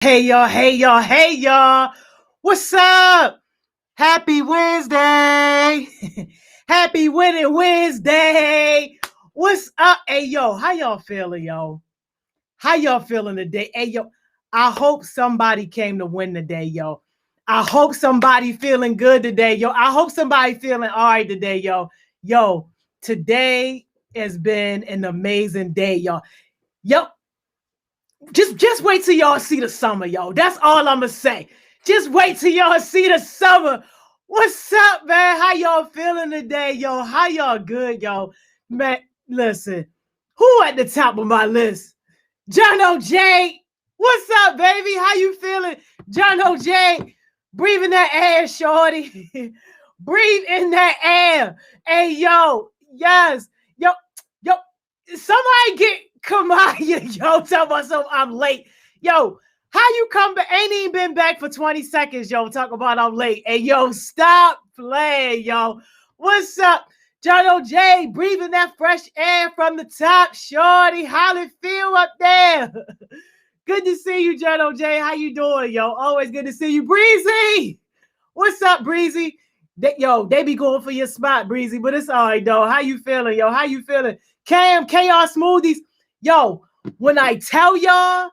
Hey y'all, hey y'all, hey y'all. What's up? Happy Wednesday. Happy Winning Wednesday. What's up? Hey yo, how y'all feeling, yo? How y'all feeling today? Hey yo, I hope somebody came to win today, yo. I hope somebody feeling good today, yo. I hope somebody feeling all right today, yo. Yo, today has been an amazing day, y'all. Yo, just wait till y'all see the summer, yo. That's all I'm gonna say. Just wait till y'all see the summer. What's up, man? How y'all feeling today, yo? How y'all good, yo? Man, listen. Who at the top of my list? John O.J. What's up, baby? How you feeling? John O.J. Breathing that air, shorty. Breathe in that air. Hey, yo. Yes. Yo. Somebody get Kamaya, yo. Tell myself I'm late. Yo, how you come back? Ain't even been back for 20 seconds, yo. Talk about I'm late. Hey, yo, stop playing, yo. What's up? John O.J. breathing that fresh air from the top, shorty. How it feel up there? Good to see you, John O.J. How you doing, yo? Always good to see you. Breezy! What's up, Breezy? They be going for your spot, Breezy, but it's all right, though. How you feeling, yo? How you feeling? Cam, Chaos Smoothies. Yo, when I tell y'all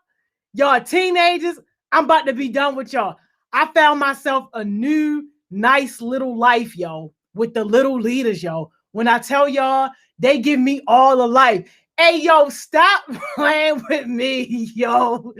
teenagers, I'm about to be done with y'all. I found myself a new, nice little life, yo, with the little leaders, yo. When I tell y'all, they give me all the life. Hey, yo, stop playing with me, yo.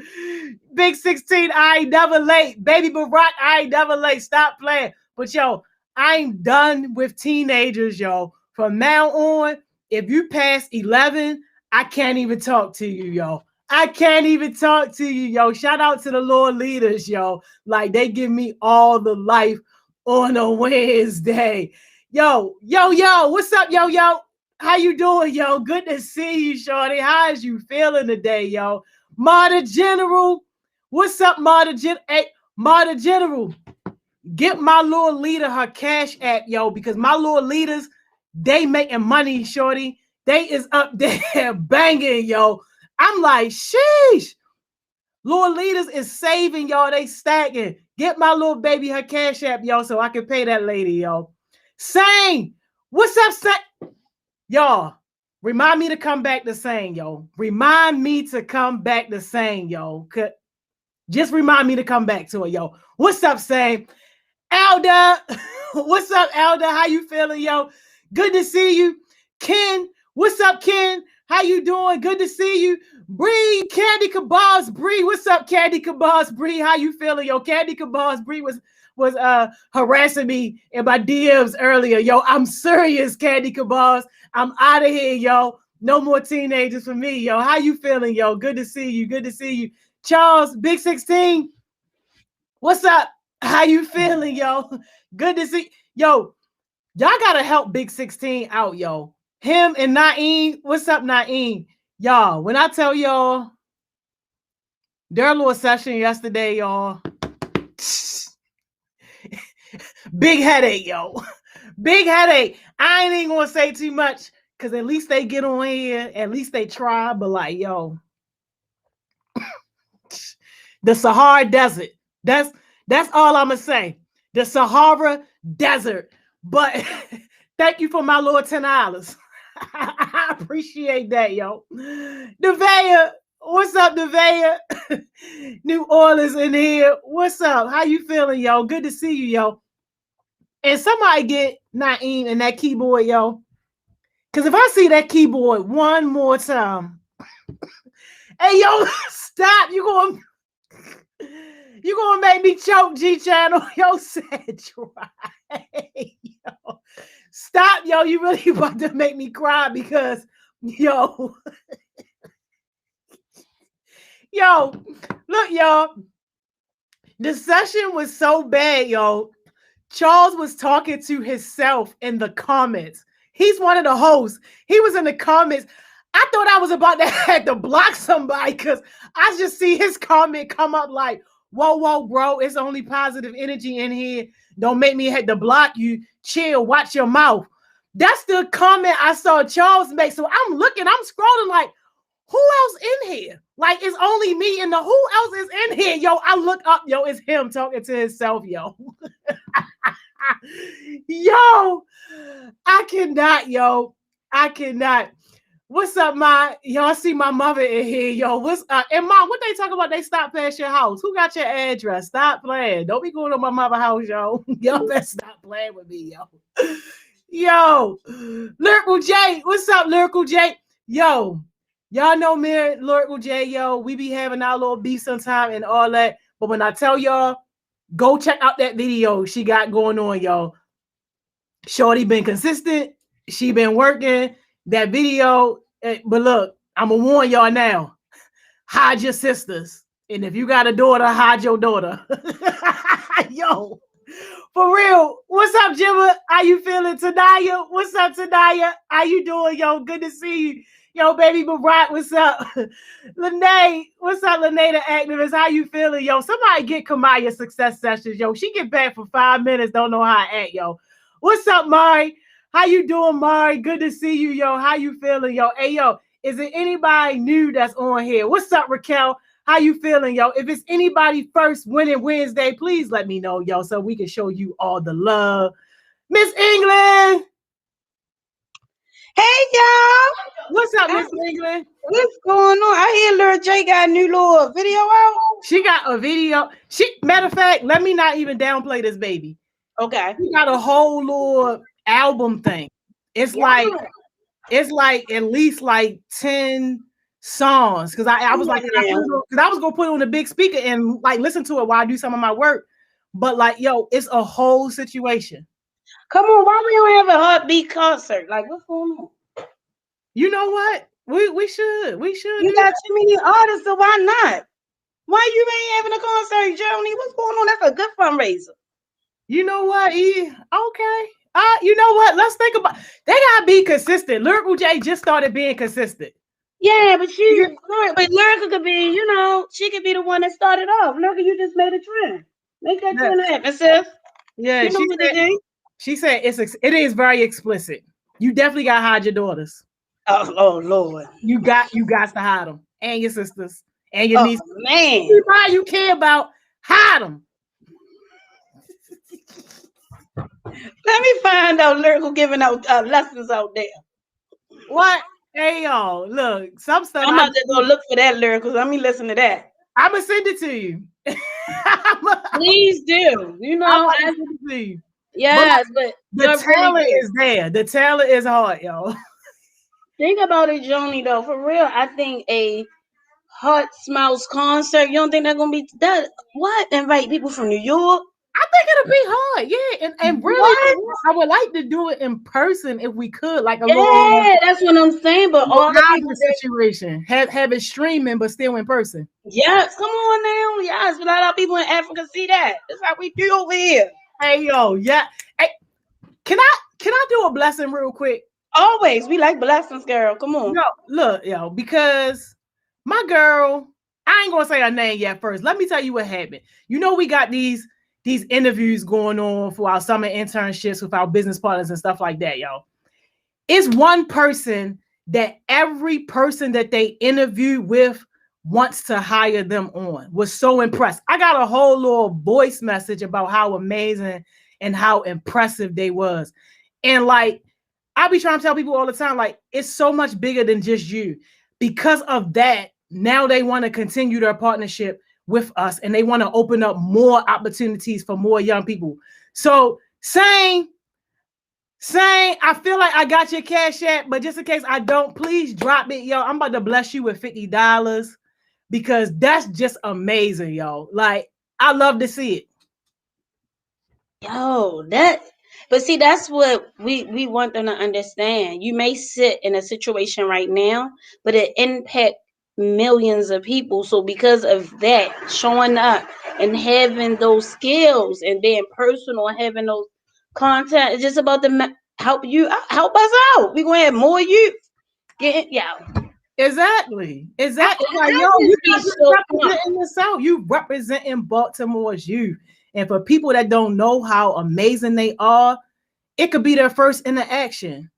Big 16, I ain't never late. Baby Barack, I ain't never late. Stop playing. But, yo, I'm done with teenagers, yo. From now on, if you pass 11, I can't even talk to you, yo. I can't even talk to you, yo. Shout out to the Lord leaders, yo. Like, they give me all the life on a Wednesday. Yo, what's up, yo? How you doing, yo? Good to see you, shorty. How's you feeling today, yo? Marta General, what's up, Marta General? Hey, Marta General, get my Lord leader her cash app, yo, because my Lord leaders, they making money, shorty. They is up there banging, yo. I'm like, sheesh. Lord leaders is saving, y'all. They stacking. Get my little baby her cash app, yo, so I can pay that lady, yo. Sang, what's up, Sang? Y'all, remind me to come back to Sang, yo. Remind me to come back to Sang, yo. Just remind me to come back to it, yo. What's up, Sang? Elder, what's up, Elder? How you feeling, yo? Good to see you. Ken, what's up, Ken? How you doing? Good to see you. Bree, Candy Kabaz, Bree, what's up, Candy Kabaz, Bree? How you feeling, yo? Candy Kabaz, Bree was harassing me in my DMs earlier, yo. I'm serious, Candy Kabaz. I'm out of here, yo. No more teenagers for me, yo. How you feeling, yo? Good to see you. Good to see you. Charles, Big 16, what's up? How you feeling, yo? Good to see. Yo, y'all gotta help Big 16 out, yo. Him and Naeem. What's up, Naeem? Y'all, when I tell y'all their little session yesterday, y'all. Big headache, yo. Big headache. I ain't even gonna say too much because at least they get on here. At least they try, but like, yo, the Sahara Desert. That's all I'm gonna say. The Sahara Desert. But thank you for my little $10. I appreciate that, yo. Nevaeh, what's up, Nevaeh? New Orleans in here. What's up? How you feeling, yo? Good to see you, yo. And somebody get Naeem and that keyboard, yo. Because if I see that keyboard one more time, hey, yo, stop. You gonna make me choke, G Channel. Yo, said try. Yo. Stop, yo. You really about to make me cry because, yo. Yo, look, y'all. The session was so bad, yo. Charles was talking to himself in the comments. He's one of the hosts. He was in the comments. I thought I was about to have to block somebody because I just see his comment come up like, whoa, bro, it's only positive energy in here. Don't make me have to block you. Chill, watch your mouth. That's the comment I saw Charles make. So I'm looking, I'm scrolling like, who else in here? Like, it's only me and who else is in here? Yo, I look up, yo, it's him talking to himself, yo. Yo, I cannot, yo. I cannot. What's up, Ma? Y'all see my mother in here, yo. What's up? And Mom, what they talk about? They stop past your house. Who got your address? Stop playing. Don't be going to my mother's house, yo. Y'all better stop playing with me, yo. Yo, Lyrical J. What's up, Lyrical J? Yo, y'all know me, Lyrical J, yo. We be having our little beef sometime and all that. But when I tell y'all, go check out that video she got going on, y'all. Shorty been consistent. She been working that video. But look, I'm going to warn y'all now. Hide your sisters. And if you got a daughter, hide your daughter. Yo, for real. What's up, Jimma? How you feeling? Tanaya? What's up, Tanaya? How you doing, yo? Good to see you. Yo, baby Barack, what's up? Lene, what's up, Lene the activist? How you feeling, yo? Somebody get Kamaya Success Sessions, yo. She get back for 5 minutes, don't know how to act, yo. What's up, Mari? How you doing, Mari? Good to see you, yo. How you feeling, yo? Hey, yo, is it anybody new that's on here? What's up, Raquel? How you feeling, yo? If it's anybody first winning Wednesday, please let me know, yo, so we can show you all the love. Miss England. Hey, y'all. What's up, Miss England? What's going on? I hear Lil J got a new little video out. She got a video. Matter of fact, let me not even downplay this baby. Okay. She got a whole little album thing. It's like at least like 10 songs. Cause I was like, because I was gonna put it on a big speaker and like listen to it while I do some of my work. But like, yo, it's a whole situation. Come on, why we don't have a heartbeat concert? Like, what's going on? You know what? We should. You got too many artists, so why not? Why you ain't having a concert, Joni? What's going on? That's a good fundraiser. You know what? Okay. You know what? Let's think about. They gotta be consistent. Lyrical J just started being consistent. Yeah, but Lyrica could be, you know, she could be the one that started off. Lyrica, you just made a trend. Make that trend happen, sis. Yeah, you know she said it is very explicit. You definitely gotta hide your daughters. Oh Lord. You got to hide them and your sisters and your nieces. Man. Anybody you care about, hide them. Let me find out Lyrical giving out lessons out there. What? Hey, y'all, look, some stuff. I'm about to go look for that Lyrical. Let me listen to that. I'm going to send it to you. Please do. You know, yes, but the talent is there. The talent is hard, y'all. Think about it, Joni, though. For real, I think a Heart Smiles concert, you don't think they're going to be that? What? Invite people from New York? I think it'll be hard, yeah. And really, I would like to do it in person if we could, like a little. Yeah, that's what I'm saying. But all the situation, have it streaming, but still in person. Yes, come on now. Yes, but a lot of people in Africa see that. That's how we do over here. Hey, yo, yeah. Hey, can I do a blessing real quick? Always, we like blessings, girl. Come on. No, look, yo, because my girl, I ain't gonna say her name yet. First, let me tell you what happened. You know, we got these interviews going on for our summer internships with our business partners and stuff like that, y'all. It's one person that every person that they interview with wants to hire them on. Was so impressed. I got a whole little voice message about how amazing and how impressive they was. And like, I be trying to tell people all the time, like, it's so much bigger than just you. Because of that, now they want to continue their partnership with us and they want to open up more opportunities for more young people. So saying, I feel like I got your Cash App, but just in case I don't, please drop it, yo. I'm about to bless you with $50 because that's just amazing, yo. Like, I love to see it. Yo, but see, that's what we want them to understand. You may sit in a situation right now, but it impact millions of people. So because of that, showing up and having those skills and being personal and having those content, it's just about to help us out. We're gonna have more youth getting Exactly. Like, yo, representing the South. You representing Baltimore's youth. And for people that don't know how amazing they are, it could be their first interaction.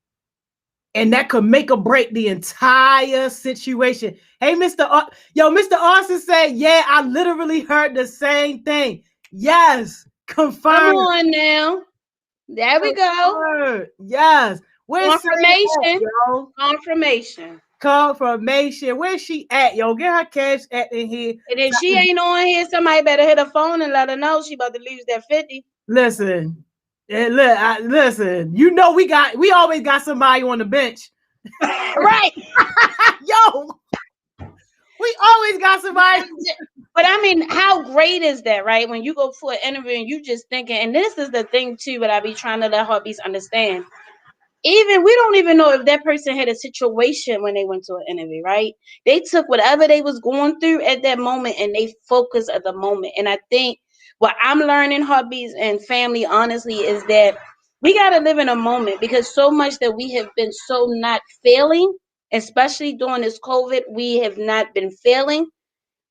and that could make or break the entire situation. Hey, Mr. Austin said, yeah, I literally heard the same thing. Yes, Come confirmed. on now. There we go. Confirmed. Yes. Where's Say at, Confirmation. yo? Confirmation. Confirmation. Where's she at, yo? Get her cash at in here. And if she ain't on here, somebody better hit her phone and let her know she about to lose that 50. Listen. Listen, you know we always got somebody on the bench. Right. Yo, we always got somebody. But I mean, how great is that, right? When you go for an interview and you just thinking, and this is the thing too, but I be trying to let Heartbeats understand. Even we don't even know if that person had a situation when they went to an interview, right? They took whatever they was going through at that moment and they focused at the moment. And I think what I'm learning, Heartbeats and family, honestly, is that we got to live in a moment, because so much that we have been so not failing, especially during this COVID, we have not been failing.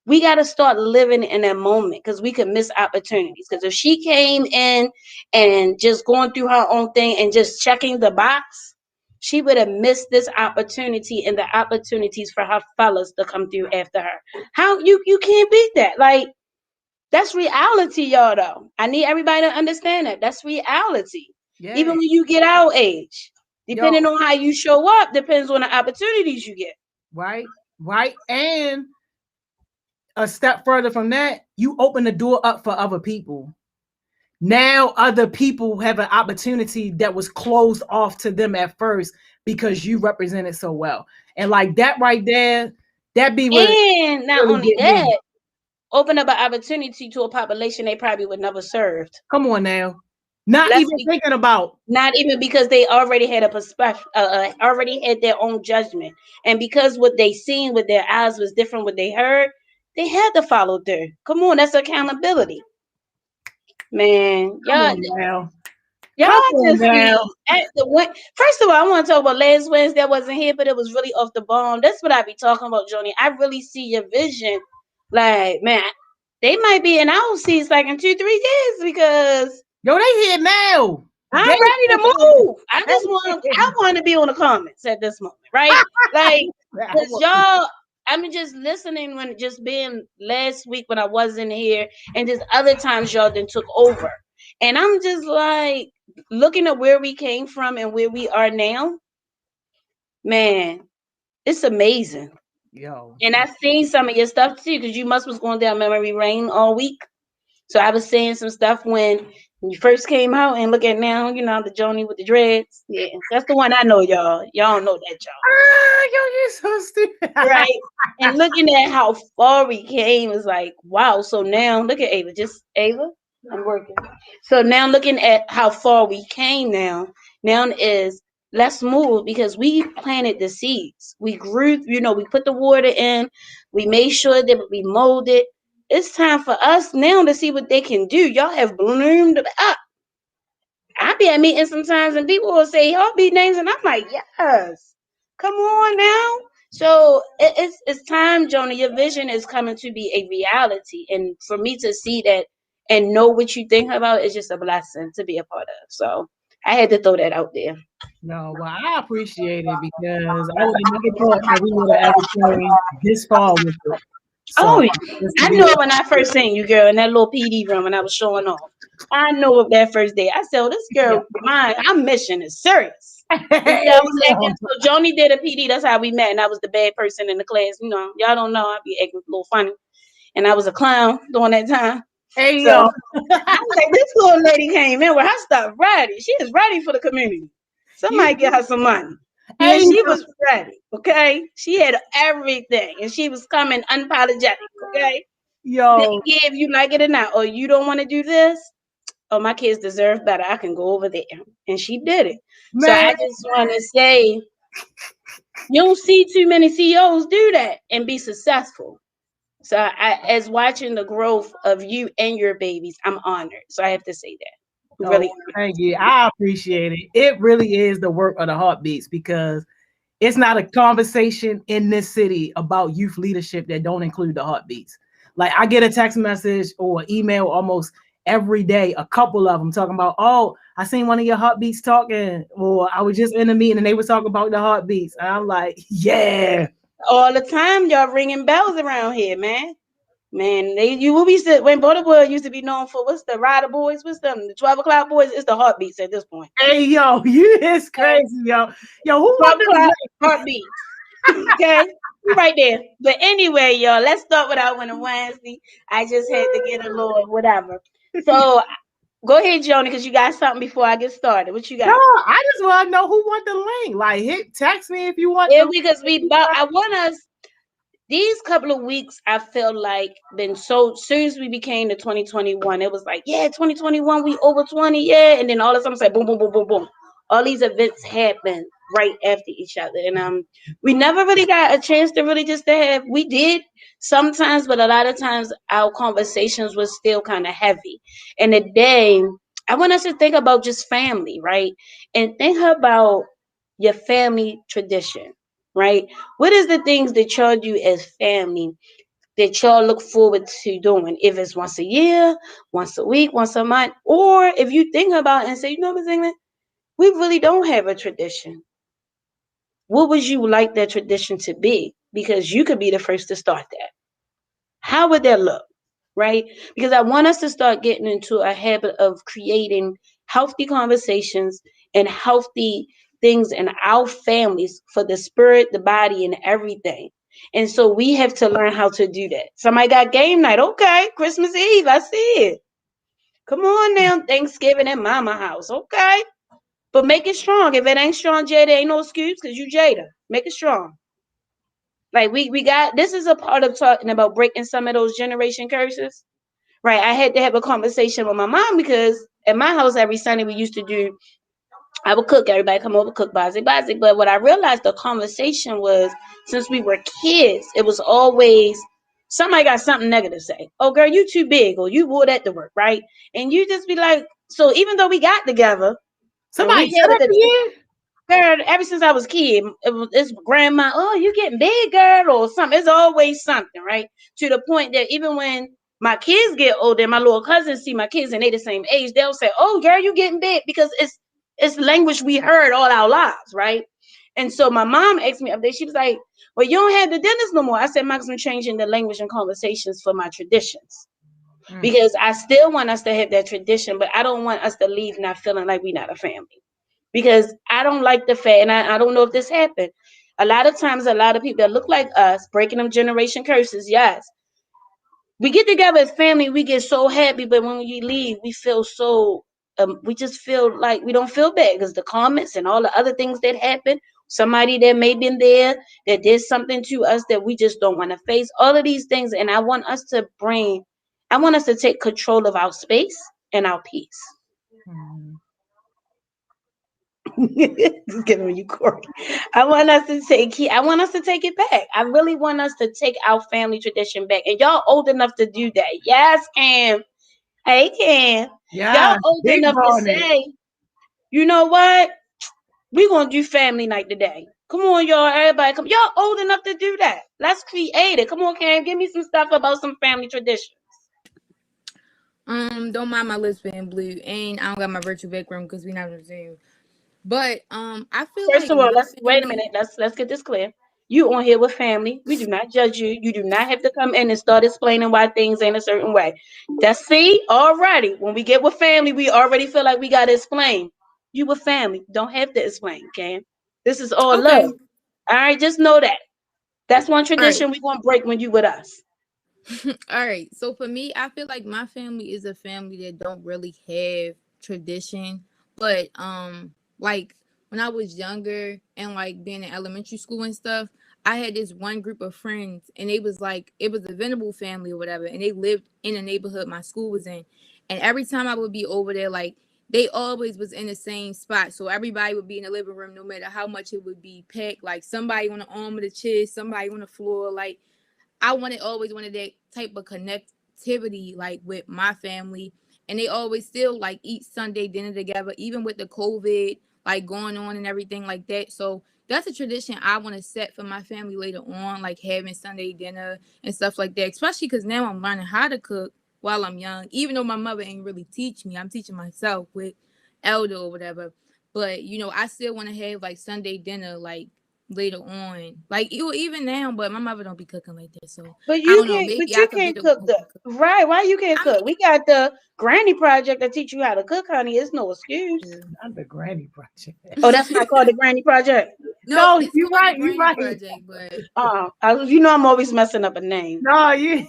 We got to start living in that moment, because we could miss opportunities. Because if she came in and just going through her own thing and just checking the box, she would have missed this opportunity and the opportunities for her fellas to come through after her. How you can't beat that. Like, that's reality, y'all, though. I need everybody to understand that. That's reality. Yeah. Even when you get our age, depending Yo. on how you show up, depends on the opportunities you get. Right. And a step further from that, you open the door up for other people. Now other people have an opportunity that was closed off to them at first because you represented so well. And like that right there, that be what And not really only get me. that, open up an opportunity to a population they probably would never served. Come on now. Not Let's even be, thinking about. not even because they already had a perspective, already had their own judgment, and because what they seen with their eyes was different what they heard, they had to follow through. Come on, that's accountability, man. Come on now. Y'all Come on just be now. at the one. First of all, I want to talk about last Wednesday. I wasn't here, but it was really off the bomb. That's what I be talking about, Joni. I really see your vision. Like, man, they might be in our seats like in 2-3 years, because Yo, they here now. I'm They ready to move. here. I want to be on the comments at this moment, right? Like, because y'all, I'm just listening when just being last week when I wasn't here, and just other times y'all then took over. And I'm just like looking at where we came from and where we are now. Man, it's amazing. Yo. And I've seen some of your stuff too, because you must was going down memory lane all week. So I was saying some stuff when you first came out, and look at now, the Joni with the dreads. Yeah, that's the one I know, y'all. Y'all don't know that, y'all. Yo, you're so stupid. Right? And looking at how far we came is like, wow. So now look at Ava. Just Ava, I'm working. So now looking at how far we came now is let's move, because we planted the seeds. We grew, we put the water in, we made sure that we molded. It's time for us now to see what they can do. Y'all have bloomed up. I be at meetings sometimes and people will say heartbeat names, and I'm like, yes, come on now. So it's time, Jonah. Your vision is coming to be a reality, and for me to see that and know what you think about is just a blessing to be a part of. So I had to throw that out there. No, well, I appreciate it because I would have never thought that we would have ever came this far with it. So, Oh, I know when I first seen you, girl, in that little PD room when I was showing off. I know of that first day. I said, oh, this girl, our mission is serious. And see, I was acting, so Joni did a PD. That's how we met, and I was the bad person in the class. Y'all don't know. I be acting a little funny, and I was a clown during that time. Hey, So yo. I was like, this little lady came in with her stuff ready. She is ready for the community. Somebody get her some money. Yeah, Hey, she was ready. Okay, she had everything, and she was coming unapologetic. Okay, yo. they give you like it or not, or you don't want to do this. Oh, my kids deserve better. I can go over there, and she did it. So Man. I just want to say, you don't see too many CEOs do that and be successful. So as watching the growth of you and your babies, I'm honored. So I have to say that. Oh, Really. thank you. I appreciate it. It really is the work of the heartbeats because it's not a conversation in this city about youth leadership that don't include the heartbeats. Like I get a text message or email almost every day, a couple of them talking about, oh, I seen one of your heartbeats talking, or I was just in a meeting and they was talking about the heartbeats. And I'm like, yeah. All the time, y'all ringing bells around here, man. Man, you will be sit when Baltimore used to be known for what's the Rider Boys, what's them, the 12 o'clock boys. It's the heartbeats at this point. Hey, yo, you is Okay, crazy, yo. Yo, who want 12 o'clock to heartbeats. Okay, we right there. But anyway, y'all, let's start with our winner Wednesday. I just had to get a little whatever. So go ahead, Joni, because you got something before I get started. What you No, got? I just want to know who want the link. Like, hit text me if you want Yeah, the because link. I want us these couple of weeks. I feel like been so soon as we became to 2021, it was like, yeah, 2021, we over 20, yeah, and then all of a sudden, say boom, boom, boom, boom, boom. All these events happen right after each other, and we never really got a chance to really just to have. We did sometimes, but a lot of times our conversations was still kind of heavy. And today, I want us to think about just family, right? And think about your family tradition, right? What is the things that y'all do as family that y'all look forward to doing? If it's once a year, once a week, once a month, or if you think about it and say, you know, Miss England, we really don't have a tradition. What would you like that tradition to be? Because you could be the first to start that. How would that look? Right? Because I want us to start getting into a habit of creating healthy conversations and healthy things in our families for the spirit, the body, and everything. And so we have to learn how to do that. Somebody got game night. Okay, Christmas Eve. I see it. Come on now, Thanksgiving at Mama house. Okay. But make it strong. If it ain't strong, Jada, ain't no excuse because you Jada. Make it strong. Like we got this is a part of talking about breaking some of those generation curses. Right. I had to have a conversation with my mom because at my house every Sunday we used to do I would cook, everybody come over, cook bazi bazi. But what I realized the conversation was since we were kids, it was always somebody got something negative to say. Oh girl, you too big or you wore that to work, right? And you just be like, so even though we got together and we Somebody said had that the to you? girl, ever since I was a kid, it's grandma, oh, you getting big, girl, or something. It's always something, right? To the point that even when my kids get older, my little cousins see my kids and they the same age, they'll say, oh, girl, you getting big because it's language we heard all our lives, right? And so my mom asked me up there, she was like, well, you don't have the dentist no more. I said, Max, I'm changing the language and conversations for my traditions Mm. because I still want us to have that tradition, but I don't want us to leave not feeling like we're not a family because I don't like the fact, and I don't know if this happened. A lot of times, a lot of people that look like us, breaking them generation curses, yes. We get together as family, we get so happy, but when we leave, we feel so, we just feel like we don't feel bad because the comments and all the other things that happen, somebody that may been there that did something to us that we just don't want to face, all of these things. And I want us to take control of our space and our peace. Mm. Just giving you Corey. I want us to take it back. I really want us to take our family tradition back. And y'all old enough to do that. Yes, Cam. Hey, Cam. Yeah, Y'all old big enough to on it. say, you know what? We're gonna do family night today. Come on, y'all. Everybody come. Y'all old enough to do that. Let's create it. Come on, Cam. Give me some stuff about some family tradition. Don't mind my lips being blue, and I don't got my virtual background because we not on Zoom. But I feel First like of all, my let's wait a family. minute. Let's get this clear. You on here with family. We do not judge you. You do not have to come in and start explaining why things ain't a certain way. That's see already. When we get with family, we already feel like we gotta explain. You with family, don't have to explain, okay? This is all love. Okay, All right, just know that. That's one all right. tradition we gonna break when you with us. All right. So for me, I feel like my family is a family that don't really have tradition. But like when I was younger and like being in elementary school and stuff, I had this one group of friends and it was a venerable family or whatever, and they lived in the neighborhood my school was in. And every time I would be over there, like they always was in the same spot. So everybody would be in the living room no matter how much it would be packed. Like somebody on the arm of the chair, somebody on the floor, like always wanted that type of connectivity like with my family. And they always still like eat Sunday dinner together, even with the COVID like going on and everything like that. So that's a tradition I want to set for my family later on, like having Sunday dinner and stuff like that. Especially because now I'm learning how to cook while I'm young. Even though my mother ain't really teach me, I'm teaching myself with elder or whatever. But I still want to have like Sunday dinner like later on, like even now. But my mother don't be cooking like that, so But I you don't know. can't. Maybe But I you could be can't the cook one the to cook. right. Why you can't I cook? We got the Granny Project to teach you how to cook, honey. It's no excuse. mean, Not the Granny Project. Oh, that's not called the Granny Project. no, No, it's you're called the right. You're Granny right. Project, but You know I'm always messing up a name. No, you.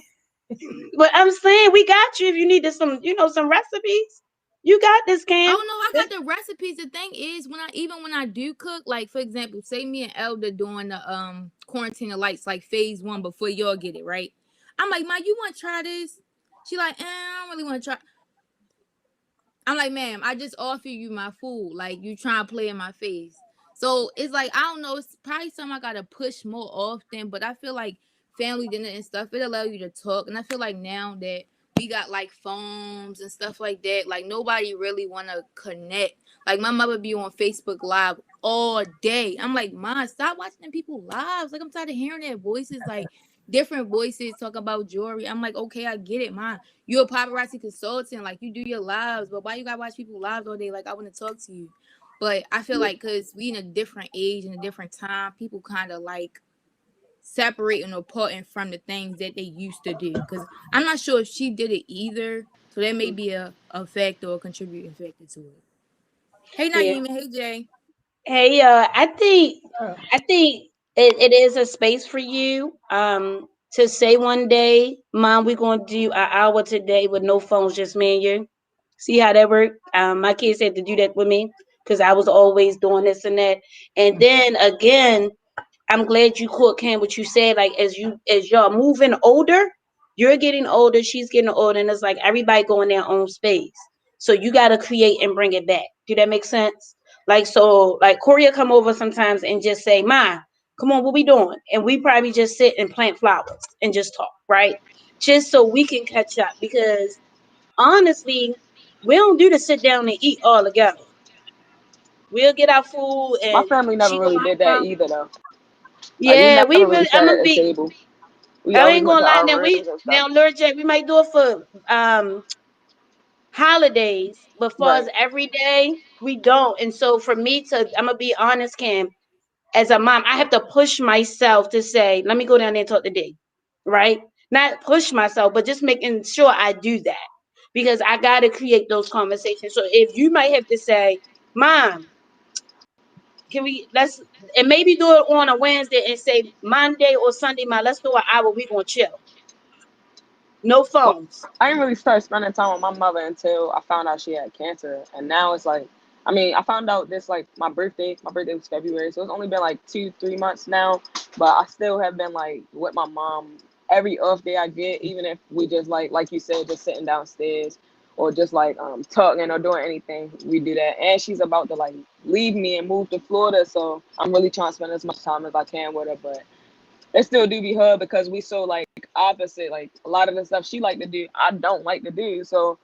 But I'm saying we got you if you needed some, some recipes. You got this, Cam. oh no, I got the recipes. The thing is, when I do cook, like for example, say me and Elder doing the quarantine of lights, like phase 1 before y'all get it right. I'm like, Ma, you want to try this? She like, I don't really want to try. I'm like, ma'am, I just offer you my food. Like, you trying to play in my face. So it's like, I don't know. It's probably something I got to push more often. But I feel like family dinner and stuff, it allow you to talk. And I feel like now that we got like phones and stuff like that, like nobody really want to connect. Like, my mother be on Facebook Live all day. I'm like, Mom, stop watching them people lives. Like, I'm tired of hearing their voices. Like, different voices talk about jewelry. I'm like, okay, I get it, Mom. You're a paparazzi consultant, like you do your lives, but why you gotta watch people lives all day? Like I want to talk to you, but I feel like because we in a different age and a different time, people kind of like separating or parting from the things that they used to do. Because I'm not sure if she did it either, so that may be a factor or contributing factor to it. Hey Yeah. Naima, hey Jay. Hey, I think it is a space for you to say one day, Mom, we're gonna do an hour today with no phones, just me and you. See how that worked? My kids had to do that with me because I was always doing this and that. And then again, I'm glad you caught Cam what you said. Like as y'all moving older, you're getting older, she's getting older, and it's like everybody going their own space. So you gotta create and bring it back. Do that make sense? Like so, like Corey will come over sometimes and just say, "Ma, come on, what we doing?" And we probably just sit and plant flowers and just talk, right? Just so we can catch up because honestly, we don't do to sit down and eat all together. We'll get our food My and family never she really gonna did that come. either, though. Like, we Yeah, never we really really. sat at a table. We I always ain't went to gonna lie. our Now rooms we and stuff. now Lord Jack, we might do it for holidays, but for us Right. every day, we don't. And so for me to, I'm gonna be honest, Cam, as a mom, I have to push myself to say, let me go down there and talk to D, right? Not push myself, but just making sure I do that because I gotta create those conversations. So if you might have to say, Mom, can we let's and maybe do it on a Wednesday and say Monday or Sunday, Mom, let's do an hour. We gonna chill, no Well, phones. I didn't really start spending time with my mother until I found out she had cancer. And now it's like, I mean, I found out this like my birthday was February. So it's only been like 2, 3 months now. But I still have been like with my mom every off day I get, even if we just like you said, just sitting downstairs or just like talking or doing anything, we do that. And she's about to like leave me and move to Florida. So I'm really trying to spend as much time as I can with her. But it still do be her because we so like opposite. Like a lot of the stuff she like to do, I don't like to do. So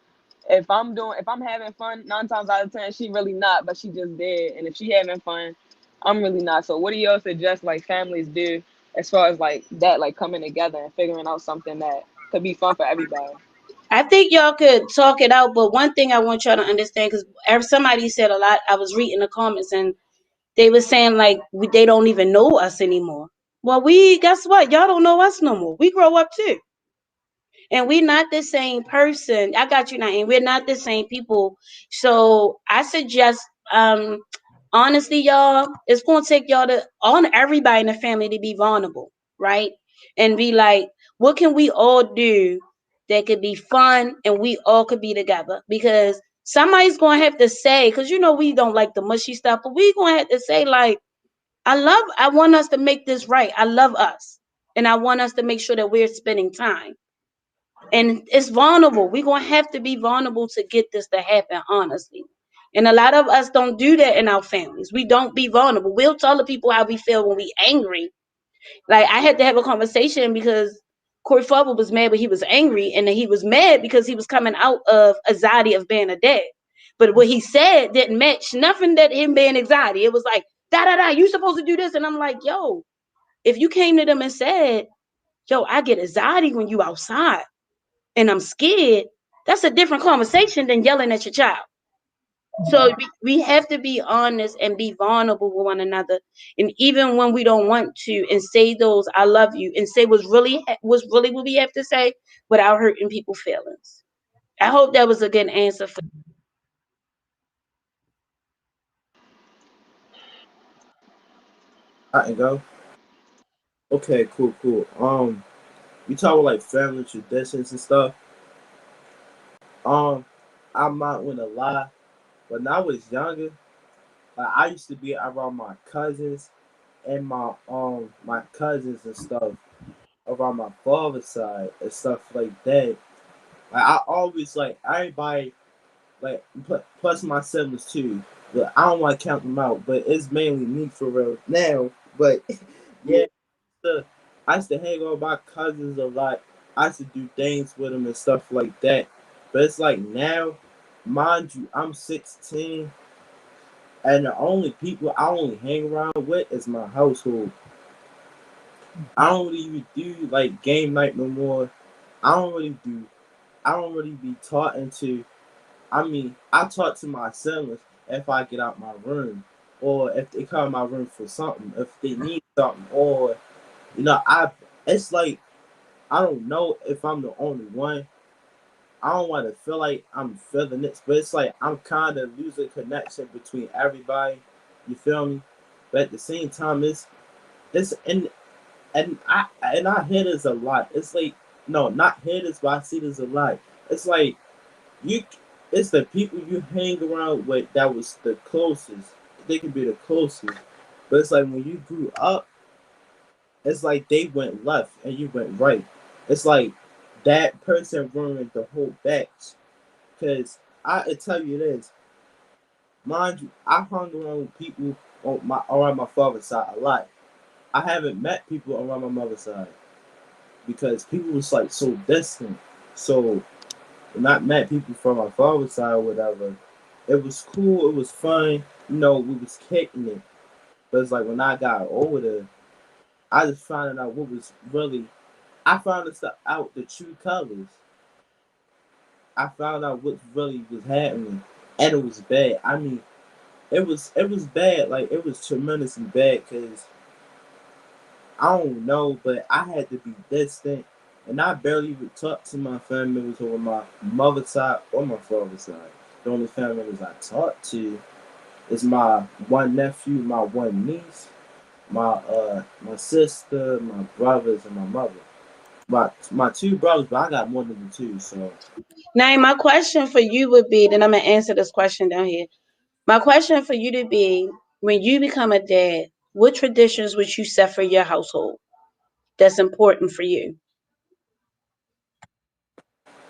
if I'm having fun, 9 times out of 10, she really not, but she just did. And if she having fun, I'm really not. So what do y'all suggest like families do as far as like that, like coming together and figuring out something that could be fun for everybody? I think y'all could talk it out, but one thing I want y'all to understand, because somebody said a lot, I was reading the comments and they were saying like they don't even know us anymore. Well, guess what? Y'all don't know us no more. We grow up too. And we're not the same person. I got you now, and we're not the same people. So I suggest, honestly, y'all, it's gonna take y'all to on everybody in the family to be vulnerable, right? And be like, what can we all do that could be fun and we all could be together? Because somebody's gonna have to say, because we don't like the mushy stuff, but we gonna have to say, like, I want us to make this right. I love us. And I want us to make sure that we're spending time and it's vulnerable. We're gonna have to be vulnerable to get this to happen, honestly. And a lot of us don't do that in our families. We don't be vulnerable. We'll tell the people how we feel when we angry. Like I had to have a conversation because Corey Fubble was mad, but he was angry, and then he was mad because he was coming out of anxiety of being a dad. But what he said didn't match nothing that him being anxiety. It was like da da da. You supposed to do this, and I'm like, yo, if you came to them and said, yo, I get anxiety when you outside and I'm scared, that's a different conversation than yelling at your child. So we have to be honest and be vulnerable with one another, and even when we don't want to, and say those "I love you" and say what's really what we have to say without hurting people's feelings. I hope that was a good answer for. I can go. Okay, cool, cool. We talk about like family traditions and stuff. Um, I'm not gonna lie. When I was younger, like I used to be around my cousins and my cousins and stuff around my father's side and stuff like that. Like I always like everybody like plus my siblings too. But I don't want to count them out, but it's mainly me for real now. But yeah, the, I used to hang out with my cousins a lot. I used to do things with them and stuff like that. But it's like now, mind you, I'm 16, and the only people I only hang around with is my household. I don't really even do like game night no more. I don't really do. I don't really be talking to. I mean, I talk to my siblings if I get out my room, or if they come in my room for something, if they need something, or you know, I. It's like I don't know if I'm the only one. I don't want to feel like I'm feeling it, but it's like I'm kind of losing connection between everybody. You feel me? But at the same time, it's and I hear this a lot. It's like no, not hear this, but I see this a lot. It's like you, it's the people you hang around with that was the closest. They can be the closest, but it's like when you grew up, it's like they went left and you went right. It's like that person ruined the whole batch. Cause I tell you this, mind you, I hung around with people on my around my father's side a lot. I haven't met people around my mother's side because people was like so distant. So when I met people from my father's side or whatever, it was cool, it was fun, you know, we was kicking it. But it's like when I got older, I just found out what was really I found out the true colors. I found out what really was happening. And it was bad. I mean, it was bad. Like it was tremendously bad because I don't know, but I had to be distant, and I barely would talk to my family members over my mother's side or my father's side. The only family members I talk to is my one nephew, my one niece, my sister, my brothers, and my mother. My two brothers, but I got more than the two, so Now, my question for you would be, then I'm gonna answer this question down here. My question for you to be, when you become a dad, what traditions would you set for your household that's important for you?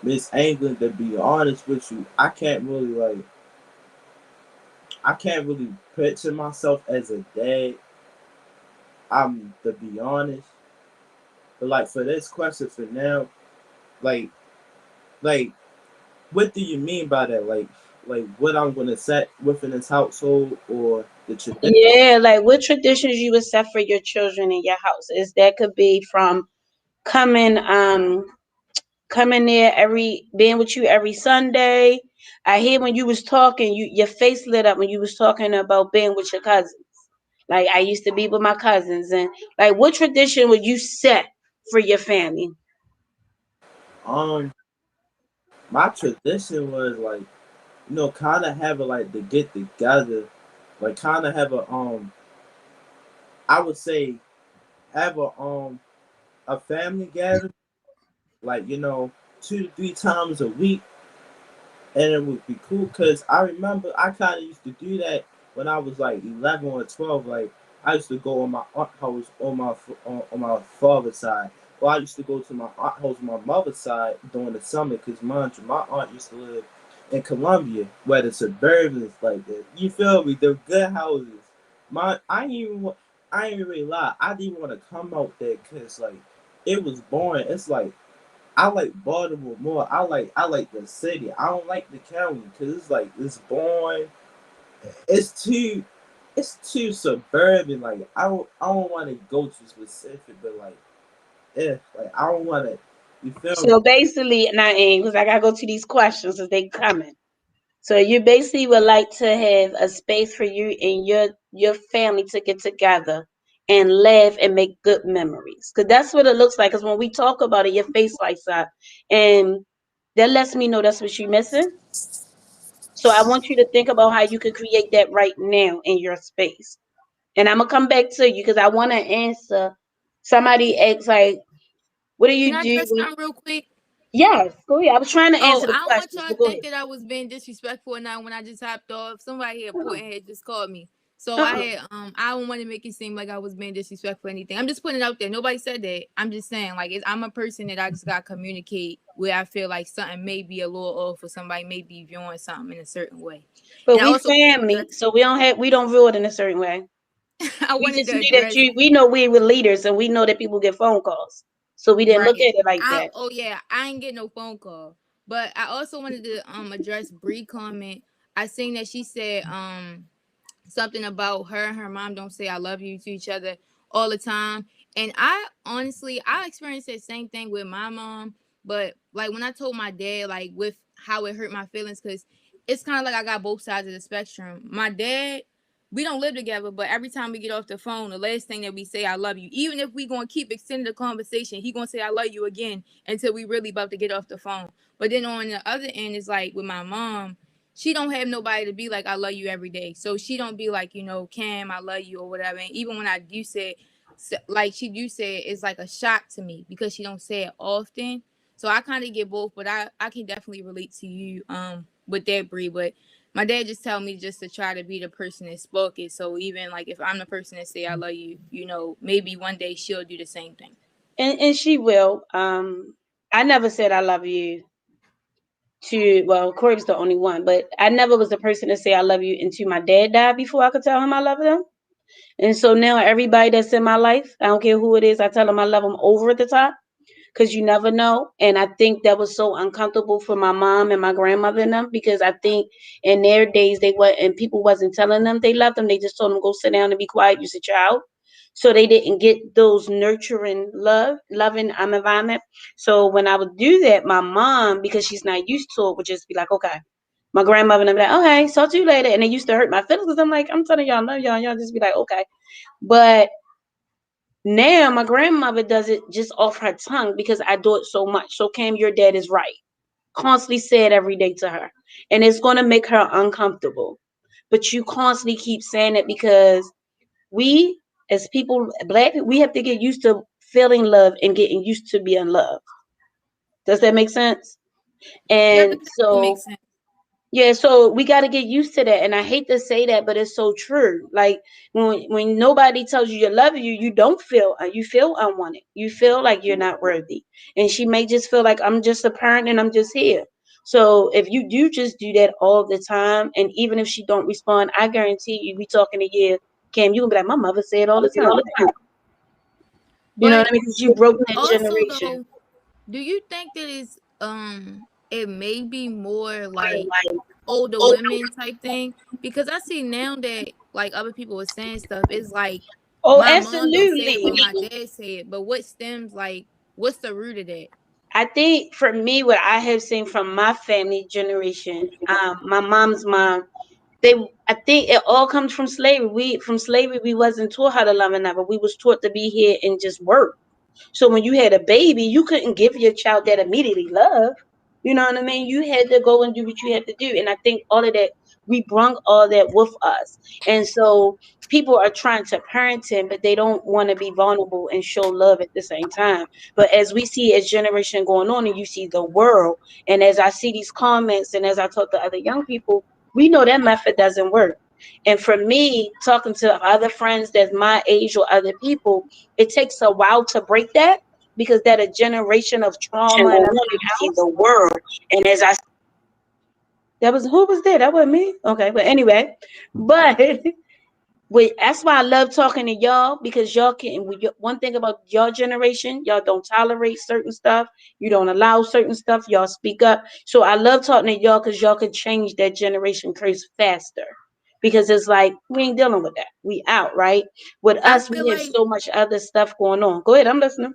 Miss England, to be honest with you, I can't really picture myself as a dad. I'm to be honest. But like for this question for now, like like what do you mean by that? Like what I'm gonna set within this household or the tradition? Yeah, like what traditions you would set for your children in your house? Is that could be from coming coming there every being with you every Sunday. I hear when you was talking, your face lit up when you was talking about being with your cousins. Like I used to be with my cousins, and like what tradition would you set for your family? Um my tradition was like, kinda have a like to get together, like kinda have I would say have a family gathering, like, 2 to 3 times a week, and it would be cool because I remember I kind of used to do that when I was like 11 or 12. Like I used to go on my aunt house on my father's side. Well, I used to go to my aunt house on my mother's side during the summer because mind you, my aunt used to live in Columbia, where the suburbans like that. You feel me? They're good houses. My I ain't even really lie. I didn't want to come out there because like it was boring. It's like I like Baltimore more. I like the city. I don't like the county because it's like it's boring. It's too it's too suburban. Like I don't want to go too specific, but like like I don't want to. You feel me? So basically, not because I gotta go to these questions as they coming. So you basically would like to have a space for you and your family to get together and laugh and make good memories. Because that's what it looks like. Because when we talk about it, your face lights up, and that lets me know that's what you're missing. So I want you to think about how you could create that right now in your space. And I'm gonna come back to you because I want to answer. Somebody asks like, "What do Can you I do?" address something real quick? Yes, go ahead. I was trying to Oh, answer the I don't want questions, y'all but to go ahead. think that I was being disrespectful or not when I just hopped off. Somebody here important had just called me. So Uh-uh. I don't want to make it seem like I was being disrespectful or anything. I'm just putting it out there. Nobody said that. I'm just saying like I'm a person that I just gotta communicate where I feel like something may be a little off or somebody may be viewing something in a certain way. But And I we also family, so we don't rule it in a certain way. I We wanted just to knew that address we know we were leaders, and we know that people get phone calls, so we didn't look right. at it like I that. oh yeah, I ain't get no phone call. But I also wanted to address Bree comment. I seen that she said something about her and her mom don't say I love you to each other all the time. And I honestly I experienced that same thing with my mom. But like when I told my dad, like with how it hurt my feelings, because it's kind of like I got both sides of the spectrum. My dad, we don't live together, but every time we get off the phone, the last thing that we say, I love you. Even if we gonna keep extending the conversation, he gonna say I love you again until we really about to get off the phone. But then on the other end, it's like with my mom, she don't have nobody to be like I love you every day. So she don't be like, Cam, I love you or whatever. And even when I do say like she do say it, it's like a shock to me because she don't say it often. So I kind of get both, but I can definitely relate to you with that, Bree. But my dad just tell me just to try to be the person that spoke it. So even like if I'm the person that say I love you, maybe one day she'll do the same thing. And she will. I never said I love you to, well, Corey was the only one, but I never was the person to say I love you until my dad died before I could tell him I love him. And so now everybody that's in my life, I don't care who it is, I tell them I love them over the top because you never know. And I think that was so uncomfortable for my mom and my grandmother and them because I think in their days they were and people wasn't telling them they loved them. They just told them go sit down and be quiet. You're a child. So they didn't get those nurturing loving environment. So when I would do that, my mom, because she's not used to it, would just be like, okay. My grandmother and I'm like, okay, talk to you later. And they used to hurt my feelings because I'm like, I'm telling y'all, no, y'all just be like, okay. But now my grandmother does it just off her tongue because I do it so much. So Cam, your dad is right. Constantly say it every day to her. And it's gonna make her uncomfortable. But you constantly keep saying it because we as people, black people, we have to get used to feeling love and getting used to being loved. Does that make sense? Yep, And it definitely so makes sense. yeah, so we got to get used to that. And I hate to say that, but it's so true. Like when nobody tells you you love you, you feel unwanted. You feel like you're not worthy. And she may just feel like I'm just a parent and I'm just here. So if you do just do that all the time, and even if she don't respond, I guarantee you, we talking a year, Cam, you gonna be like, my mother said all the time. You know what But I mean? Because you broke that also generation. though, do you think that it may be more like older women type thing? Because I see now that like other people are saying stuff, it's like Oh, my mom don't say it, absolutely. but my dad say it. But what stems like what's the root of that? I think for me, what I have seen from my family generation, my mom's mom, they, I think it all comes from slavery. We wasn't taught how to love another. We was taught to be here and just work. So when you had a baby, you couldn't give your child that immediately love. You know what I mean? You had to go and do what you had to do. And I think all of that, we brung all that with us. And so people are trying to parent him, but they don't want to be vulnerable and show love at the same time. But as we see as generation going on and you see the world, and as I see these comments and as I talk to other young people, we know that method doesn't work. And for me, talking to other friends that's my age or other people, it takes a while to break that because that a generation of trauma and everything else. And as I that was who was there? That wasn't me. Okay, but anyway, but that's why I love talking to y'all because y'all can. One thing about your generation, y'all don't tolerate certain stuff. You don't allow certain stuff. Y'all speak up. So I love talking to y'all because y'all could change that generation curse faster. Because it's like we ain't dealing with that. We out, right? With I us, feel we have like so much other stuff going on. Go ahead, I'm listening.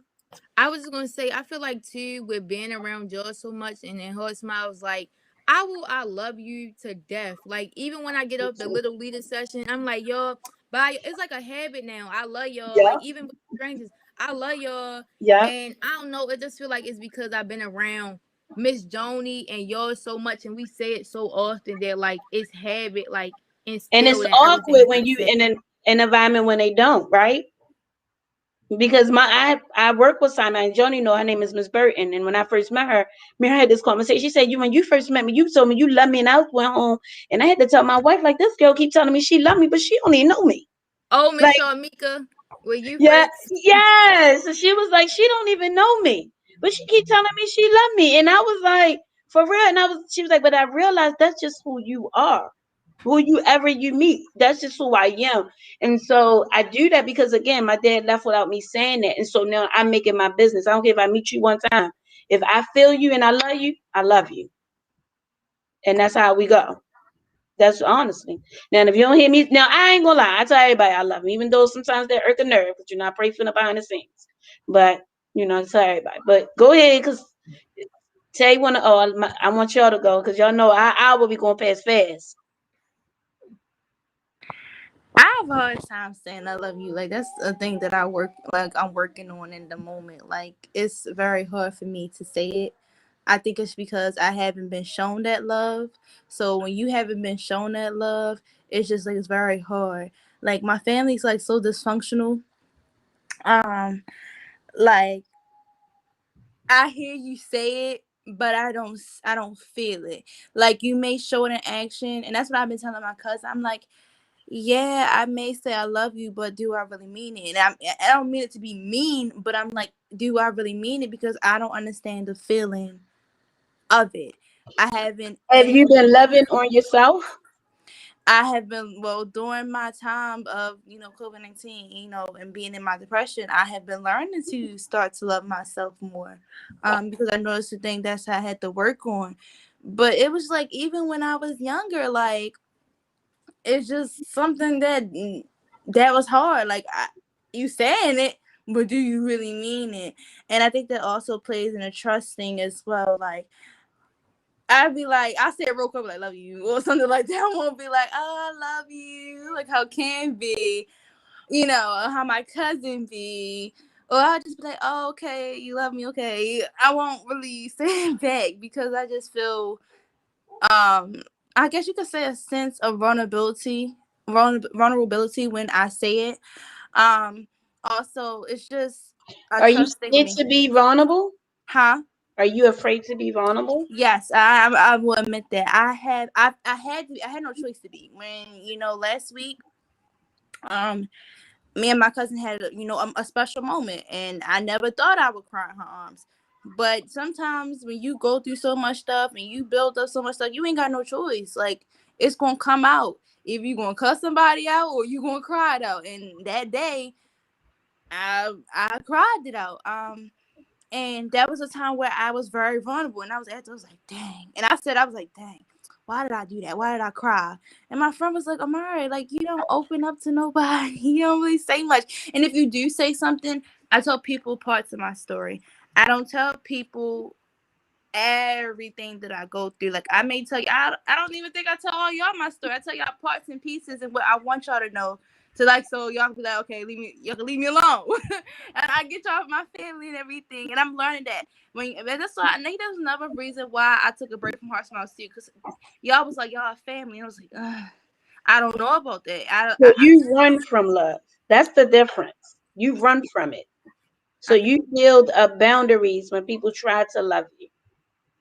I was just gonna say, I feel like too with being around y'all so much and then Hard Smiles, like I love you to death. Like even when I get up the little leader session, I'm like, y'all, bye. It's like a habit now. I love y'all. Yeah, Like even with strangers, I love y'all. yeah. And I don't know, it just feel like it's because I've been around Miss Joni and y'all so much and we say it so often that like it's habit, like And it's instilled in awkward everything I when you say. in an environment when they don't, right? Because I work with Simon and Joni know her name is Miss Burton. And when I first met her, me and her had this conversation. She said, "You when you first met me, you told me you love me, and I went home and I had to tell my wife like this girl keep telling me she love me, but she don't even know me." Oh, Miss Like, Shamika, were you yeah, first? yes. So she was like, she don't even know me, but she keep telling me she love me, and I was like, for real. And she was like, but I realized that's just who you are. Who you ever you meet, that's just who I am. And so I do that because again, my dad left without me saying that, and so now I'm making my business. I don't care if I meet you one time. If I feel you and I love you, I love you, and that's how we go. That's honestly. Now, if you don't hear me, now I ain't gonna lie. I tell everybody I love them, even though sometimes they irk a nerve. But I pray for them behind the scenes. But I tell everybody. But go ahead, cause Tay wanna. Oh, I want y'all to go, cause y'all know I will be going past fast. I have a hard time saying I love you. Like that's a thing that I'm working on in the moment. Like it's very hard for me to say it. I think it's because I haven't been shown that love. So when you haven't been shown that love, it's just like it's very hard. Like my family's like so dysfunctional. Um, like I hear you say it, but I don't feel it. Like you may show it in action, and that's what I've been telling my cousin. I'm like, yeah, I may say I love you, but do I really mean it? And I don't mean it to be mean, but I'm like, do I really mean it? Because I don't understand the feeling of it. I haven't, Have and you been loving on yourself? I have been, well, during my time of, COVID-19, and being in my depression, I have been learning to start to love myself more, because I noticed the thing that's I had to work on. But it was like, even when I was younger, like, it's just something that was hard. Like you saying it, but do you really mean it? And I think that also plays in a trust thing as well. Like I'd be like, I say it real quick, like "love you" or something like that. I won't be like, "Oh, I love you," like how Can be, or how my cousin be. Or I'll just be like, "Oh, okay, you love me, okay." I won't really say it back because I just feel um I guess you could say a sense of vulnerability when I say it. Also it's just a Are you trust thing with scared me. to be vulnerable? Huh? Are you afraid to be vulnerable? Yes, I will admit that I had no choice to be. When last week, um me and my cousin had a special moment, and I never thought I would cry in her arms. But sometimes when you go through so much stuff and you build up so much stuff, you ain't got no choice. Like it's gonna come out. If you gonna cuss somebody out or you gonna cry it out. And that day I cried it out. And that was a time where I was very vulnerable, and I was like, dang. And I was like, dang, why did I do that? Why did I cry? And my friend was like, Amari, like, you don't open up to nobody. You don't really say much. And if you do say something, I tell people parts of my story. I don't tell people everything that I go through. Like I may tell you, I don't even think I tell all y'all my story. I tell y'all parts and pieces and what I want y'all to know. To like, so y'all can be like, okay, y'all can leave me alone. And I get y'all my family and everything. And I'm learning that. That's why I think that's another reason why I took a break from Hearts Mouth too. Because y'all was like, y'all family. And I was like, ugh, I don't know about that. So you run from love. That's the difference. You run from it. So I think you build up boundaries when people try to love you.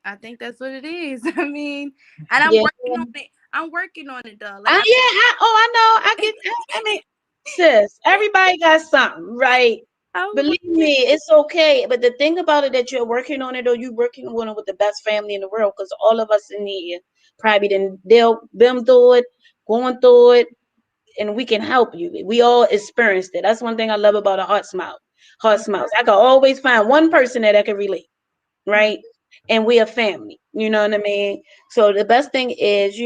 I think that's what it is. I mean, and I'm Yeah. working on it. I'm working on it though. Yeah. Like I know. I get. I mean, sis, everybody got something, right? I'm Believe me, it's okay. But the thing about it that you're working on it, or you working on it with the best family in the world, because all of us in here probably didn't they'll been through it, going through it, and we can help you. We all experienced it. That's one thing I love about a heart smile. Heart smiles. I can always find one person that I can relate, working. right? And we are family. You know what I mean? So the best thing is,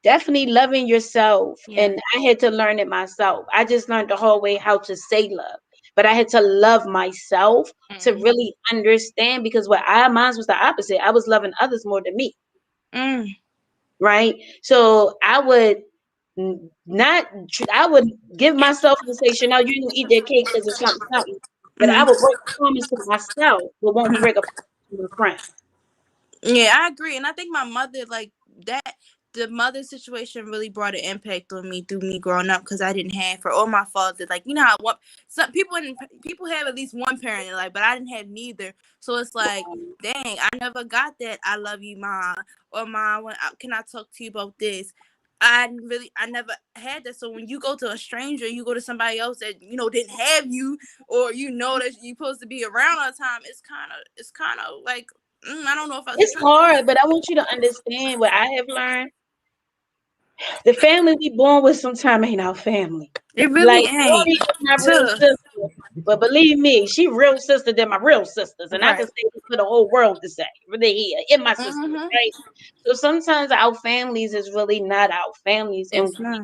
definitely loving yourself. Yeah. And I had to learn it myself. I just learned the whole way how to say love. But I had to love myself to Mhm. really understand, because mine was the opposite. I was loving others more than me. Mm. Right? So I would not, I would give myself the say, Chanel, you don't eat that cake because it's something, something. But I would break a promise to myself, but won't break a promise to my friend. Yeah, I agree. And I think my mother, like that, the mother situation really brought an impact on me through me growing up because I didn't have her or my father. Like, you know how some people have at least one parent in their life, but I didn't have neither. So it's like, dang, I never got that. I love you, ma, or ma. Can I talk to you about this? I never had that. So when you go to a stranger, you go to somebody else that didn't have you, or that you're supposed to be around all the time. It's kind of like I don't know if I was It's trust. hard, but I want you to understand what I have learned. The family we born with sometimes ain't our family. It really Like, ain't. Shorty is my real Tuh. sister. But believe me, she real sister than my real sisters. And I can Right. say this for the whole world to say. Really here, in my sisters, Mm-hmm. right? So sometimes our families is really not our families. It's not.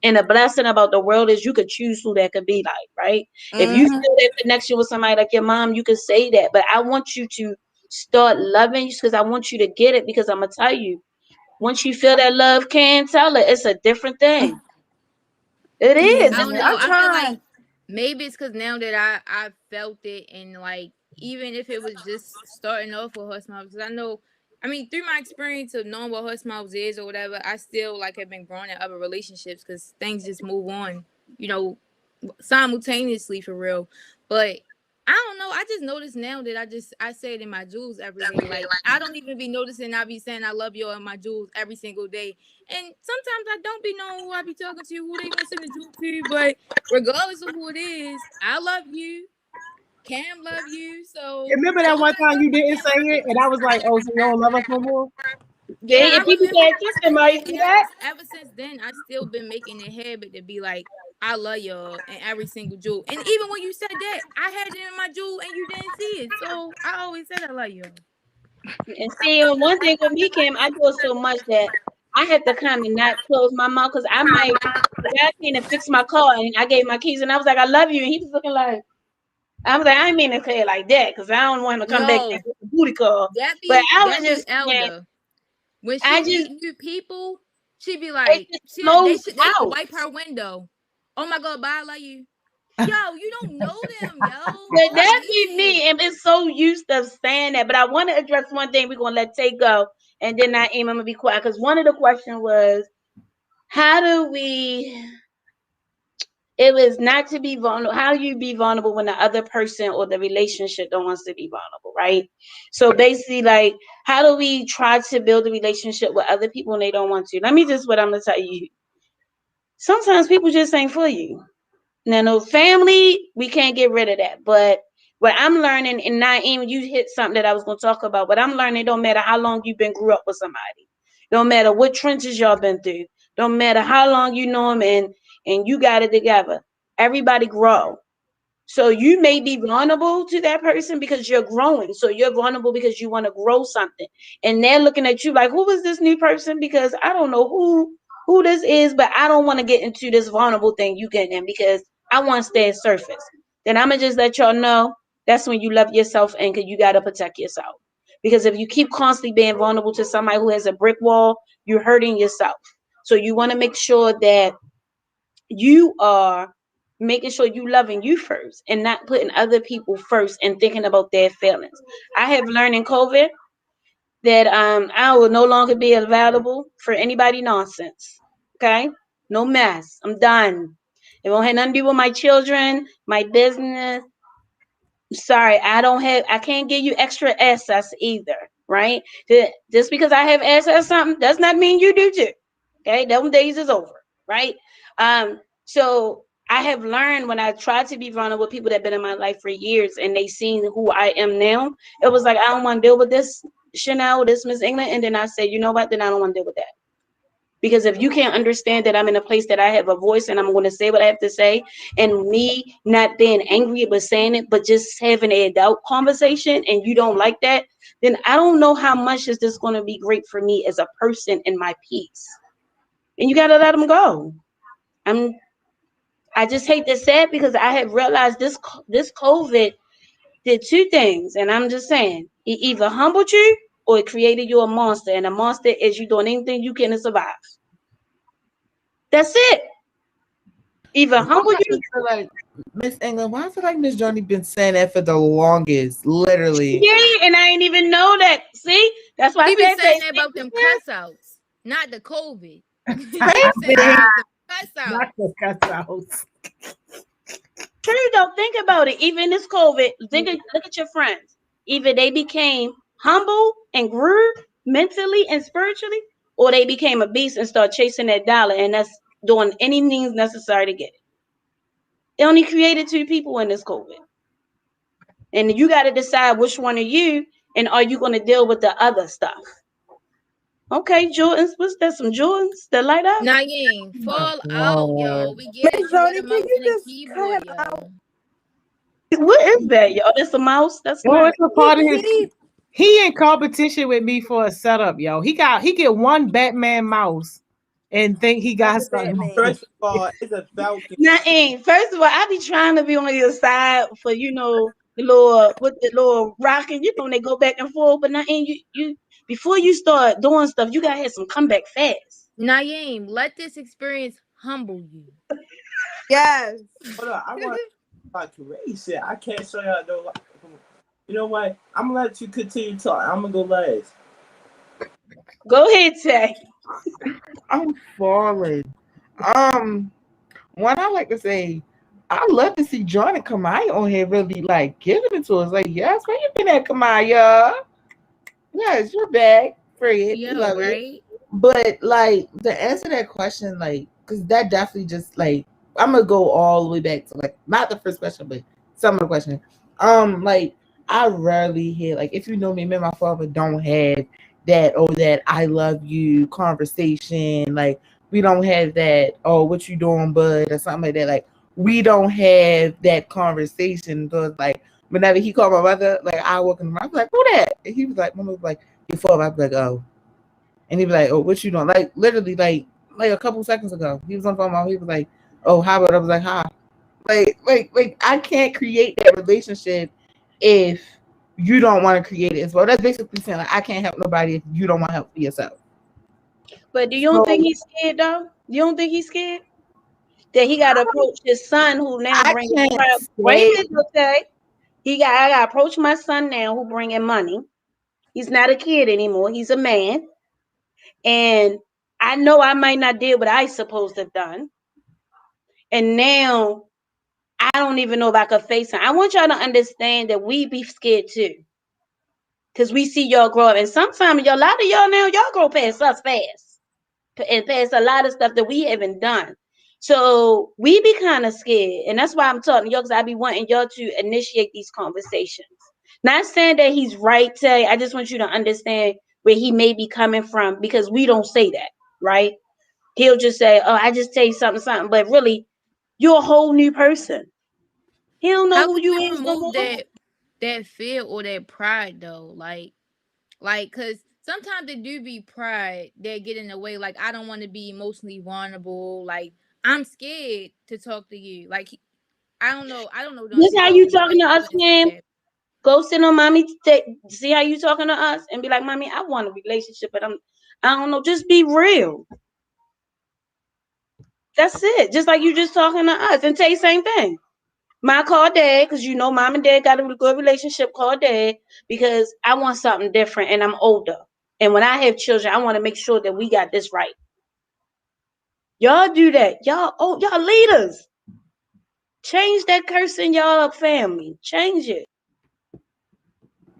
And the blessing about the world is you could choose who that could be like, right? If you Mm-hmm. feel that connection with somebody like your mom, you could say that. But I want you to start loving you because I want you to get it because I'm gonna tell you, once you feel that love, can't tell it. It's a different thing. It is. I Yeah, don't know. I'm I feel like trying. maybe it's because now that I felt it, and like even if it was just starting off with Hush Mouths, because I know, I mean, through my experience of knowing what Hush Mouths is or whatever, I still like have been growing in other relationships because things just move on, you know, simultaneously for real. But I don't know. I just noticed now that I say it in my jewels every day. Like I don't even be noticing I be saying I love you in my jewels every single day. And sometimes I don't be knowing who I be talking to, who they gonna send the jewel to. But regardless of who it is, I love you. Cam love you. So Remember that one sometimes time you didn't say it, and I was like, "Oh, so you don't love us no more?" yeah, See, I if people remember pay that. attention, right? And See that? ever since then, I still been making it habit to be like, I love y'all in every single jewel. And even when you said that, I had it in my jewel and you didn't see it. So I always said I love y'all. And see, one thing with me, Kim, I do it so much that I had to kind of not close my mouth because I might. The guy came to fix my car and I gave my keys and I was like, I love you. And he was looking like, I was like, I didn't mean to say it like that because I don't want him to come back No, there with a booty call. that But be I was that be just saying, Elder. When I she just, meet new people, she be it like, just they flows should out. wipe her window. Oh my god, bye, I love you. Yo, you don't know them, yo. But On that be me. me, and it's so used to saying that. But I want to address one thing. We're gonna let Tay go, and then I am gonna be quiet because one of the questions was, how do we? It was not to be vulnerable. How do you be vulnerable when the other person or the relationship don't wants to be vulnerable, right? So basically, like, how do we try to build a relationship with other people and they don't want to? Let me just what I'm gonna tell you. Sometimes people just ain't for you. Now, no family, we can't get rid of that. But what I'm learning, and not even you hit something that I was gonna talk about. But I'm learning, it don't matter how long you've been grew up with somebody, don't matter what trenches y'all been through, don't matter how long you know them, and you got it together. Everybody grow. So you may be vulnerable to that person because you're growing. So you're vulnerable because you want to grow something. And they're looking at you like, who is this new person? Because I don't know who this is, but I don't want to get into this vulnerable thing you getting in because I want to stay at surface. Then I'm gonna just let y'all know that's when you love yourself and you gotta protect yourself. Because if you keep constantly being vulnerable to somebody who has a brick wall, you're hurting yourself. So you want to make sure that you are making sure you loving you first and not putting other people first and thinking about their feelings. I have learned in COVID that I will no longer be available for anybody nonsense. Okay? No mess. I'm done. It won't have nothing to do with my children, my business. Sorry, I can't give you extra access either, right? Just because I have access to something does not mean you do too. Okay, those days is over, right? So I have learned when I try to be vulnerable with people that have been in my life for years and they seen who I am now, it was like I don't want to deal with this Chanel, this Miss England, and then I said, you know what? Then I don't want to deal with that. Because if you can't understand that I'm in a place that I have a voice and I'm going to say what I have to say, and me not being angry but saying it, but just having an adult conversation, and you don't like that, then I don't know how much is this going to be great for me as a person in my peace. And you got to let them go. I just hate to say it because I have realized this COVID did two things, and I'm just saying, it either humbled you or it created you a monster, and a monster is you doing anything you can to survive. That's it. Either humble you. Like Miss England, why I feel like Miss Johnny been saying that for the longest, literally. Yeah, and I ain't even know that. See, that's why I He be said saying that about them cuss outs, not the COVID. He be saying Crazy. about the cuss outs. Not the cuss outs. True though, think about it. Even this COVID, look at your friends. Either they became humble and grew mentally and spiritually, or they became a beast and start chasing that dollar, and that's doing any means necessary to get it. It only created 2 people in this COVID, and you got to decide which one are you, and are you going to deal with the other stuff? Okay, Jordans, what's that? Some Jordans that light up? Naeem, fall out, yo. We get Miss it. You got Joni, a can mouse you and a just keyboard, cut out? yo. What is that, yo? That's a mouse. That's Yo, not. it's a part of his. Beep. He in competition with me for a setup, yo. He get one Batman mouse and think he got Not the something. Batman. First of all, it's a Falcon. Nothing. First of all, I be trying to be on your side for the little with the little rocking. When they go back and forth, but nothing. You before you start doing stuff, you gotta have some comeback fast. Naeem, let this experience humble you. Yes. Hold on, I want about creation. I can't show y'all no. You know what? I'm gonna let you continue talking. I'm gonna go last. Go ahead, Tay. I'm falling. What I like to say, I love to see Johnny Kamaya on here really like giving it to us. Like, yes, where you been at, Kamaya? Yes, you're back. Fred. We Yo, love it. right? But like to answer that question, like, because that definitely just like I'm gonna go all the way back to like not the first question, but some of the question. Like I rarely hear like if you know me, and my father don't have that that I love you conversation. Like we don't have that, oh what you doing, bud, or something like that. Like we don't have that conversation. Because like whenever he called my mother, like I walk in the room, I was like, who that? And he was like, Mama was like, your father. I was like, oh. And he'd be like, oh, what you doing? Like, literally, like a couple seconds ago, he was on the phone. He was like, oh, how about? I was like, hi. Like, I can't create that relationship if you don't want to create it as well. That's basically saying, like, I can't help nobody if you don't want to help for yourself. But do you don't think he's scared though? You don't think he's scared that he got to approach his son, who now I bringing can't wait a say, minute, okay? I got to approach my son now, who bringing money. He's not a kid anymore. He's a man. And I know I might not did what I supposed to have done. And now I don't even know if I could face him. I want y'all to understand that we be scared too. Because we see y'all grow up. And sometimes a lot of y'all now, y'all grow past us fast. And past a lot of stuff that we haven't done. So we be kind of scared. And that's why I'm talking to y'all, because I be wanting y'all to initiate these conversations. Not saying that he's right, Tay. I just want you to understand where he may be coming from, because we don't say that, right? He'll just say, oh, I just tell you something. But really, you're a whole new person. He don't know How who can you we is no remove more. that fear or that pride though? Like, cause sometimes it do be pride that get in the way. Like, I don't want to be emotionally vulnerable. Like, I'm scared to talk to you. Like, I don't know. Don't This see how how you we talking like to us, wouldn't say Cam? that. Go sit on mommy. See how you talking to us and be like, mommy, I want a relationship, but I don't know. Just be real. That's it. Just like you just talking to us, and Tay, same thing. My call dad, because mom and dad got a good relationship. Call dad, because I want something different, and I'm older. And when I have children, I want to make sure that we got this right. Y'all do that. Y'all leaders. Change that curse in y'all family. Change it.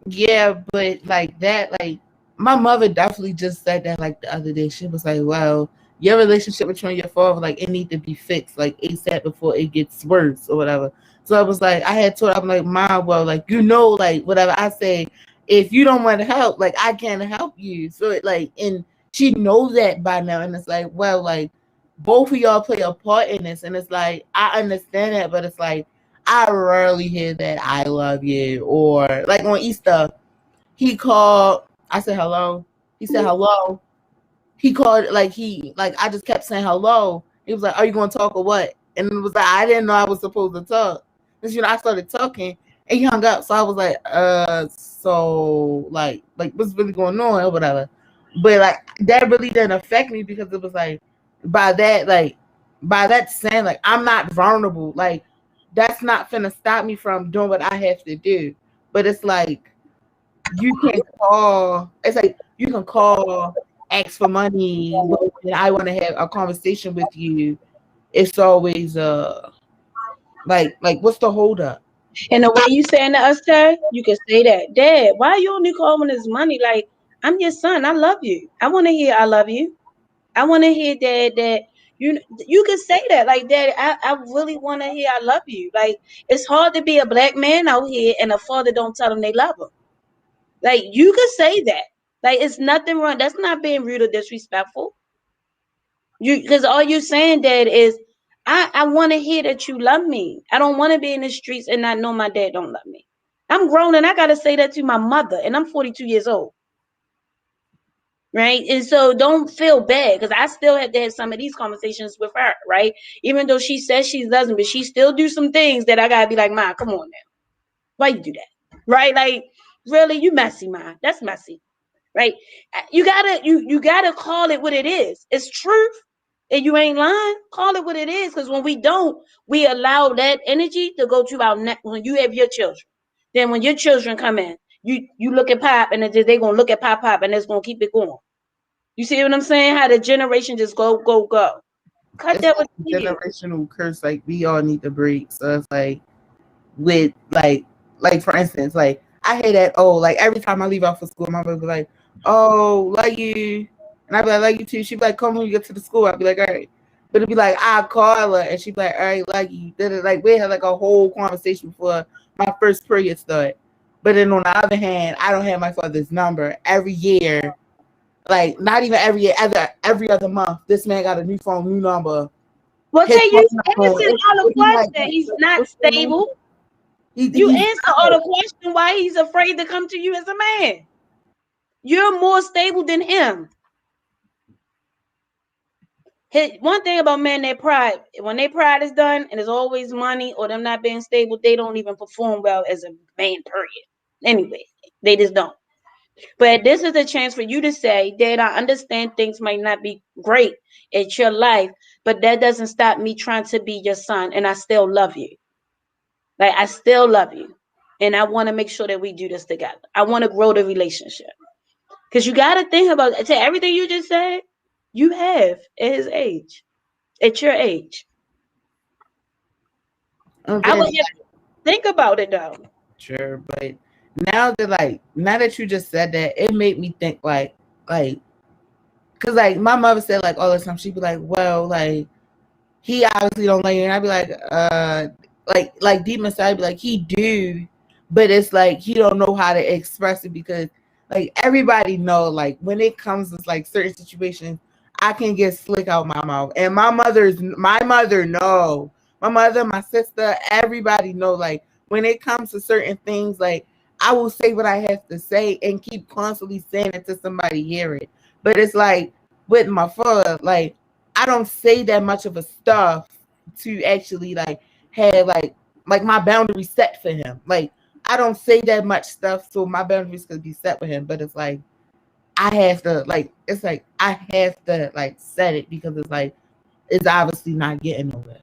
yeah, but like that, like my mother definitely just said that like the other day. She was like, well, your relationship with you and your father, like it need to be fixed like ASAP before it gets worse or whatever. So I was like, I had told her, I'm like, Mom, well, like, like whatever I say, if you don't want to help, like I can't help you. So it like, and she knows that by now. And it's like, well, like both of y'all play a part in this. And it's like, I understand that, but it's like, I rarely hear that I love you, or like on Easter, he called. I said hello. He said hello. He called like I just kept saying hello. He was like, "Are you going to talk or what?" And it was like I didn't know I was supposed to talk. Because I started talking and he hung up. So I was like, so like what's really going on or whatever. But like that really didn't affect me because it was like by that saying like I'm not vulnerable. Like that's not finna stop me from doing what I have to do. But it's like you can call. It's like you can call, ask for money, but when I want to have a conversation with you, it's always like what's the hold up? And the way you saying to us, Terry, you can say that, Dad, why you only call when it's money? Like, I'm your son. I love you. I want to hear I love you. I want to hear that you can say that. Like, Dad, I really want to hear I love you. Like, it's hard to be a black man out here and a father don't tell them they love them. Like, you can say that. Like, it's nothing wrong. That's not being rude or disrespectful. Because all you're saying, Dad, is I want to hear that you love me. I don't want to be in the streets and not know my dad don't love me. I'm grown and I gotta say that to my mother, and I'm 42 years old. Right. And so don't feel bad because I still have to have some of these conversations with her, right? Even though she says she doesn't, but she still do some things that I gotta be like, Ma, come on now. Why you do that? Right? Like, really, you messy, Ma. That's messy. Right? You gotta call it what it is. It's truth. And you ain't lying. Call it what it is. Because when we don't, we allow that energy to go to our neck when you have your children. Then when your children come in, you look at Pop and they gonna look at Pop and it's gonna keep it going. You see what I'm saying? How the generation just go. Cut It's that like with a the kids. generational curse. Like we all need to break. So it's with like for instance, like I hear that like every time I leave out for school, my mother be like, "Oh, like you," and I be like you too. She be like, "Come when you get to the school." I be like, "All right," but it'd be like I call her and she be like, "All right, like you." Then like we had like a whole conversation before my first period started. But then on the other hand, I don't have my father's number every year. Like not even every year, every other month. This man got a new phone, new number. Well, His tell phone you number. answered all the It'd be like, questions. He's not what's going on? stable. You He's answer all the question why he's afraid to come to you as a man. You're more stable than him. One thing about men, their pride, when their pride is done and there's always money or them not being stable, they don't even perform well as a man, period. Anyway, they just don't. But this is a chance for you to say, Dad, I understand things might not be great in your life, but that doesn't stop me trying to be your son and I still love you. Like, I still love you. And I want to make sure that we do this together. I want to grow the relationship. Because you got to think about it. To everything you just said, you have at his age, at your age. I would okay, have to think about it though. sure, but now that you just said that, it made me think like, cause like my mother said like all the time she'd be like, well, like he obviously don't like you, and I'd be like deep inside, I'd be like he do, but it's like he don't know how to express it because like everybody know like when it comes to like certain situations, I can get slick out my mouth, and my mother know, my mother, my sister, everybody know like when it comes to certain things, like I will say what I have to say and keep constantly saying it to somebody hear it, but it's like with my father, like I don't say that much of a stuff to actually like have like my boundaries set for him. Like I don't say that much stuff so my boundaries could be set for him. But it's like I have to like it's like I have to like set it because it's like it's obviously not getting nowhere.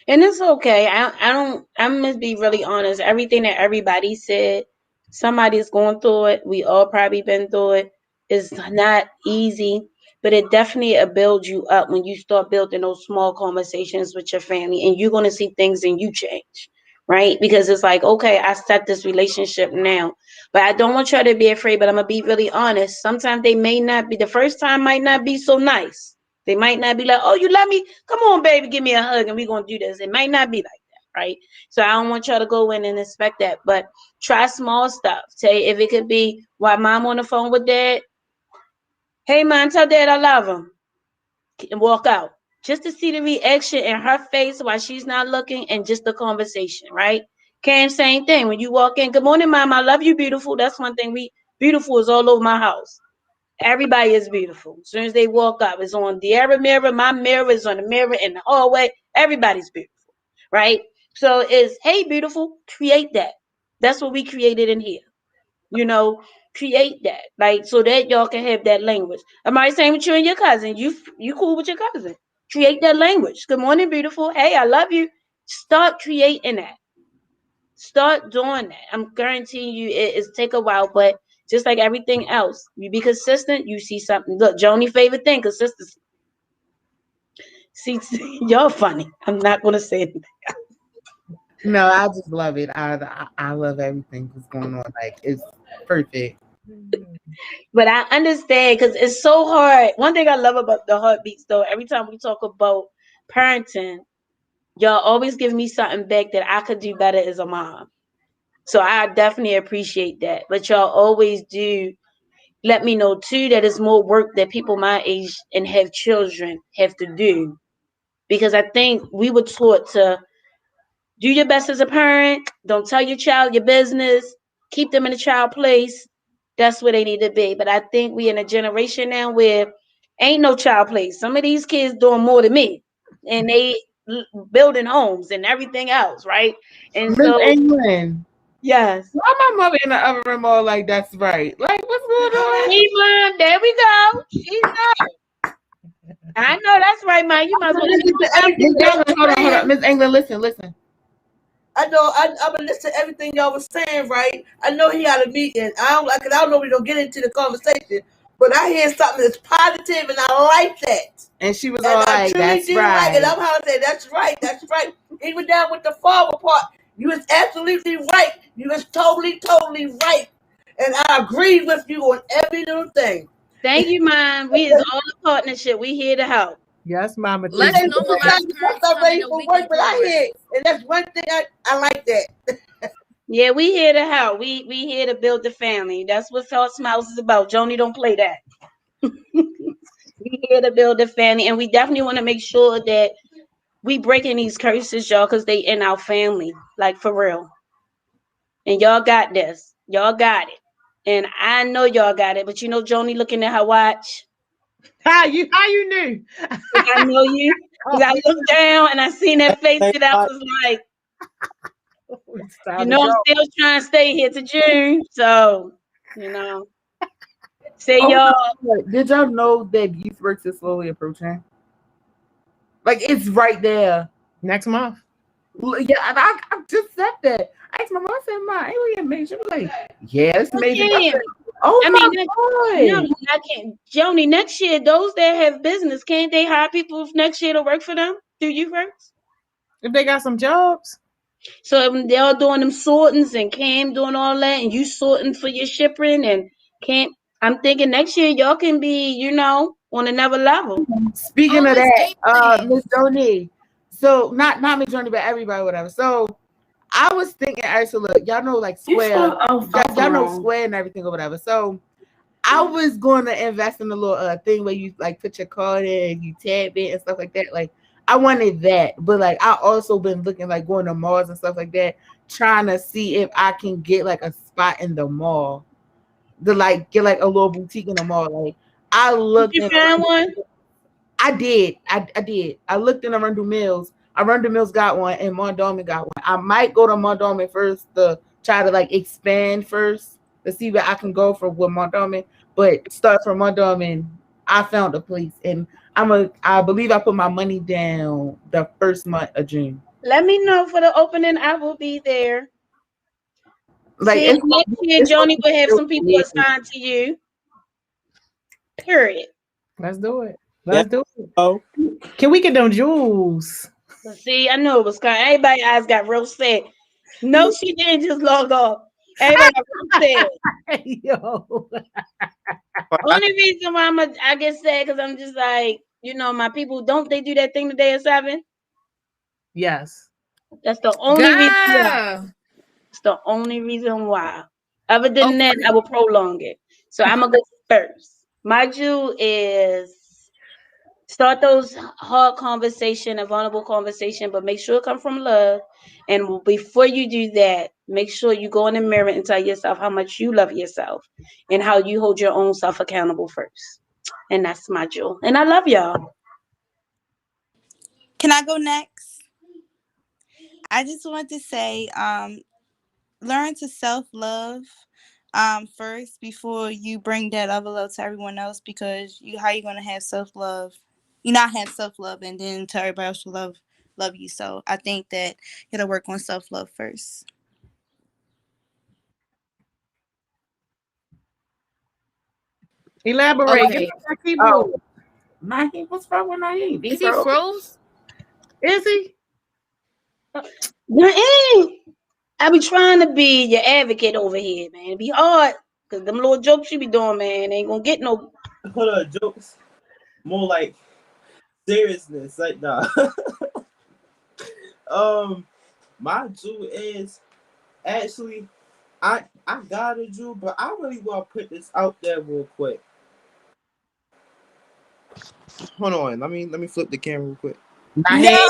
And it's okay. I don't, I'm going to be really honest. Everything that everybody said, somebody's going through it. We all probably been through it. It's not easy, but it definitely builds you up when you start building those small conversations with your family and you're going to see things and you change, right? Because it's like, okay, I set this relationship now, but I don't want y'all to be afraid, but I'm going to be really honest. Sometimes they may not be, the first time might not be so nice. They might not be like, oh, you love me? Come on, baby, give me a hug and we're going to do this. It might not be like that, right? So I don't want y'all to go in and expect that. But try small stuff. Say if it could be while mom on the phone with dad, hey, mom, tell dad I love him. And walk out. Just to see the reaction in her face while she's not looking and just the conversation, right? Cam, same thing. When you walk in, good morning, mom, I love you, beautiful. That's one thing beautiful is all over my house. Everybody is beautiful. As soon as they walk up, it's on the other mirror. My mirror is on the mirror in the hallway. Everybody's beautiful, right? So it's, hey, beautiful, create that. That's what we created in here. You know, create that, like, so that y'all can have that language. Am I saying with you and your cousin? You cool with your cousin? Create that language. Good morning, beautiful. Hey, I love you. Start creating that. Start doing that. I'm guaranteeing you it's take a while, but just like everything else, you be consistent, you see something. Look, Joni favorite thing, consistency. See, y'all funny. I'm not gonna say anything. No, I just love it. I love everything that's going on. Like it's perfect. But I understand because it's so hard. One thing I love about the heartbeats, though, every time we talk about parenting, y'all always give me something back that I could do better as a mom. So I definitely appreciate that. But y'all always do let me know too that it's more work that people my age and have children have to do. Because I think we were taught to do your best as a parent. Don't tell your child your business. Keep them in a child place. That's where they need to be. But I think we in a generation now where ain't no child place. Some of these kids doing more than me, and they building homes and everything else, right? And Miss so, England, yes. why my mother in the other room all like that's right? Like what's going on? Hey, Mom, there we go. She know. I know that's right, man. You might as well Listen to introduce yourself. everything Miss y'all England, was hold saying. on. Miss England, listen. I know I'm gonna listen to everything y'all was saying, right? I know he had a meeting. I don't know we don't get into the conversation, but I hear something that's positive and I like that. And she was And all I like, truly that's do like it. right. I'm how to say that's right. Even down with the father part, you was absolutely right. You was totally right. And I agree with you on every little thing. Thank you, Mom. We is all a partnership. We here to help. Yes, Mama. Let's Thank Hey, you. normalize sometimes parents I'm coming ready to for weekly work, but I hear, programs. and that's one thing I like that. Yeah, we here to help. We here to build the family. That's what Salt Smiles is about. Joni, don't play that. We here to build a family, and we definitely want to make sure that we breaking these curses, y'all, because they in our family, like for real. And y'all got this. Y'all got it. And I know y'all got it. But you know, Joni looking at her watch. How you knew? 'Cause I know you. Because I looked down and I seen that face that I was like, It's you time to know, I'm go. still trying to stay here to June. So, you know, say Oh y'all. my God. Did y'all know that youth works is slowly approaching? Like it's right there. Next month. Yeah, and I just said that. I asked my mom, I said, "Ma, ain't we in May?" She was like, "Yeah, it's May." I Okay. said, "Oh I my mean, no, God!" I can't. Joni, next year, those that have business, can't they hire people next year to work for them? Do you first? If they got some jobs. So if they're doing them sortings and Cam doing all that, and you sorting for your shipping and Cam, I'm thinking next year y'all can be, on another level. Speaking Oh, of it's that, game plan. Miss Johnny. So not Miss Johnny, but everybody, whatever. So I was thinking, actually, look, y'all know like You Square, spoke off y'all know wrong. Square and everything or whatever. So I was going to invest in a little thing where you like put your card in, you tap it and stuff like that. Like I wanted that, but like I also been looking like going to malls and stuff like that, trying to see if I can get like a spot in the mall to like get like a little boutique in the mall. Like I Did looked you in. find one? I did. I did. I looked in Arundel Mills. Arundel Mills got one, and Mondawmin got one. I might go to Mondawmin first to try to like expand first to see where I can go for with Mondawmin. But start from Mondawmin. I found a place, and I believe I put my money down the first month of June. Let me know for the opening. I will be there. Like See, next year it's gonna Joni be will have real some people big. assigned to you. Period. Let's do it. Yeah. Let's do it. Oh, Can we get them jewels? But see, I know it was kind. Everybody's eyes got real sad. No, she didn't just log off. Everybody got real sad. Yo. Only reason why I get sad because I'm just like, my people, don't they do that thing today at 7? Yes. That's the only reason why. Girl. It's the only reason why. Other than that, Okay. I will prolong it. So I'm gonna go first. My jewel is start those hard conversation and vulnerable conversation, but make sure it come from love. And before you do that, make sure you go in the mirror and tell yourself how much you love yourself and how you hold your own self accountable first. And that's my jewel. And I love y'all. Can I go next? I just want to say, learn to self-love first before you bring that other love to everyone else, because how you gonna have self-love, you not have self-love and then tell everybody else to love you. So I think that you gotta work on self-love first. Elaborate. Get Okay. off my keyboard. Oh, Naheem, what's wrong with Naheem? Is he froze? Is he? Naeem, I be trying to be your advocate over here, man. It be hard because them little jokes you be doing, man, ain't gonna get no. Hold on, jokes. More like seriousness. Like nah. My Jew is actually I got a Jew, but I really want to put this out there real quick. Hold on, let me flip the camera real quick. Naheem,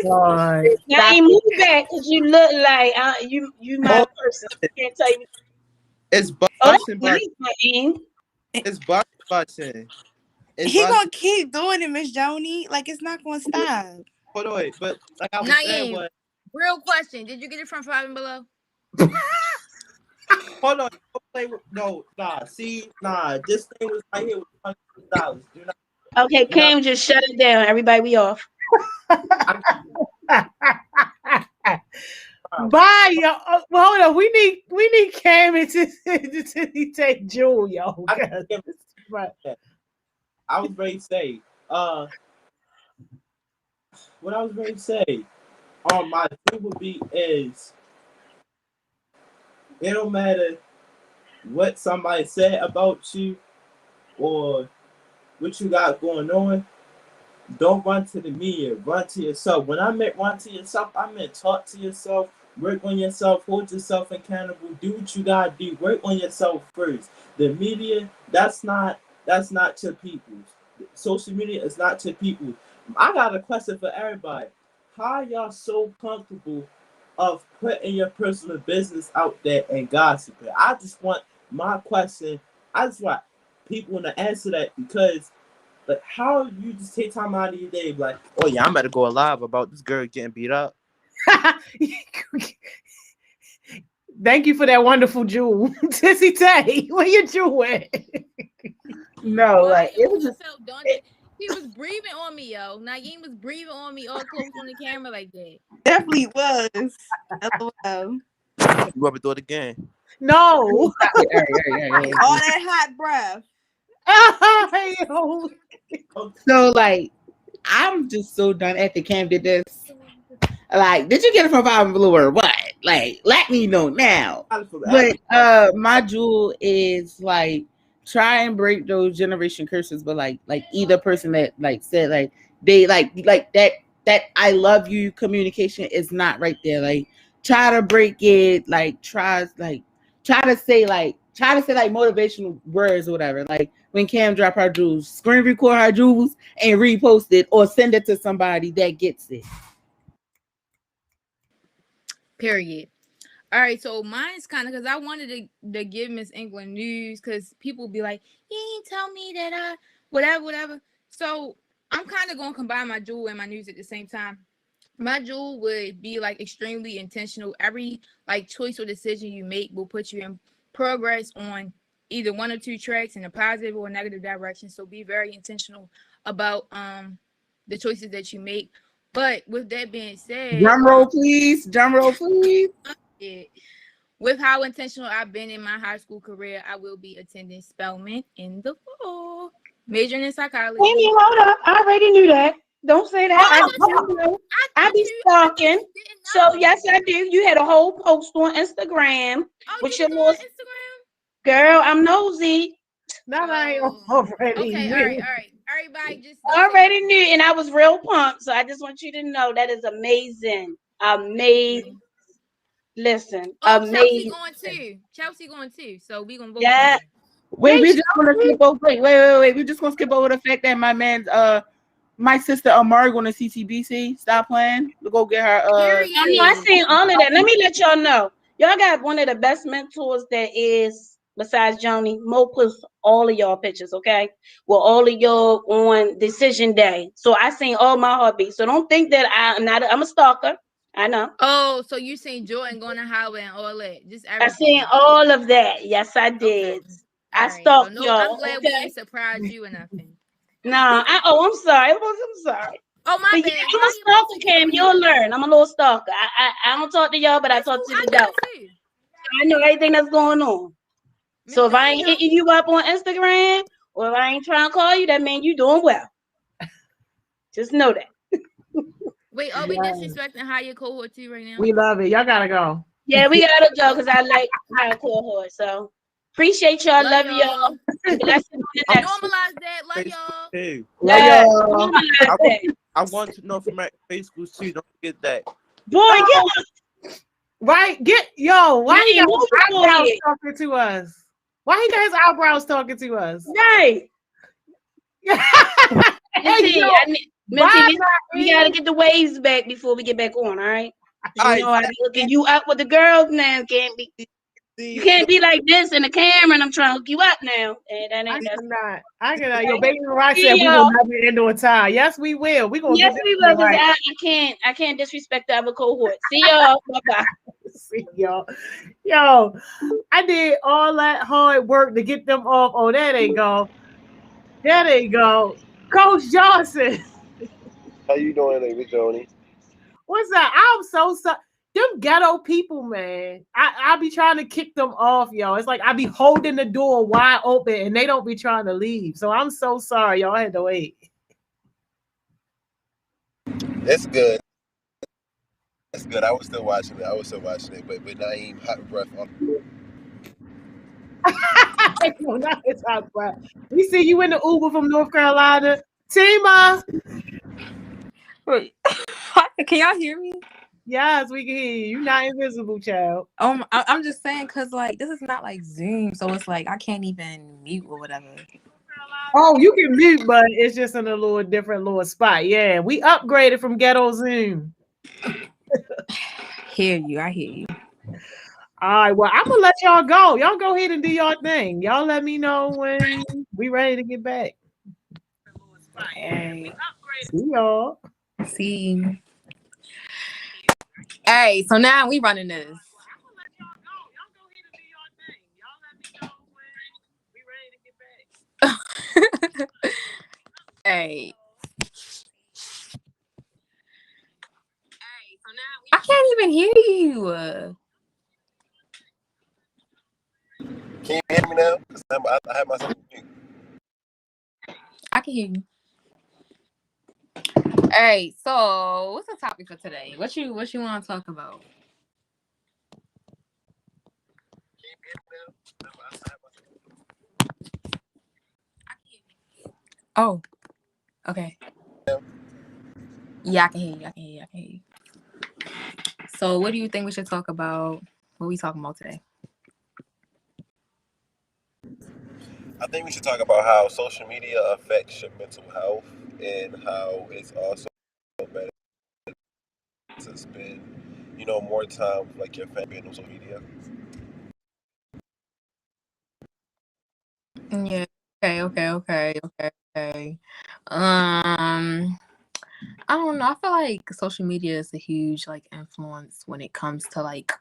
No, God. Naeem, move back because you look like you my Oh, person. I can't tell you. it's Oh, that's Boston, nice, Naeem. it's Boston. It's He Boston. gonna keep doing it, Miss Joni. Like, it's not gonna stop. Hold on, wait, but like I was saying, Naeem, was real question. Did you get it from Five and Below? hold on, don't play with no, nah. See, nah, this thing was right here with $100. Do not, Okay, do not. Cam, just shut it down. Everybody, we off. Bye, yo. Well, hold on. We need Cam to take Jewel, yo. Right. I was ready to say, what I was ready to say, my thing would be is it don't matter what somebody said about you or what you got going on. Don't run to the media. Run to yourself. When I meant run to yourself, I meant talk to yourself, work on yourself, hold yourself accountable, do what you gotta do, work on yourself first. The media, that's not your people. Social media is not your people. I got a question for everybody. How are y'all so comfortable of putting your personal business out there and gossiping? I just want my question. I just want people to answer that, because like, how you just take time out of your day, like, oh yeah, I'm about to go live about this girl getting beat up. Thank you for that wonderful Jewel. Tissy Tay, where your Jewel at? No, Why like yo, it was he just felt daunted. He was breathing on me, yo. Naeem was breathing on me all close on the camera like that. Definitely was. LOL. You ever do it again? No. stop it. All All right. that hot breath. Yo. So like I'm just so done after Cam did this. Like, did you get it from Five and Blue or what? Like, let me know now. But my jewel is like try and break those generation curses, but like either person that like said like they like that I love you communication is not right there. Like try to break it, like try to say motivational words or whatever. Like when Cam drop her jewels, screen record her jewels and repost it or send it to somebody that gets it. Period. All right, so mine's kind of because I wanted to give Miss England news because people be like, he ain't tell me that I whatever. So I'm kind of gonna combine my jewel and my news at the same time. My jewel would be like extremely intentional. Every like choice or decision you make will put you in progress on either one or two tracks in a positive or negative direction. So be very intentional about the choices that you make. But with that being said, Drum roll, please. Drum roll, please. yeah, with how intentional I've been in my high school career, I will be attending Spelman in the fall, majoring in psychology. Amy, hold up. I already knew that. Don't say that. Oh, I I thought do you, know. I I thought be you, I thought stalking. you didn't So know. yes, I do. You had a whole post on Instagram Oh, with you your was little on Instagram? girl. I'm nosy. Not I Oh, already okay, all knew. right. Everybody, just don't say Already nothing. knew, and I was real pumped. So I just want you to know that is amazing. Amazing. Listen, Oh, Chelsea amazing. going too. Chelsea going too. So we gonna vote Yeah. together. Wait, Yay, we just gonna skip over. Wait. We just gonna skip over the fact that my man's my sister Amari going to CCBC. Stop playing. We go get her I know. I Period. seen all of that. Let me let y'all know. Y'all got one of the best mentors that is besides Joni. Mo puts all of y'all pictures, okay? Well, all of y'all on decision day. So I seen all my heartbeats. So don't think that I'm not. I'm a stalker. I know. Oh, so you seen Jordan going to highway and all that, just I seen everything. all of that. Yes, I Okay. did. All I right. So stalked no, I'm y'all. glad we Okay. ain't surprised you or nothing. Nah. I'm sorry. I'm sorry. Oh, my But yeah, bad. I'm a How your little stalker, sister Cam. doing You'll today? learn. I'm a little stalker. I don't talk to y'all, but I It's talk cool. to I the do adults. that too. I know everything that's going on. Miss So if I ain't Danielle. hitting you up on Instagram or if I ain't trying to call you, that means you doing well. Just know that. Wait, are we Yes. disrespecting higher cohort too right now? We love it. Y'all gotta go. Yeah, we gotta go because I like high cohort. So appreciate y'all. Love Love y'all. y'all. Blessings on the I next one. Normalize that. Love Facebook y'all. too. Love Yes, y'all. normalize I, that. I want to know from my Facebook too. Don't forget that. Boy, get Right? Why he man, got move his the eyebrows boy. talking to us? Why he got his eyebrows talking to us? Right. Hey, yo, Minty, bye, we gotta get the waves back before we get back on, all right? 'Cause All you right, know I be hooking you up with the girls now. You see, can't be like this in the camera and I'm trying to hook you up now. And that I ain't that's cannot. I cannot. Your baby Rock said we will yeah. never end on time. Yes, we will. We gonna Yes, get we this will, because right. I can't disrespect the other cohort. See y'all. Bye bye. See y'all. Yo, I did all that hard work to get them off. Oh, there they go. There they go. Coach Johnson. How you doing, Lady Joni? What's that? I'm so sorry. Them ghetto people, man. I be trying to kick them off, yo. It's like I be holding the door wide open and they don't be trying to leave. So I'm so sorry, y'all had to wait. It's good. It's good. I was still watching it. But Naeem, hot breath. No, not it's hot breath. We see you in the Uber from North Carolina. Tima. Wait, can y'all hear me? Yes, we can hear you. You're not invisible, child. I'm just saying because like this is not like Zoom, so it's like I can't even mute or whatever. Oh, you can mute, but it's just in a little different little spot. Yeah, we upgraded from Ghetto Zoom. I hear you. All right, well, I'm gonna let y'all go. Y'all go ahead and do your thing. Y'all let me know when we ready to get back. Hey, See y'all. see. Hey, so now we running this. Hey. I can't even hear you. Can you hear me now? Because I have myself on mute. I can hear you. All right, so what's the topic for today? What you want to talk about? Oh, okay. Yeah, I can hear you. So what do you think we should talk about? What are we talking about today? I think we should talk about how social media affects your mental health and how it's also better to spend, more time with like your family on social media. Yeah. Okay. Um, I don't know. I feel like social media is a huge like influence when it comes to like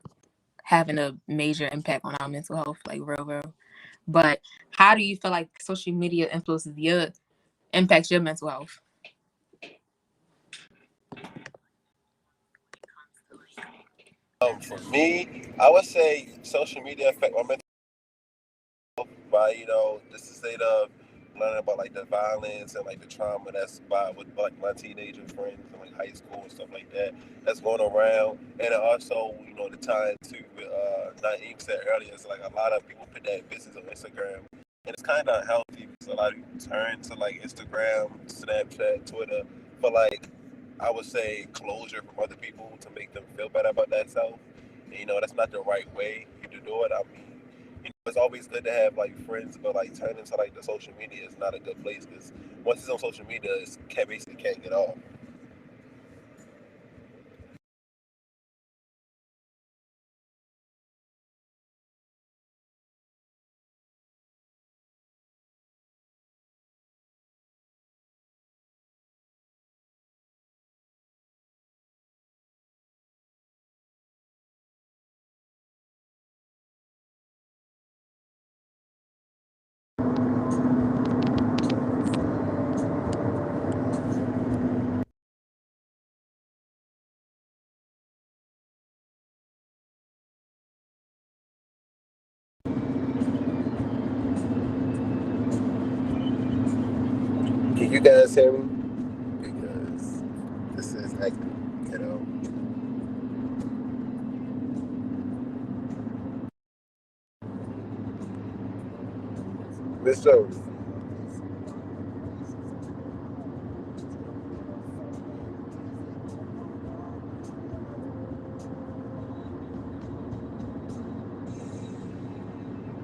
having a major impact on our mental health, like real. But how do you feel like social media impacts your mental health? For me, I would say social media affect my mental by the state of learning about like the violence and like the trauma that's with like my teenager friends and like high school and stuff like that that's going around, and then also the time too with Naeem said earlier, it's like a lot of people put that business on Instagram, and it's kind of unhealthy because a lot of people turn to like Instagram, Snapchat, Twitter for like, I would say, closure from other people to make them feel better about themselves. And, that's not the right way to do it. I mean, it's always good to have like friends, but like turning to like the social media is not a good place because once it's on social media, it's basically can't get off. Can you guys hear me? Because this is like, you know. Miss Jones.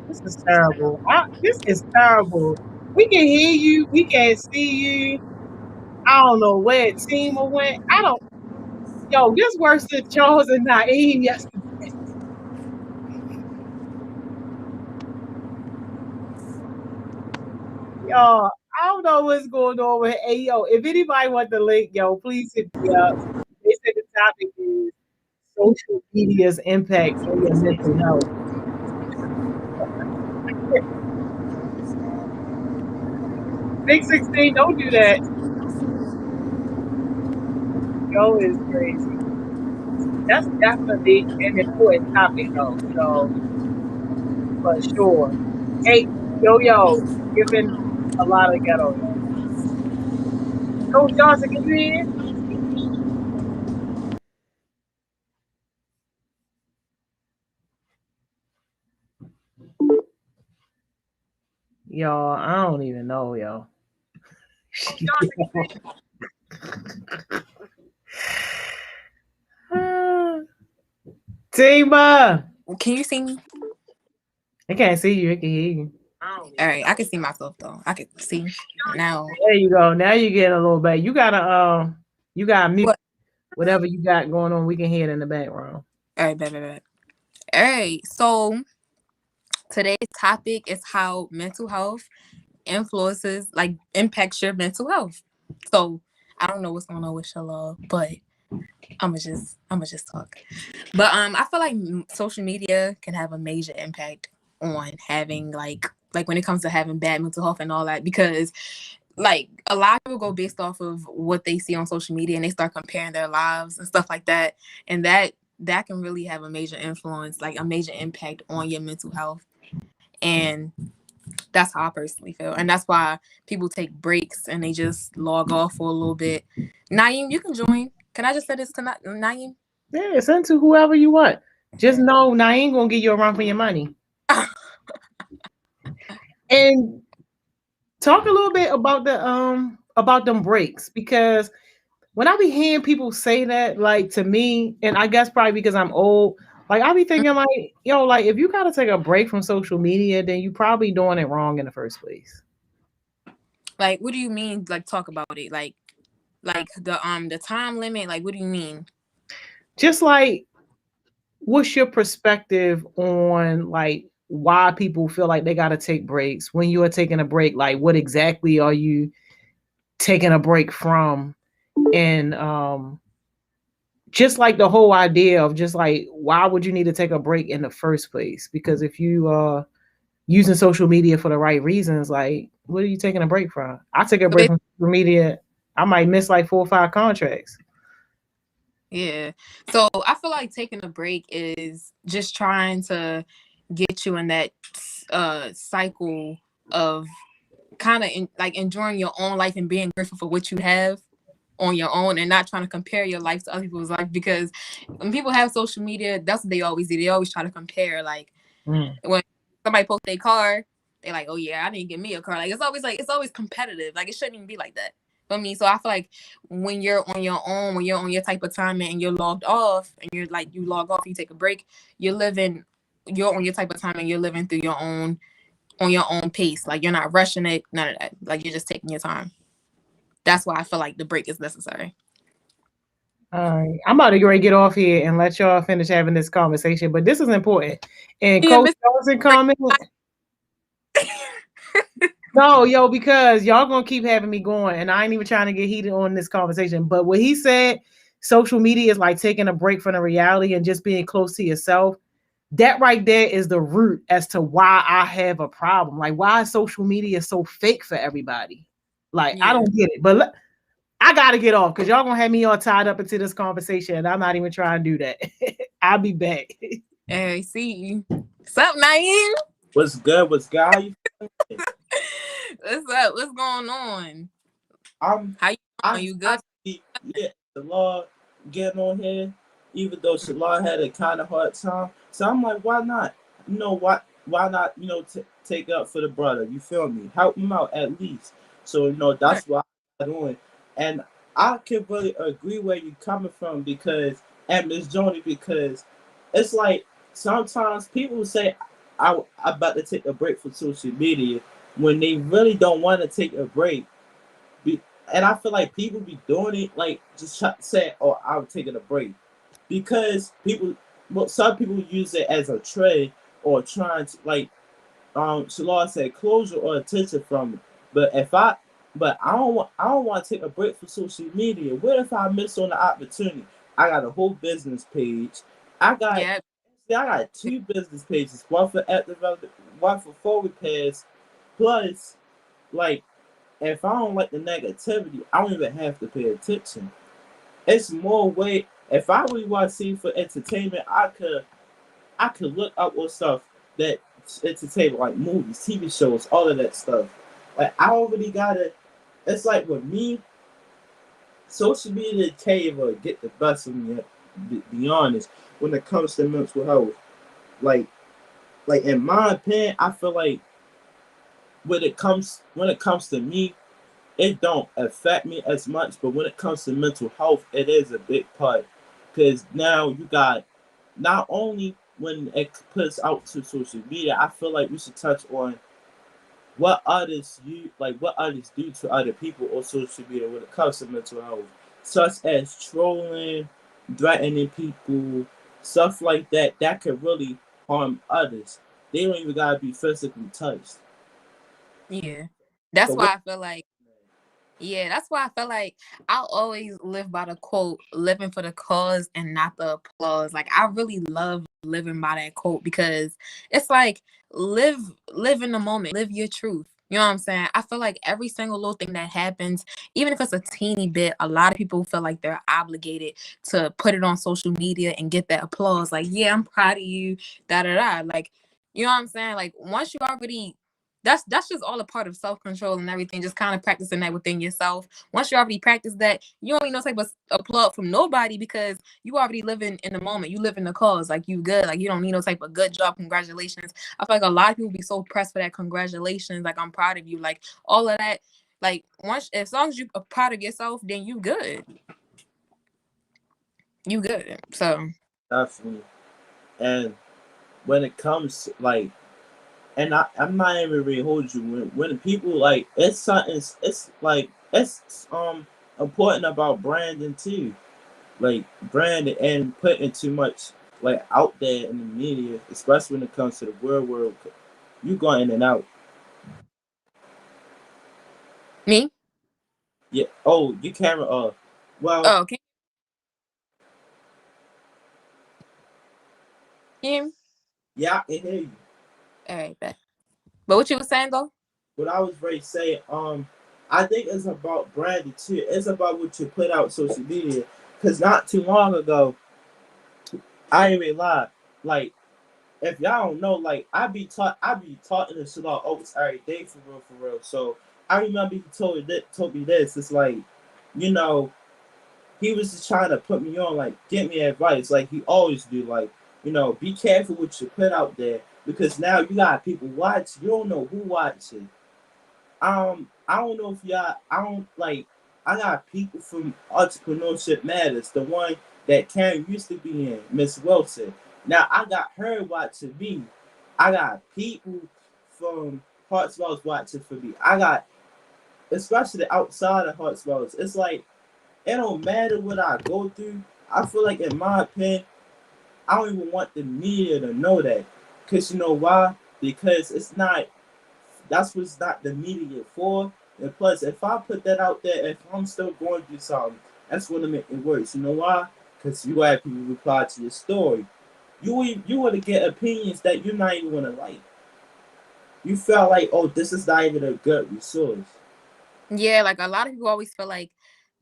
This is terrible. This is terrible. We can hear you. We can't see you. I don't know where Tima went. I don't. Yo, this worse than Charles and Naeem yesterday. Yo, I don't know what's going on with. Hey, yo, if anybody want the link, yo, please hit me up. They said the topic is social media's impact on your mental health. 616, don't do that. Yo is crazy. That's definitely an important topic, though. So, for sure. Hey, yo, giving a lot of ghetto, yo. Coach Johnson, can you hear? Yo, I don't even know, yo. Tima! Can you see me? I can't see you. I can hear you. All right, I can see myself though. I can see now. There you go. Now you get a little bit. You gotta mute whatever you got going on. We can hear it in the background. All right, bet. All right, so today's topic is how mental health impacts your mental health. So I don't know what's going on with your love, but I'ma just talk. But I feel like social media can have a major impact on having like when it comes to having bad mental health and all that, because like a lot of people go based off of what they see on social media and they start comparing their lives and stuff like that, and that can really have a major influence, like a major impact on your mental health. And that's how I personally feel, and that's why people take breaks and they just log off for a little bit. Naeem, you can join. Can I just say this to Naeem? Yeah, send to whoever you want. Just know Naeem gonna give you a run for your money. And talk a little bit about them breaks, because when I be hearing people say that, like, to me, and I guess probably because I'm old, like I be thinking like, yo, like if you gotta take a break from social media, then you probably doing it wrong in the first place. Like, what do you mean? Like, talk about it. Like the time limit. Like, what do you mean? Just like, what's your perspective on like why people feel like they gotta take breaks? When you are taking a break, like what exactly are you taking a break from? And just like the whole idea of just like, why would you need to take a break in the first place? Because if you are using social media for the right reasons, like, what are you taking a break from? I take a break from social media, I might miss like 4 or 5 contracts. Yeah. So I feel like taking a break is just trying to get you in that cycle of kind of like enjoying your own life and being grateful for what you have on your own, and not trying to compare your life to other people's life. Because when people have social media, that's what they always do. They always try to compare. Like when somebody posts their car, they're like, oh yeah, I didn't get me a car. Like it's always competitive. Like it shouldn't even be like that. But me, so I feel like when you're on your own, when you're on your type of time and you're logged off, and you're like, you log off, you take a break, you're on your type of time and you're living through on your own pace. Like you're not rushing it, none of that. Like you're just taking your time. That's why I feel like the break is necessary. I'm about to get off here and let y'all finish having this conversation, but this is important. And Coach Johnson comment. No, yo, because y'all gonna keep having me going, and I ain't even trying to get heated on this conversation. But what he said, social media is like taking a break from the reality and just being close to yourself. That right there is the root as to why I have a problem. Like, why is social media so fake for everybody? Like, I don't get it. But I gotta get off because y'all gonna have me all tied up into this conversation, and I'm not even trying to do that. I'll be back. Hey, see you. What's up, Naeem? What's good? What's good? How you What's up? What's going on? How you I doing? You I good? see, yeah, Shalon getting on here, even though Shalon had a kind of hard time. So I'm like, why not? Why not? Take up for the brother. You feel me? Help him out at least. So Right. that's what I'm doing, and I can really agree where you're coming from because and Miss Joni because it's like sometimes people say I'm about to take a break from social media when they really don't want to take a break be, and I feel like people be doing it like just say, "Oh, I'm taking a break," because some people use it as a trade or trying to like Shalon said, closure or attention from it. But if I, but I don't want to take a break from social media. What if I miss on the opportunity? I got a whole business page. I got, Yeah. see, I got two business pages. One for app development, one for phone repairs. Plus, like if I don't like the negativity, I don't even have to pay attention. It's more way. If I really want to see for entertainment, I could look up on stuff that entertainment like movies, TV shows, all of that stuff. Like I already gotta. It's like with me, social media can't even get the best of me. Be honest, when it comes to mental health, like in my opinion, I feel like when it comes to me, it don't affect me as much. But when it comes to mental health, it is a big part because now you got not only when it puts out to social media, I feel like we should touch on what others do to other people on social media when it comes to mental health, such as trolling, threatening people, stuff like that. That could really harm others. They don't even gotta be physically touched. Yeah. So That's what? why I feel like Yeah, that's why I feel like I'll always live by the quote, living for the cause and not the applause. Like I really love living by that quote because it's like live live in the moment, live your truth. You know what I'm saying? I feel like every single little thing that happens, even if it's a teeny bit, a lot of people feel like they're obligated to put it on social media and get that applause. Like, yeah, I'm proud of you, da da da. Like, you know what I'm saying? Like once you already that's just all a part of self-control and everything, just kind of practicing that within yourself. Once you already practice that, you don't need no type of applaud from nobody because you already living in the moment. You live in the cause, like you good. Like you don't need no type of good job, congratulations. I feel like a lot of people be so pressed for that congratulations, like I'm proud of you, like all of that. Like once as long as you are proud of yourself, then you good. You good. So Definitely. And when it comes like and I'm not even really hold you when people like it's something it's like it's important about branding too, like branding and putting too much like out there in the media, especially when it comes to the real world. You going in and out. me? Yeah. Oh, your camera off. Well, Oh, okay. Yeah. yeah, I can hear you. All right, bet. But what you was saying though? What I was ready to say, I think it's about branding too. It's about what you put out social media. Cause not too long ago, I ain't even lie. Like if y'all don't know, like I be talking to Shalon Oaks every day for real. So I remember he told me this. It's like, you know, he was just trying to put me on, like get me advice, like he always do. Like, be careful what you put out there because now you got people watch. You don't know who watching. I don't know if y'all. I don't like. I got people from Entrepreneurship Matters, the one that Karen used to be in, Miss Wilson. Now I got her watching me. I got people from Hartswell's watching for me. I got, especially outside of Hartswell's. It's like it don't matter what I go through. I feel like, in my opinion, I don't even want the media to know that. Cause you know why? Because it's not that's what's not the media for. And plus, if I put that out there, if I'm still going through something, that's going to make it worse. You know why? Because you have people reply to your story. You want to get opinions that you're not even going to like. You felt like, oh, this is not even a good resource. Yeah, like a lot of people always feel like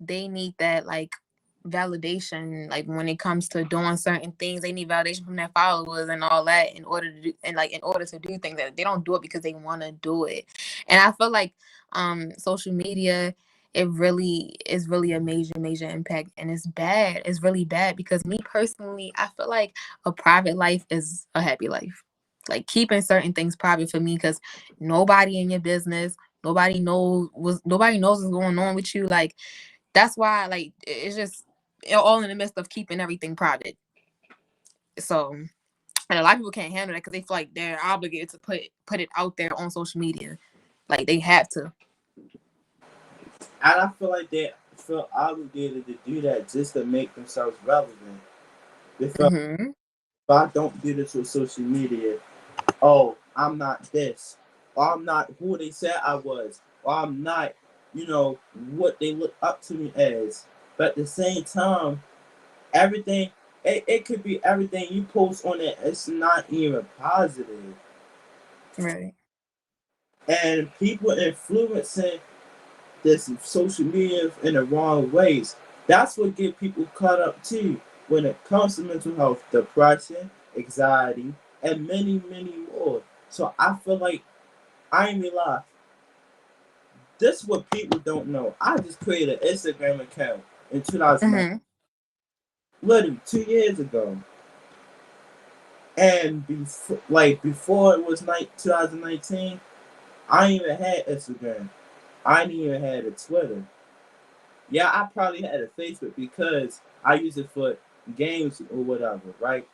they need that like validation, like when it comes to doing certain things, they need validation from their followers and all that in order to do and like in order to do things that they don't do it because they want to do it. And I feel like social media it really is really a major impact, and it's bad. It's really bad because me personally, I feel like a private life is a happy life. Like keeping certain things private for me, because nobody in your business, nobody knows what's going on with you. Like that's why, like it's just all in the midst of keeping everything private. So, and a lot of people can't handle that because they feel like they're obligated to put it out there on social media, like they have to. And I feel like they feel obligated to do that just to make themselves relevant. They feel Mm-hmm. if I don't do this with social media, oh, I'm not this, or I'm not who they said I was, or I'm not, what they look up to me as. But at the same time, everything, it could be everything you post on it, it's not even positive. Right. And people influencing this social media in the wrong ways. That's what get people caught up too when it comes to mental health, depression, anxiety, and many, many more. So I feel like I ain't gonna lie. This is what people don't know. I just created an Instagram account in 2009, Mm-hmm. literally 2 years ago. And before it was 2019, I ain't even had Instagram. I ain't even had a Twitter. Yeah, I probably had a Facebook because I use it for games or whatever, right?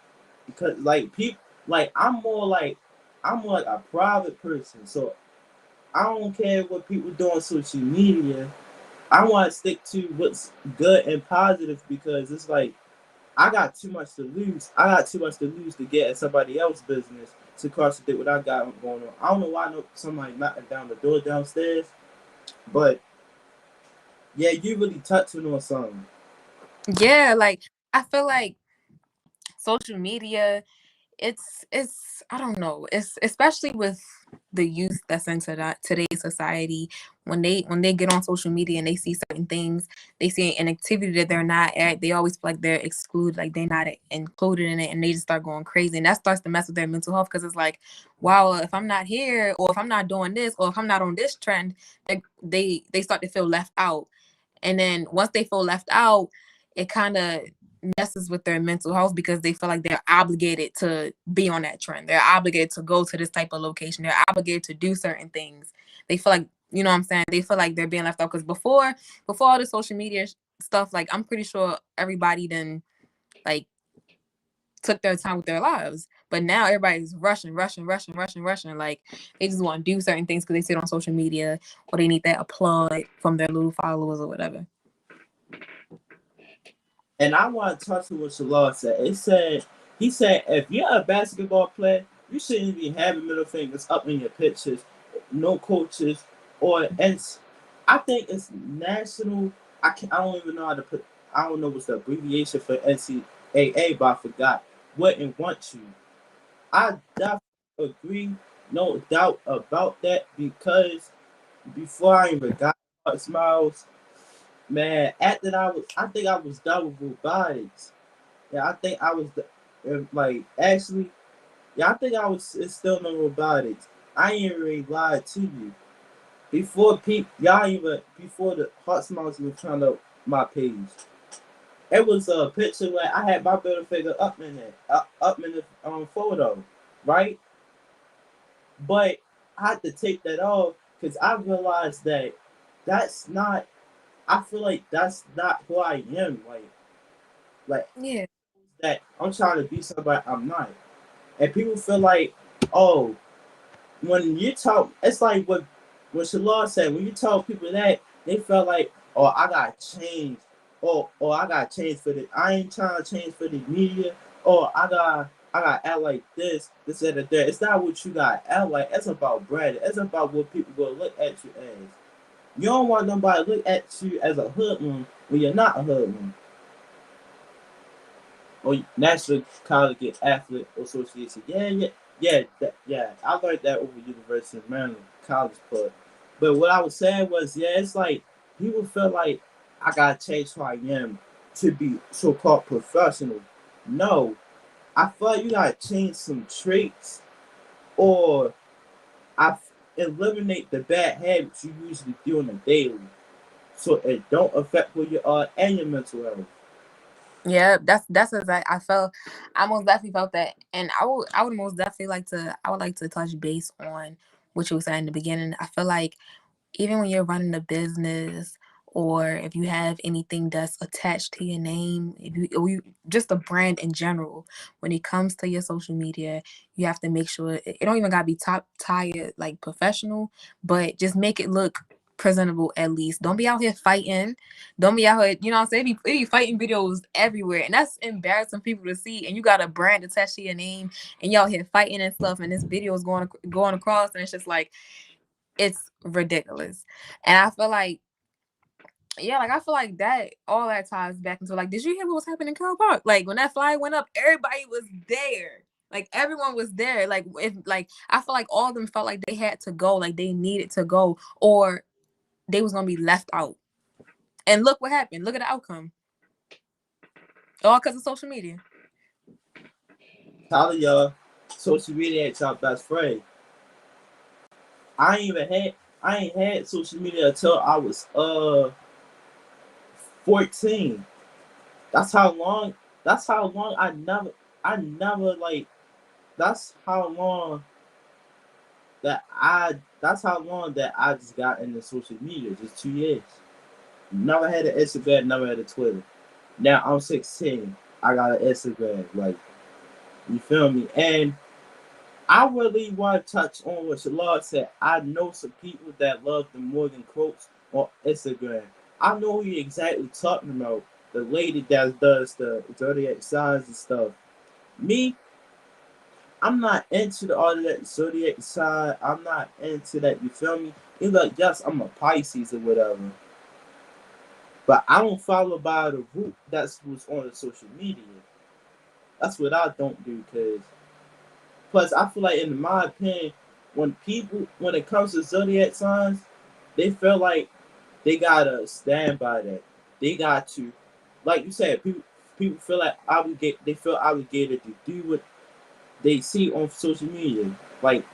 Because people, I'm more like a private person, so I don't care what people do on social media. I want to stick to what's good and positive because it's like I got too much to lose. I got too much to lose to get at somebody else's business to contradict what I got going on. I don't know why I know somebody knocking down the door downstairs, but yeah, you really touching on something. Yeah, like I feel like social media, it's I don't know, it's especially with the youth that's into that today's society, when they get on social media and they see certain things, they see an activity that they're not at, they always feel like they're excluded, like they're not included in it, and they just start going crazy, and that starts to mess with their mental health because it's like, wow, if I'm not here, or if I'm not doing this, or if I'm not on this trend, they start to feel left out. And then once they feel left out, it kind of messes with their mental health because they feel like they're obligated to be on that trend. They're obligated to go to this type of location. They're obligated to do certain things. They feel like, you know what I'm saying? They feel like they're being left out because before all the social media stuff, like I'm pretty sure everybody then like took their time with their lives. But now everybody's rushing. Like they just want to do certain things because they see it on social media, or they need that applaud from their little followers or whatever. And I want to touch on what Shalal said. He said, if you're a basketball player, you shouldn't be having middle fingers up in your pictures, no coaches, and I think it's national. I don't even know how to put. I don't know what's the abbreviation for NCAA, but I forgot. Wouldn't want you. I definitely agree, no doubt about that, because before I even got Smiles, man, after I think I was done with robotics. Yeah, I think I was, actually, yeah, I think I was it's still in robotics. I ain't really lied to you. Before the Hot Smiles even found out my page, it was a picture where I had my middle finger up in it, up in the photo, right? But I had to take that off because I realized that that's not. I feel like that's not who I am. Like Yeah. that I'm trying to be somebody I'm not. And people feel like, oh, when you talk, it's like what Shalal said. When you tell people that, they feel like, oh, I got change, or I got change for the. I ain't trying to change for the media, or I got act like that, and that. It's not what you got act like. It's about bread. It's about what people gonna look at you as. You don't want nobody to look at you as a hoodlum when you're not a hoodlum. Or National College Athlete Association. Yeah. I learned that over University of Maryland College Club. But what I was saying was, yeah, it's like people feel like I gotta change who I am to be so-called professional. No, I feel like you gotta change some traits, or I eliminate the bad habits you usually do on a daily. so it don't affect who you are and your mental health. Yeah, that's exactly. I most definitely felt that, and I would most definitely I would like to touch base on what you were saying in the beginning. I feel like even when you're running a business, or if you have anything that's attached to your name, if you, or you just a brand in general, when it comes to your social media, you have to make sure it don't even gotta be top tier like professional, but just make it look presentable at least. Don't be out here fighting. Don't be out here, you know what I'm saying? It be fighting videos everywhere, and that's embarrassing people to see. And you got a brand attached to your name, and y'all here fighting and stuff, and this video is going across, and it's just like, it's ridiculous. And I feel like, yeah, like I feel like that all that ties back into, like, did you hear what was happening in Carroll Park? Like when that flag went up, everybody was there. Like everyone was there. Like if like I feel like all of them felt like they had to go, like they needed to go, or they was gonna be left out. And look what happened. Look at the outcome. All because of social media. Tell y'all, social media ain't y'all best friend. I ain't had social media until I was 14. That's how long I never like that's how long that's how long that I just got into social media, just 2 years. Never had an Instagram, never had a Twitter. Now I'm 16. I got an Instagram. Like, you feel me? And I really want to touch on what Shalard said. I know some people that love the Morgan quotes on Instagram. I know who you're exactly talking about. The lady that does the zodiac signs and stuff. Me, I'm not into all of that zodiac sign. I'm not into that. You feel me? It's like, yes, I'm a Pisces or whatever. But I don't follow by the route that's what's on the social media. That's what I don't do, because plus I feel like, in my opinion, when it comes to zodiac signs, they feel like they gotta stand by that. They got to, like you said, people feel like they feel obligated to do what they see on social media. Like,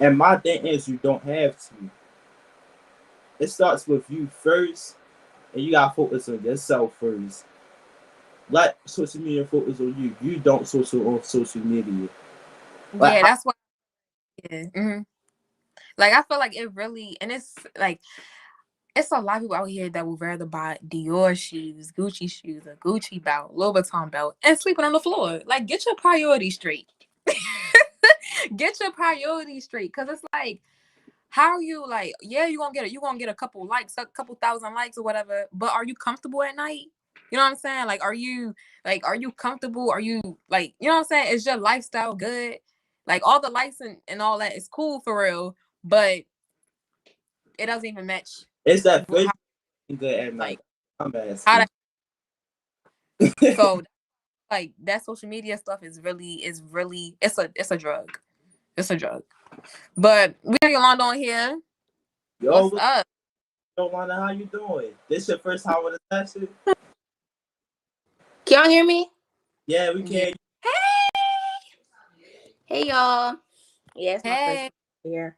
and my thing is, you don't have to. It starts with you first, and you gotta focus on yourself first. Let social media focus on you. You don't social on social media. Like, Yeah, that's why. Yeah. Mm-hmm. Like I feel like it really, and it's like, it's a lot of people out here that would rather buy Dior shoes, a Gucci belt, Louis Vuitton belt, and sleeping on the floor. Like, get your priorities straight. Get your priorities straight, because it's like, how are you, like, yeah, you gonna get a couple likes, a couple thousand likes or whatever, but are you comfortable at night? You know what I'm saying? Like, are you comfortable? Are you, like, you know what I'm saying? Is your lifestyle good? Like, all the likes and all that is cool for real, but it doesn't even match it's that how, first good at night. like, I'm how asking. that, so like that social media stuff is really it's a drug. It's a drug. But we got Yolanda on here. Yo, What's up? Yolanda, how you doing? This your first time with a session? Can y'all hear me? Yeah, we Yeah. can. Hey y'all. Yeah, it's my first Hey. time here.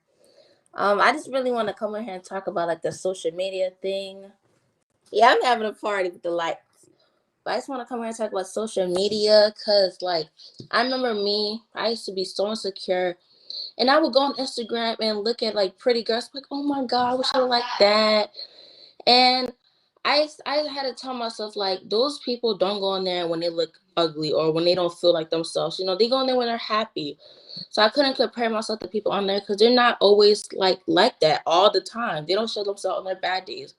I just really want to come in here and talk about like the social media thing. Yeah, I'm having a party with the lights. But I just want to come here and talk about social media because like I remember I used to be so insecure and I would go on Instagram and look at like pretty girls like, oh my god, I wish I was like that. And I had to tell myself, like, those people don't go in there when they look ugly or when they don't feel like themselves. You know, they go in there when they're happy. So I couldn't compare myself to people on there because they're not always like that all the time. They don't show themselves on their bad days.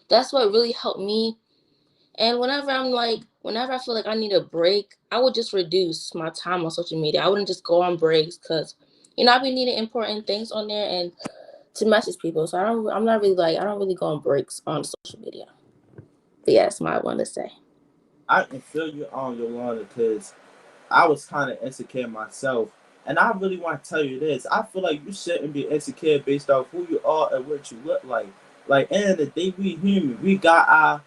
That's what really helped me. And whenever I feel like I need a break, I would just reduce my time on social media. I wouldn't just go on breaks because, you know, I've been needing important things on there and to message people. So I don't really go on breaks on social media. But yeah, that's what I want to say. I can feel you on Yolanda, because I was kind of insecure myself. And I really want to tell you this. I feel like you shouldn't be insecure based off who you are and what you look like. Like, end of the day, we human. We got our,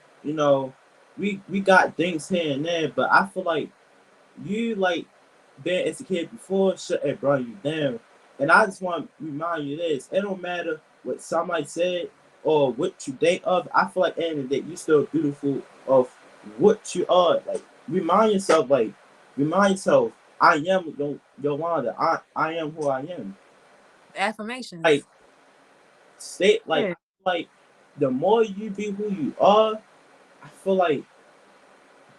we got things here and there. But I feel like you, like, being insecure before shouldn't bring you down. And I just want to remind you this. It don't matter what somebody said. or what you think of. I feel like at the end of the day, you still beautiful of what you are. Like remind yourself, I am Yolanda. I am who I am. Affirmations. Like state Yeah. like the more you be who you are, I feel like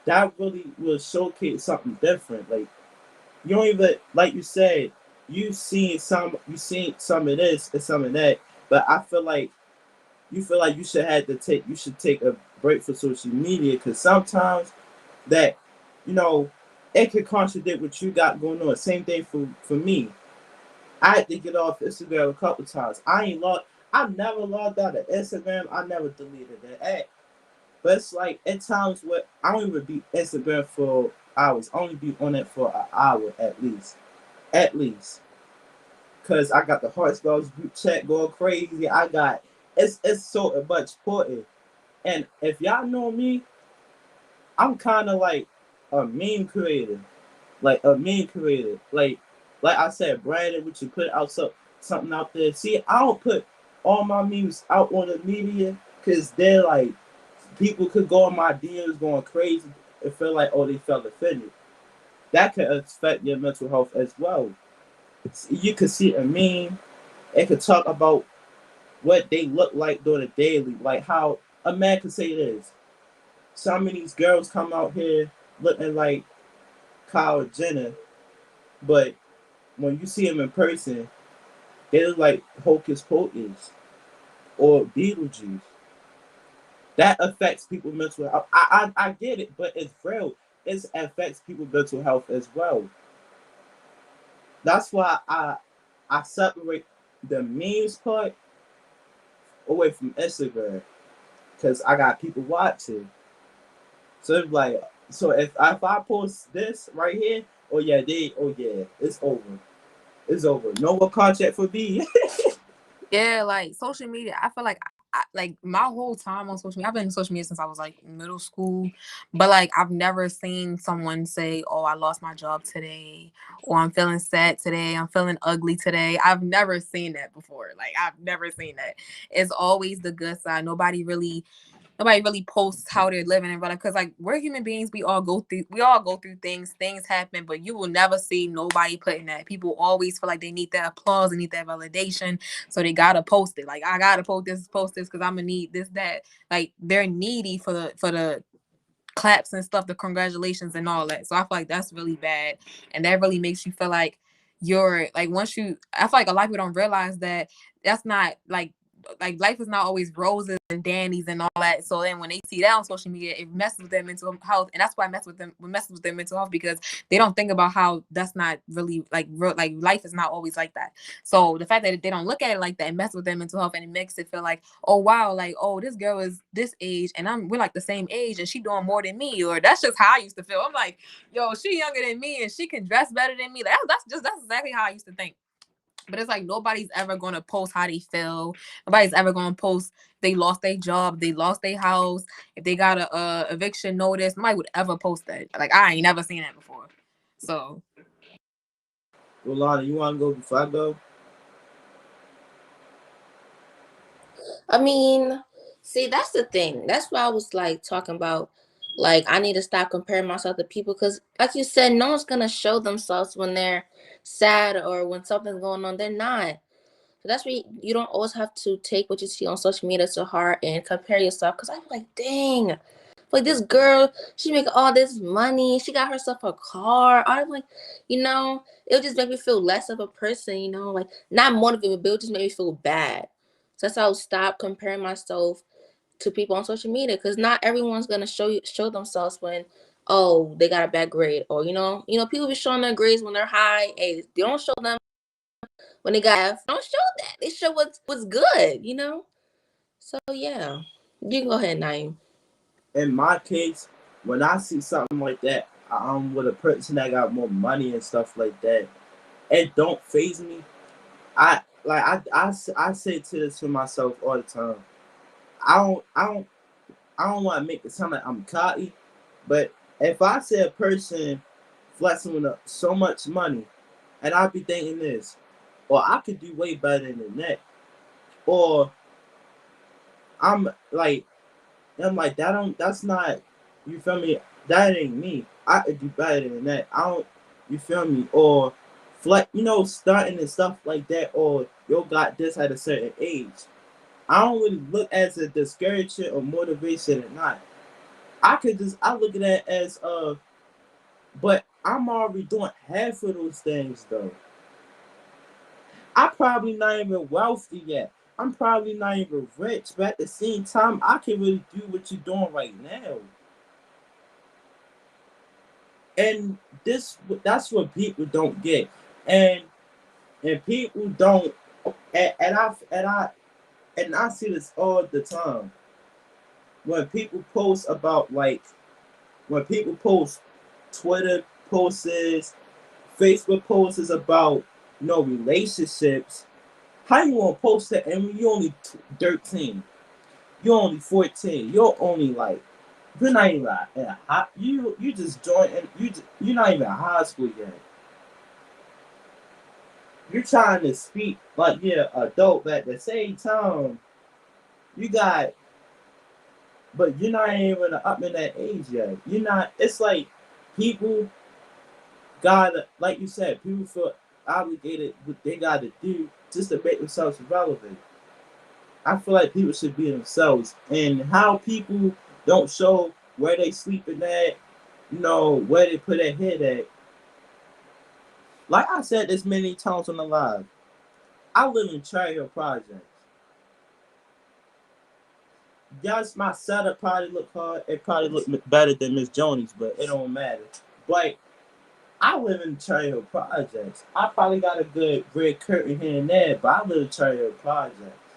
that really will showcase something different. Like you don't even like you said, you seen some of this and some of that, but I feel like you should take a break for social media because sometimes that you know it could contradict what you got going on. Same thing for me. I had to get off Instagram a couple times. I never logged out of Instagram. I never deleted the app. But it's like at times where I don't even be Instagram for hours. I only be on it for an hour at least. At least. Cause I got the Hearts Girls group chat going crazy. It's so much important. And if y'all know me, I'm kinda like a meme creator. Like a meme creator. Like I said, Brandon, would you put out something out there? See, I don't put all my memes out on the media because they're like people could go on my DMs going crazy and feel like, oh, they felt offended. That could affect your mental health as well. You could see a meme, it could talk about what they look like during the daily, like how a man could say this. Some of these girls come out here looking like Kyle Jenner, but when you see them in person, they look like Hocus Pocus or Beetlejuice. That affects people's mental health. I get it, but it's real. It affects people's mental health as well. That's why I separate the memes part away from Instagram because I got people watching. So it's like, so if I post this right here, oh yeah, it's over. It's over. No more contact for me. Yeah, like social media. I feel like like my whole time on social media, I've been in social media since I was like middle school, but like I've never seen someone say, "Oh, I lost my job today," or "I'm feeling sad today," "I'm feeling ugly today." I've never seen that before. Like I've never seen that. It's always the good side. Nobody really posts how they're living and running because like we're human beings. We all go through things happen, but you will never see nobody putting that. People always feel like they need that applause, they need that validation, so they gotta post it. Like I gotta post this because I'm gonna need this, that. Like they're needy for the claps and stuff, the congratulations and all that. So I feel like that's really bad. And that really makes you feel like you're like I feel like a lot of people don't realize that that's not like life is not always roses and dandies and all that. So then when they see that on social media, it messes with their mental health. And that's why it messes with their mental health because they don't think about how that's not really like real, like life is not always like that. So the fact that they don't look at it like that, it messes with their mental health and it makes it feel like, oh wow, like, oh, this girl is this age and we're like the same age and she doing more than me. Or that's just how I used to feel. I'm like, yo, she younger than me and she can dress better than me. Like, that's exactly how I used to think. But it's like nobody's ever gonna post how they feel. Nobody's ever gonna post they lost their job, they lost their house, if they got a eviction notice. Nobody would ever post that. Like I ain't never seen that before. So Rolanda, you want to go before I go? I mean, see, that's the thing. That's why I was like talking about, like, I need to stop comparing myself to people because, like you said, no one's gonna show themselves when they're sad or when something's going on. They're not. So that's why you don't always have to take what you see on social media to heart and compare yourself. Because I'm like, dang, like this girl, she making all this money. She got herself a car. I'm like, it'll just make me feel less of a person. Like not motivated, but it'll just make me feel bad. So that's how I'll stop comparing myself to people on social media because not everyone's gonna show themselves when they got a bad grade or people be showing their grades when they're high A's. They don't show them when they got F. Don't show that. They show what's good. So yeah, you can go ahead, Naeem. In my case, when I see something like that, I'm with a person that got more money and stuff like that. It don't phase me. I say to this to myself all the time. I don't want to make it sound like I'm cocky, but if I see a person flexing with so much money, and I be thinking this, or I could do way better than that, or I'm like, that's not, you feel me? That ain't me. I could do better than that. I don't, you feel me? Or, stunting and stuff like that, or yo got this at a certain age. I don't really look as a discouragement or motivation or not. I look at that as, but I'm already doing half of those things though. I'm probably not even wealthy yet. I'm probably not even rich, but at the same time, I can really do what you're doing right now. And that's what people don't get. And people don't, and I see this all the time. When people post about, like, when people post Twitter posts, Facebook posts about, relationships, how you gonna post that and you only 13? You're only 14. You're only like, you're not even in a high, you just joined and you're not even in high school yet. You're trying to speak like you're adult, but at the same time, you got, but you're not even up in that age yet. You're not. It's like people gotta, like you said, people feel obligated what they gotta do just to make themselves relevant. I feel like people should be themselves, and how people don't show where they sleeping at, where they put their head at. Like I said this many times on the live, I live in Cherry Hill Projects. Yes, my setup probably look hard. It probably look better than Miss Joni's, but it don't matter. But I live in Cherry Hill Projects. I probably got a good red curtain here and there, but I live in Cherry Hill Projects.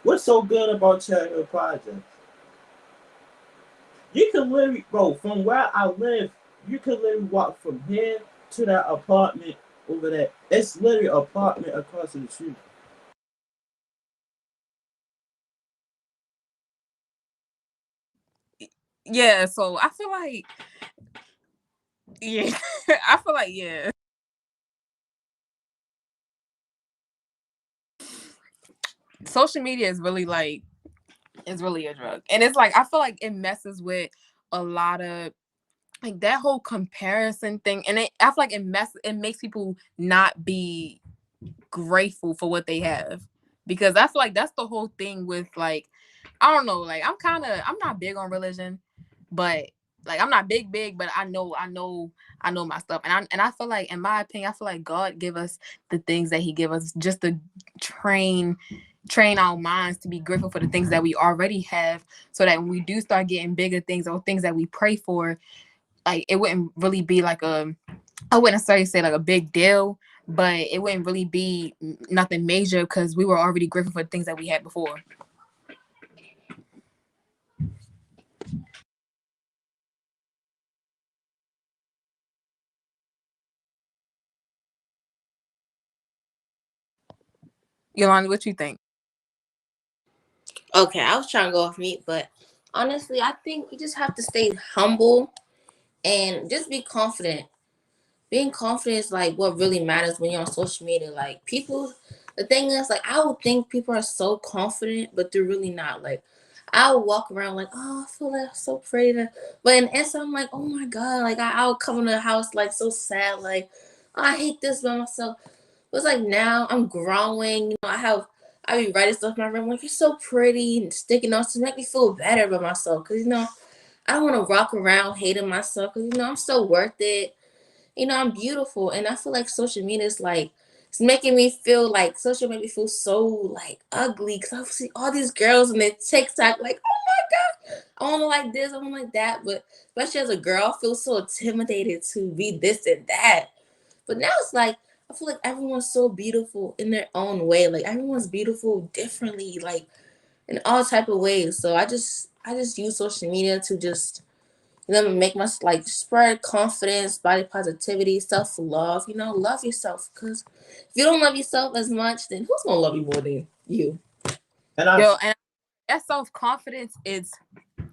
What's so good about Cherry Hill Projects? You can literally, bro, from where I live, you can literally walk from here to that apartment over there. It's literally an apartment across the street. Yeah, so I feel like, yeah, I feel like, yeah. Social media is really like, is really a drug. And it's like, I feel like it messes with a lot of, like, that whole comparison thing. And I feel like it makes people not be grateful for what they have. Because I feel like that's the whole thing with, like, I don't know, like, I'm not big on religion, but like, I'm not big, but I know my stuff. And I feel like, in my opinion, I feel like God give us the things that he give us just to train our minds to be grateful for the things that we already have, so that when we do start getting bigger things or things that we pray for, like, it wouldn't really be like I wouldn't necessarily say like a big deal, but it wouldn't really be nothing major because we were already grateful for the things that we had before. Yolanda, what you think? Okay, I was trying to go off mute, but honestly, I think you just have to stay humble and just be confident. Being confident is like what really matters when you're on social media. Like, people, the thing is, like, I would think people are so confident, but they're really not. Like, I would walk around like, oh, I feel like I'm so pretty, but in inside I'm like, oh my god, like, I would come into the house like so sad, like, oh, I hate this about myself. But it's like, now I'm growing. I be writing stuff in my room like, you're so pretty, and sticking notes to make me feel better about myself. Cause I don't want to walk around hating myself. Cause I'm so worth it. I'm beautiful. And I feel like social media is like, it's making me feel like, social make me feel so like ugly. Cause I see all these girls and their TikTok like, oh my god, I want to like this, I want to like that. But especially as a girl, I feel so intimidated to be this and that. But now it's like, I feel like everyone's so beautiful in their own way. Like, everyone's beautiful differently, like, in all type of ways. So I just use social media to just, make my, like, spread confidence, body positivity, self love. Love yourself. Because if you don't love yourself as much, then who's gonna love you more than you? And I, Yo, and that self-confidence is,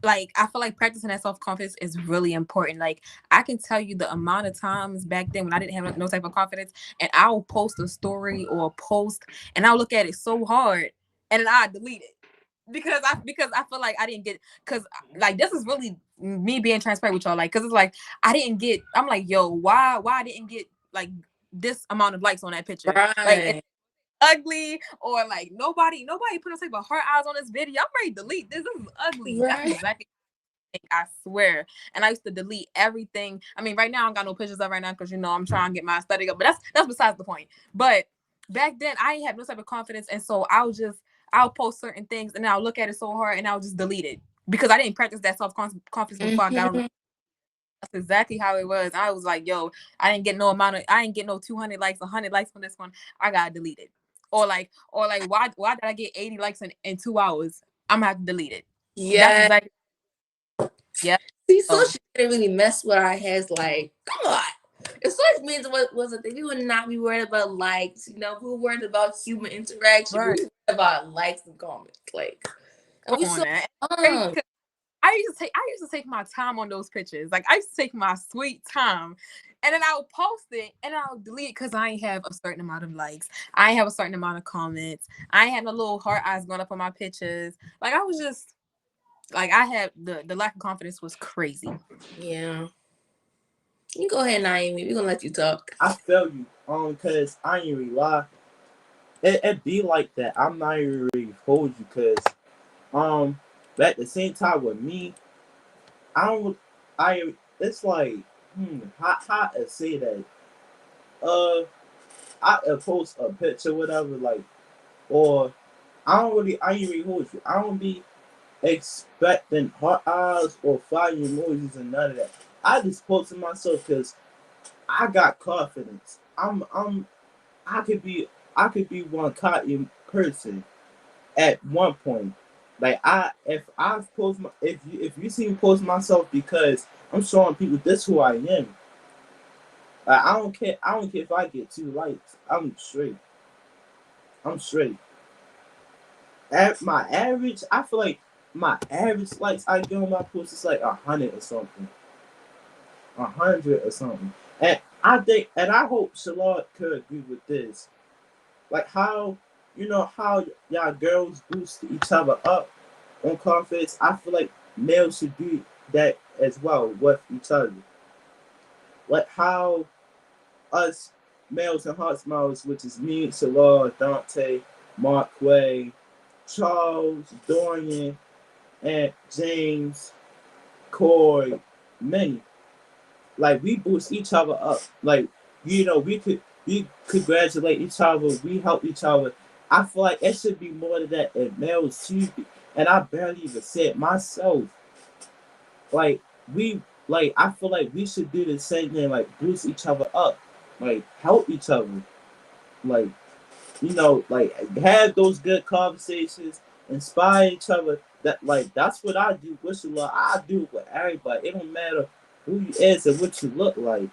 like, I feel like practicing that self-confidence is really important. Like, I can tell you the amount of times back then when I didn't have no type of confidence, and I'll post a story or a post and I'll look at it so hard and then I delete it. because I feel like I didn't get, because like this is really me being transparent with y'all, like, because it's like I didn't get, I'm like, yo, why I didn't get like this amount of likes on that picture, like it's Right. ugly, or like nobody put no type of heart eyes on this video. I'm ready to delete this. This is ugly. That's Right. exactly, I swear. And I used to delete everything. I mean, right now I don't got no pictures up right now because I'm trying to get my aesthetic up. But that's besides the point. But back then I ain't have no type of confidence, and so I'll post certain things and I'll look at it so hard and I'll just delete it because I didn't practice that self confidence before I got on. That's exactly how it was. I was like, yo, I didn't get no 200 likes, 100 likes on this one. I gotta delete it. Or like, why did I get 80 likes in 2 hours? I'm gonna have to delete it. That's Yeah. exactly, yeah. See, So social media really mess with our heads. Like, come on. If social media was a thing, we would not be worried about likes. You know, we were worried about human interaction. We right. were worried about likes and comments. Like, and Come we on so now. young. I used to take my time on those pictures. Like I used to take my sweet time. And then I'll post it and I'll delete it because I ain't have a certain amount of likes. I ain't have a certain amount of comments. I ain't had no little heart eyes going up on my pictures. Like I was just like, I had the lack of confidence was crazy. Yeah. You go ahead, Naomi. We're gonna let you talk. I feel you, cause I ain't really lie. It be like that. I'm not even really hold you, cause but at the same time with me, I don't. It's like how to say that. I post a picture, whatever, like, or I ain't really hold you. I don't be expecting heart eyes or fire emojis and none of that. I just posted myself because I got confidence. I could be one cotton person at one point. Like if you see me post myself because I'm showing people this who I am. Like, I don't care if I get 2 likes. I'm straight. I'm straight. At my average, I feel like my average likes I get on my post is like 100 or something. 100 or something. And I hope Shalard could agree with this. Like how how y'all girls boost each other up on confidence. I feel like males should do that as well with each other. Like how us males and heart smiles, which is me, Shalard, Dante, Mark Way, Charles, Dorian, and James, Corey, many. Like we boost each other up. Like we congratulate each other, we help each other. I feel like it should be more than that, and males should be. And I barely even said myself. Like I feel like we should do the same thing. Like boost each other up, like help each other. Like like have those good conversations, inspire each other. That's what I do with you. I do it with everybody. It don't matter who you is and what you look like.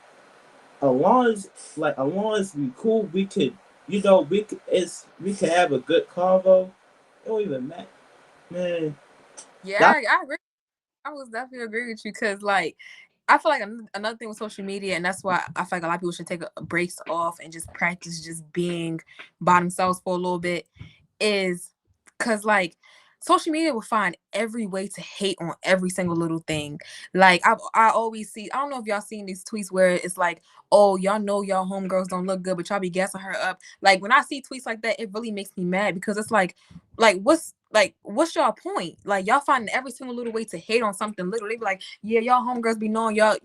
As long as we cool, we could we can have a good convo. It don't even matter, man. Yeah, I agree. I was definitely agree with you because, like, I feel like another thing with social media, and that's why I feel like a lot of people should take a breaks off and just practice just being by themselves for a little bit, is because, like, social media will find every way to hate on every single little thing. Like, I always see, I don't know if y'all seen these tweets where it's like, oh, y'all know y'all homegirls don't look good, but y'all be gassing her up. Like, when I see tweets like that, it really makes me mad because it's like what's y'all point? Like y'all find every single little way to hate on something little. They be like, yeah, y'all homegirls be knowing y'all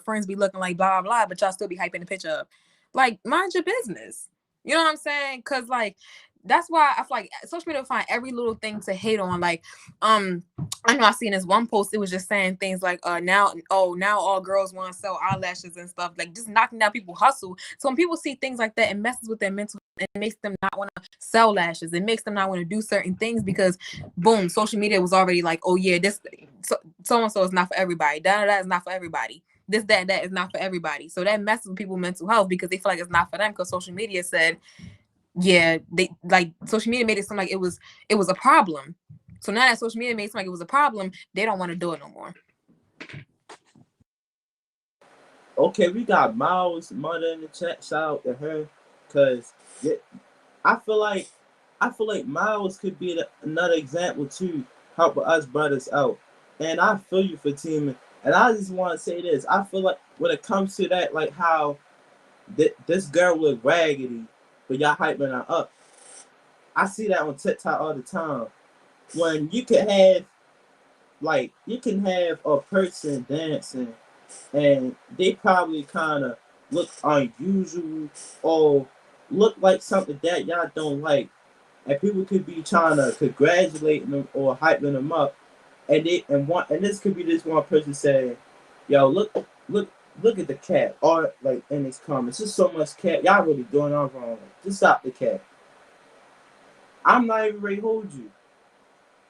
friends be looking like blah blah, but y'all still be hyping the picture up. Like, mind your business. You know what I'm saying? Cause like that's why I feel like social media will find every little thing to hate on. Like, I know I seen this one post, it was just saying things like now all girls want to sell eyelashes and stuff, like just knocking down people's hustle. So when people see things like that, it messes with their mental. It makes them not want to sell lashes. It makes them not want to do certain things because boom, social media was already like, oh yeah, this so and so is not for everybody. That is not for everybody. This that is not for everybody. So that messes with people's mental health because they feel like it's not for them because social media said, yeah, they like social media made it seem like it was a problem. So now that social media made it seem like it was a problem, they don't want to do it no more. Okay, we got Miles' mother in the chat. Shout out to her, cause I feel like I feel like Miles could be another example too, helping us brothers out. And I feel you for teaming. And I just want to say this: I feel like when it comes to that, like how this girl look raggedy, but y'all hyping her up. I see that on TikTok all the time. When you can have a person dancing and they probably kind of look unusual or look like something that y'all don't like, and people could be trying to congratulate them or hyping them up, and this could be this one person saying, "Yo, look at the cat," or like in his comments, "There's so much cat. Y'all really doing all wrong. Just stop the cat." I'm not even ready to hold you.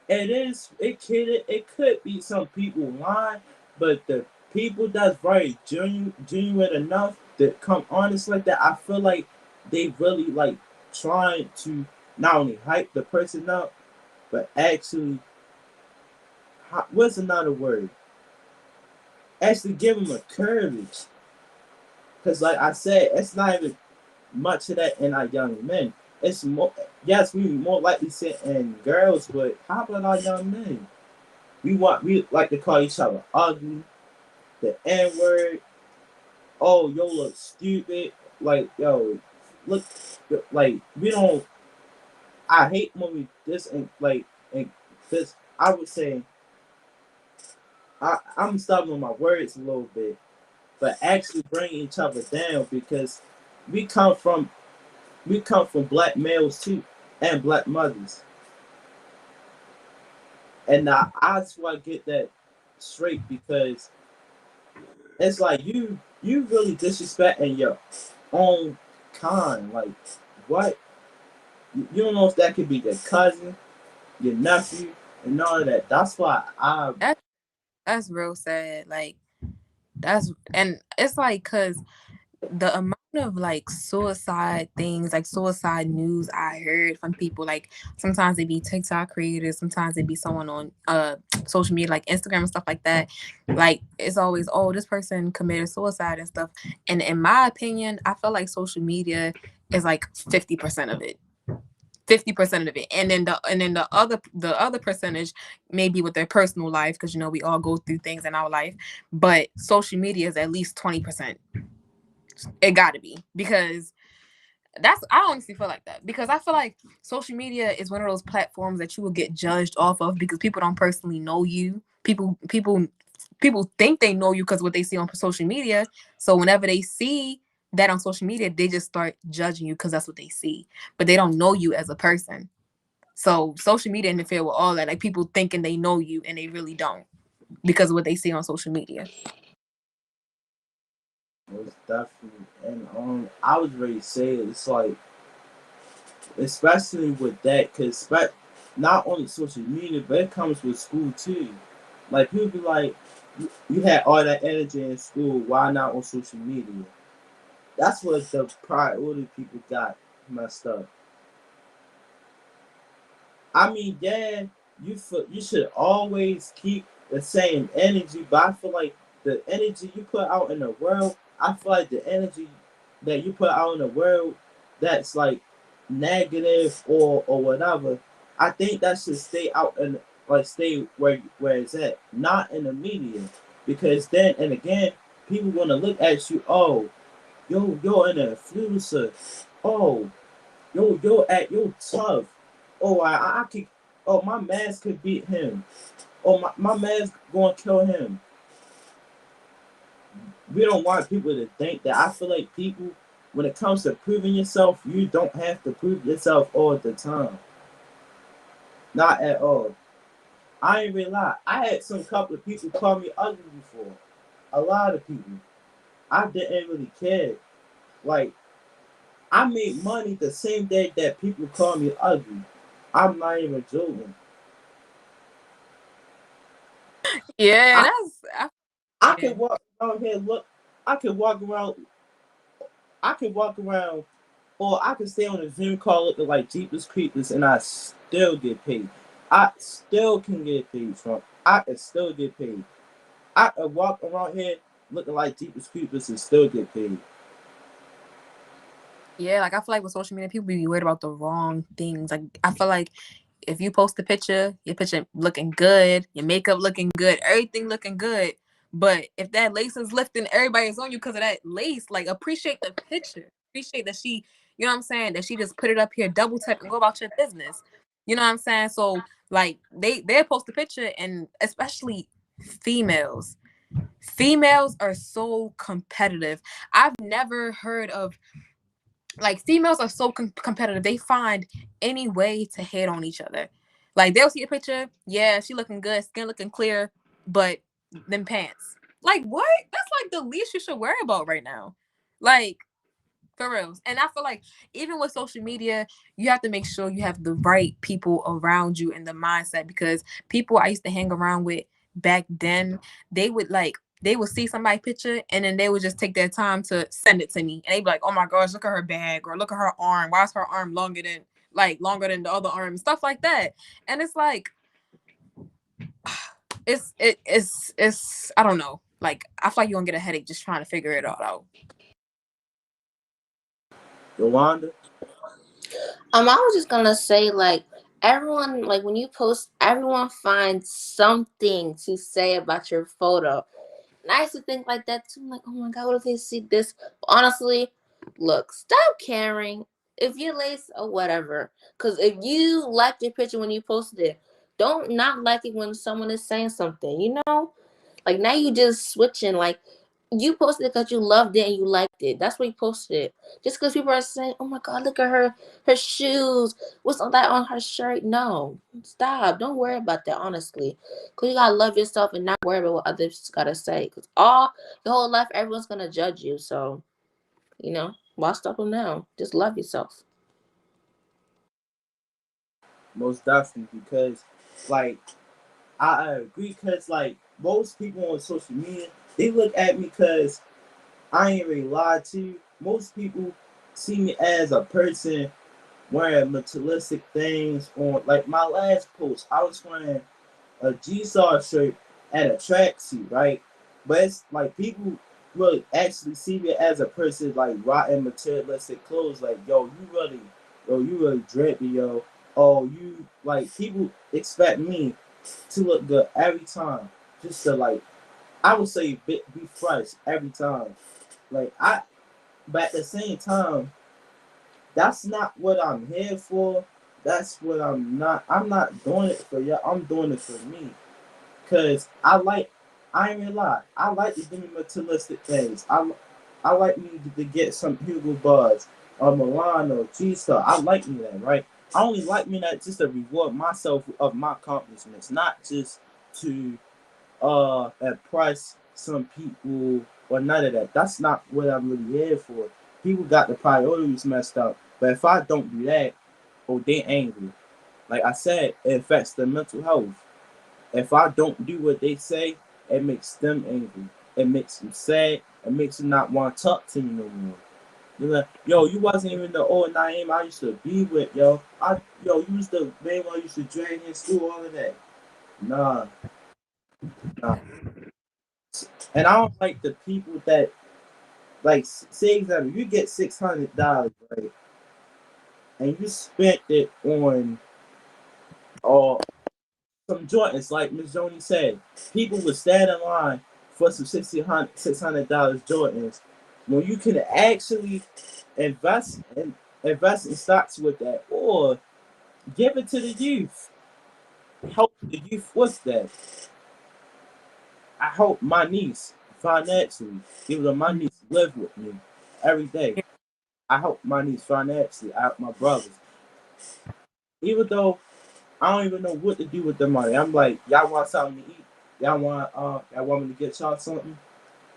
It could be some people lying, but the people that's very genuine enough to come honest like that, I feel like they really like trying to not only hype the person up, but actually, what's another word? Actually give them a courage. Because like I said, it's not even much of that in our young men. It's more, yes, we more likely see it in girls, but how about our young men? We like to call each other ugly, the N word. Oh, yo, look stupid. Like, yo, look, like we don't. I hate when we this and this. I would say I'm stopping my words a little bit, but actually bring each other down because we come from black males too and black mothers, and I just want to get that straight because it's like you really disrespecting your own kind. Like what? You don't know if that could be your cousin, your nephew, and all of that. That's why That's real sad. Like and it's like because the amount of like suicide things, like suicide news I heard from people, like sometimes they be TikTok creators, sometimes they be someone on social media like Instagram and stuff like that. Like it's always, oh, this person committed suicide and stuff. And in my opinion, I feel like social media is like 50% of it. 50% of it, and then the other percentage maybe with their personal life, because we all go through things in our life, but social media is at least 20%. It got to be, because I honestly feel like that, because I feel like social media is one of those platforms that you will get judged off of because people don't personally know you. People think they know you because what they see on social media. So whenever they see that on social media, they just start judging you because that's what they see, but they don't know you as a person. So social media interfere with all that, like people thinking they know you and they really don't because of what they see on social media. most definitely, and I was ready to say it. It's like, especially with that, because not only social media, but it comes with school too. Like people be like, you had all that energy in school, why not on social media? That's what the priority people got messed up. I mean, yeah, you should always keep the same energy, but I feel like the energy you put out in the world, I feel like the energy that you put out in the world that's like negative or whatever, I think that should stay out and like stay where it's at, not in the media, because then and again, people gonna look at you. Oh, you're an influencer. Oh, yo tough. Oh, I could. Oh, my man's could beat him. Oh, my man's gonna kill him. We don't want people to think that. I feel like people, when it comes to proving yourself, you don't have to prove yourself all the time. Not at all. I ain't really lie. I had some couple of people call me ugly before. A lot of people. I didn't really care. Like, I made money the same day that people call me ugly. I'm not even joking. Yeah, I, that's I yeah. can walk around here. Look, I can walk around. I can walk around, or I can stay on a Zoom call looking like Jeepers Creepers, and I still get paid. I still can get paid from. I can still get paid. I can walk around here looking like Jeepers Creepers and still get paid. Yeah, like I feel like with social media, people be worried about the wrong things. Like I feel like if you post a picture, your picture looking good, your makeup looking good, everything looking good. But if that lace is lifting, everybody's on you because of that lace. Like appreciate the picture. Appreciate that she, you know what I'm saying, that she just put it up here, double tap and go about your business. You know what I'm saying? So like they post a picture, and especially females. Females are so competitive. I've never heard of, like, females are so competitive. They find any way to hate on each other. Like they'll see a picture, yeah, she looking good, skin looking clear, but them pants. Like what? That's like the least you should worry about right now. Like for real. And I feel like even with social media, you have to make sure you have the right people around you in the mindset, because people I used to hang around with back then, they would see somebody's picture and then they would just take their time to send it to me. And they'd be like, oh my gosh, look at her bag, or look at her arm. Why is her arm longer than the other arm? Stuff like that. And it's like it's I don't know. Like I feel like you're gonna get a headache just trying to figure it all out. Yolanda? I was just gonna say, like, everyone, like, when you post, everyone finds something to say about your photo. And I used to think like that too. I'm like, oh my God, what if they see this? Honestly, look, stop caring if you're late or whatever. Because if you liked your picture when you posted it, don't not like it when someone is saying something, you know? Like, now you just switching. Like, you posted it because you loved it and you liked it. That's why you posted it. Just because people are saying, oh my God, look at her shoes. What's on that on her shirt? No. Stop. Don't worry about that, honestly. Because you got to love yourself and not worry about what others got to say. Because your whole life, everyone's going to judge you. So, why stop them now? Just love yourself. Most definitely, because like I agree, because like most people on social media, they look at me because I ain't really lied to you. Most people see me as a person wearing materialistic things. On like my last post, I was wearing a G-Star shirt and a tracksuit, right? But it's like people really actually see me as a person like rocking materialistic clothes. Like, you really drippy, yo. Oh, you like people expect me to look good every time, just to like, I would say be fresh every time. Like but at the same time, that's not what I'm here for. That's what I'm not. I'm not doing it for y'all. I'm doing it for me. Cause I ain't gonna lie. I like to do materialistic things. I like me to get some Hugo Buzz or Milano, G-Star. I like me that, right? I only like me that just to reward myself of my accomplishments, not just to impress some people or none of that. That's not what I'm really here for. People got the priorities messed up. But if I don't do that, oh, they angry. Like I said, it affects their mental health. If I don't do what they say, it makes them angry. It makes them sad. It makes them not want to talk to me no more. You're like, yo, you wasn't even the old Naeem I used to be with, yo. You was the man I used to drag in school, all of that. Nah, nah. And I don't like the people that, like, say example, you get $600, right? And you spent it on uh, some Jordans, like Miss Joni said. People would stand in line for some $600 Jordans when you can actually invest invest in stocks with that, or give it to the youth. Help the youth with that. I help my niece financially. Even my niece live with me every day. I help my niece financially. I help my brothers. Even though I don't even know what to do with the money. I'm like, y'all want something to eat? Y'all want me to get y'all something?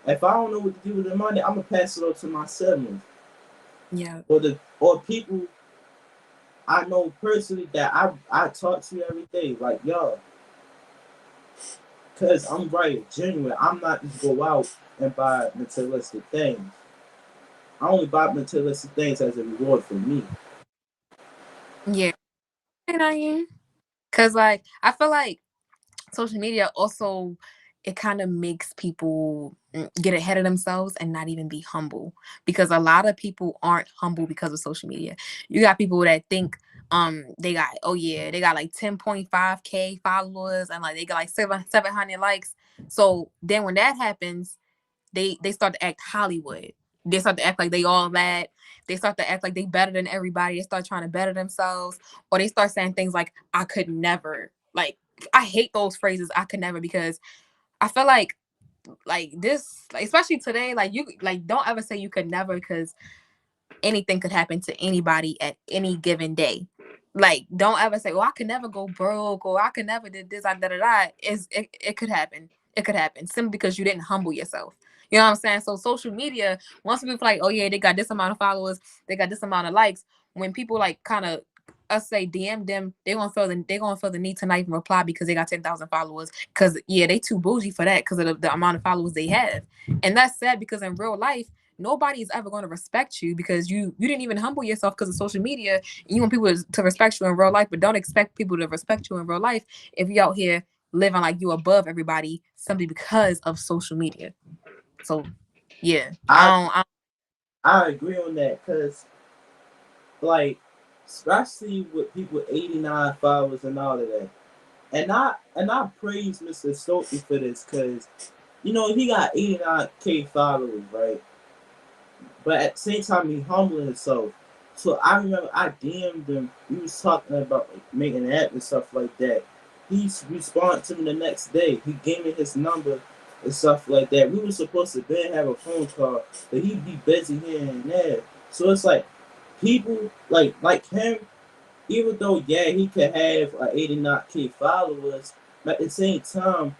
If I don't know what to do with the money, I'm gonna pass it on to my siblings. Yeah. Or people I know personally that I talk to every day. Like, yo, cause I'm right, genuine. I'm not just go out and buy materialistic things. I only buy materialistic things as a reward for me. Yeah. And I am. Cause like I feel like social media also it kind of makes people get ahead of themselves and not even be humble, because a lot of people aren't humble because of social media. You got people that think they got like 10.5k followers and like they got like 700 likes. So then when that happens, they start to act Hollywood. They start to act like they all that. They start to act like they better than everybody. They start trying to better themselves, or they start saying things like I could never. Like, I hate those phrases, I could never, because I feel like this, like, especially today, like, you like don't ever say you could never, because anything could happen to anybody at any given day. Like, don't ever say, "Oh, I could never go broke," or "I could never did this." It could happen. It could happen simply because you didn't humble yourself. You know what I'm saying? So social media, once people feel like, oh yeah, they got this amount of followers, they got this amount of likes. When people like kind of us say DM them, they gonna feel the need to not even reply because they got 10,000 followers. Because yeah, they too bougie for that because of the amount of followers they have. And that's sad, because in real life, nobody is ever going to respect you because you didn't even humble yourself because of social media. You want people to respect you in real life, but don't expect people to respect you in real life if you out here living like you above everybody simply because of social media. So yeah, I agree on that, because like, especially with people with 89 followers and all of that. And I praise Mr. Stokey for this, because he got 89k followers, right? But at the same time, he humbling himself. So I remember I DM'd him. We was talking about like, making an app and stuff like that. He responded to me the next day. He gave me his number and stuff like that. We were supposed to then have a phone call, but he'd be busy here and there. So it's like people like him, even though he could have 89k followers, but at the same time,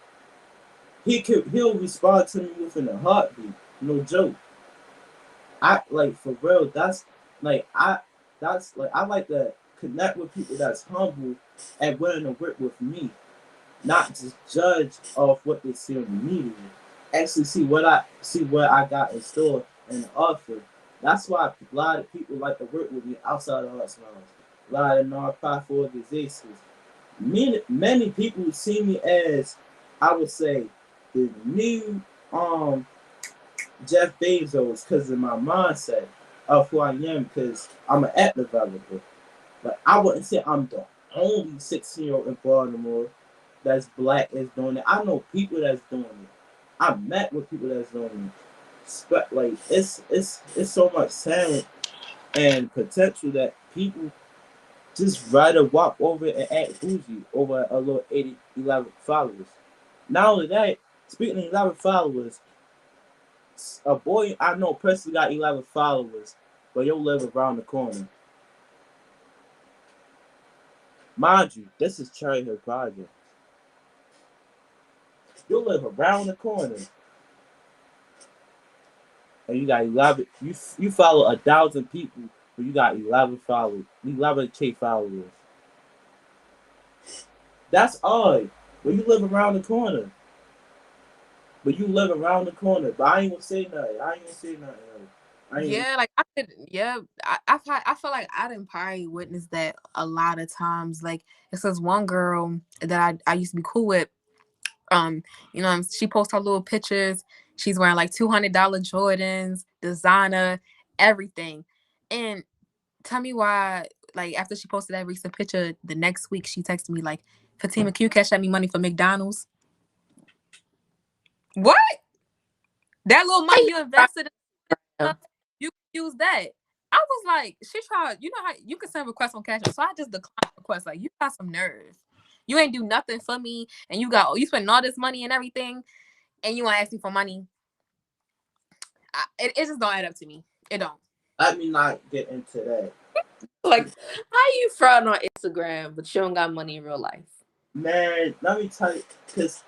he'll respond to me within a heartbeat. No joke. I like, for real. I like to connect with people that's humble and willing to work with me, not just judge off what they see on the media. Actually, see what I got in store and offer. That's why a lot of people like to work with me outside of Arts Lounge. A lot of nonprofit organizations. Many people see me as, I would say, the new Jeff Bezos, because of my mindset of who I am, because I'm an app developer. But I wouldn't say I'm the only 16-year-old in Baltimore that's black is doing it. I know people that's doing it. I met with people that's doing it. But like, it's so much talent and potential that people just rather walk over and act bougie over a little 11 followers. Not only that, speaking of 11 followers, a boy I know personally got 11 followers, but you'll live around the corner. Mind you, this is Cherry Hill Project. You'll live around the corner, and you got 11. You follow 1,000 people, but you got 11 followers, 11k followers. That's odd. But you live around the corner. But you live around the corner. But I ain't gonna say nothing. yeah, like I could, yeah, I feel like I didn't probably witness that a lot of times. Like, it says one girl that I used to be cool with. She posts her little pictures. She's wearing like $200 Jordans, designer, everything. And tell me why, like, after she posted that recent picture, the next week she texted me like, Fatima, can you cash out me money for McDonald's? What? That little money you invested in, you can use that. I was like, she tried, you know how you can send requests on Cash App. So I just declined requests. Like, you got some nerve. You ain't do nothing for me, and you spend all this money and everything, and you want to ask me for money. It just don't add up to me. It don't. Let me not get into that. Like, how you fraud on Instagram, but you don't got money in real life? Man, let me tell you, because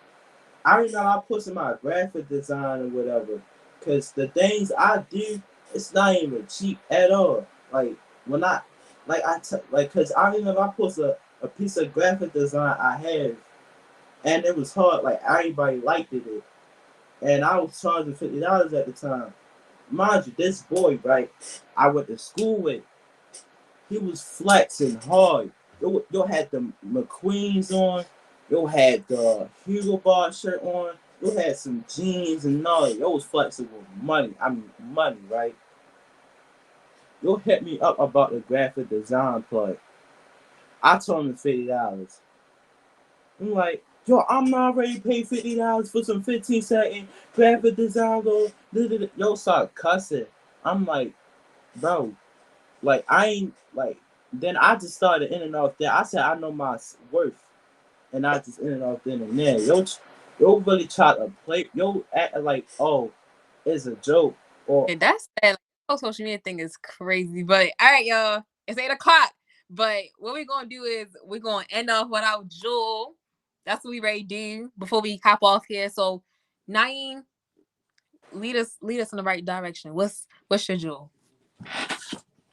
I remember I posted my graphic design or whatever. Because the things I do, it's not even cheap at all. Like, when I, because I remember I posted a piece of graphic design I have, and it was hard. Like, everybody liked it. And I was charging $50 at the time. Mind you, this boy, right, I went to school with, he was flexing hard. Yo had the McQueens on. Yo had the Hugo Boss shirt on. You had some jeans and all. Yo was flexing with money. I mean money, right? You hit me up about the graphic design plug. I told him $50. I'm like, yo, I'm not ready to pay $50 for some 15-second graphic design. Yo, start cussing. I'm like, bro, like I ain't like. Then I just started in and off there. I said I know my worth, and I just in and off then and there. Yo, really try to play. Yo, act like it's a joke or And that's that. Like, the whole social media thing is crazy. But all right, y'all, it's 8 o'clock. But what we're gonna do is we're gonna end off with our jewel. That's what we ready to do before we hop off here. So, Naeem, lead us in the right direction. What's your jewel?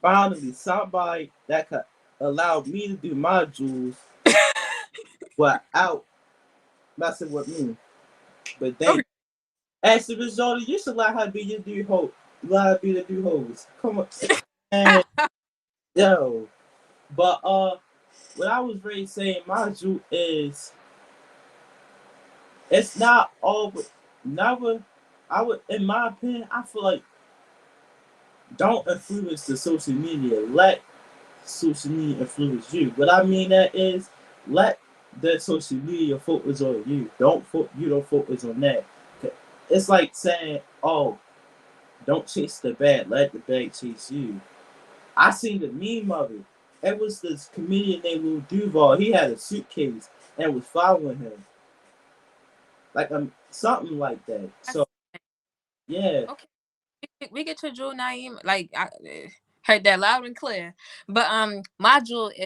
finally somebody that could allow me to do my jewels without messing with me. But they, as a result, you should let her be your do ho. Let her be the do hoes. Come on, and yo. But what I was really saying, my jewel is it's not all, never. I would, in my opinion, I feel like don't influence the social media. Let social media influence you. What I mean that is let the social media focus on you. You don't focus on that. It's like saying, oh, don't chase the bag, let the bag chase you. I seen the meme of it. It was this comedian named Lil Duval. He had a suitcase and was following him. Like something like that. So yeah. Okay, we get your jewel, Naeem. Like I heard that loud and clear. But my jewel is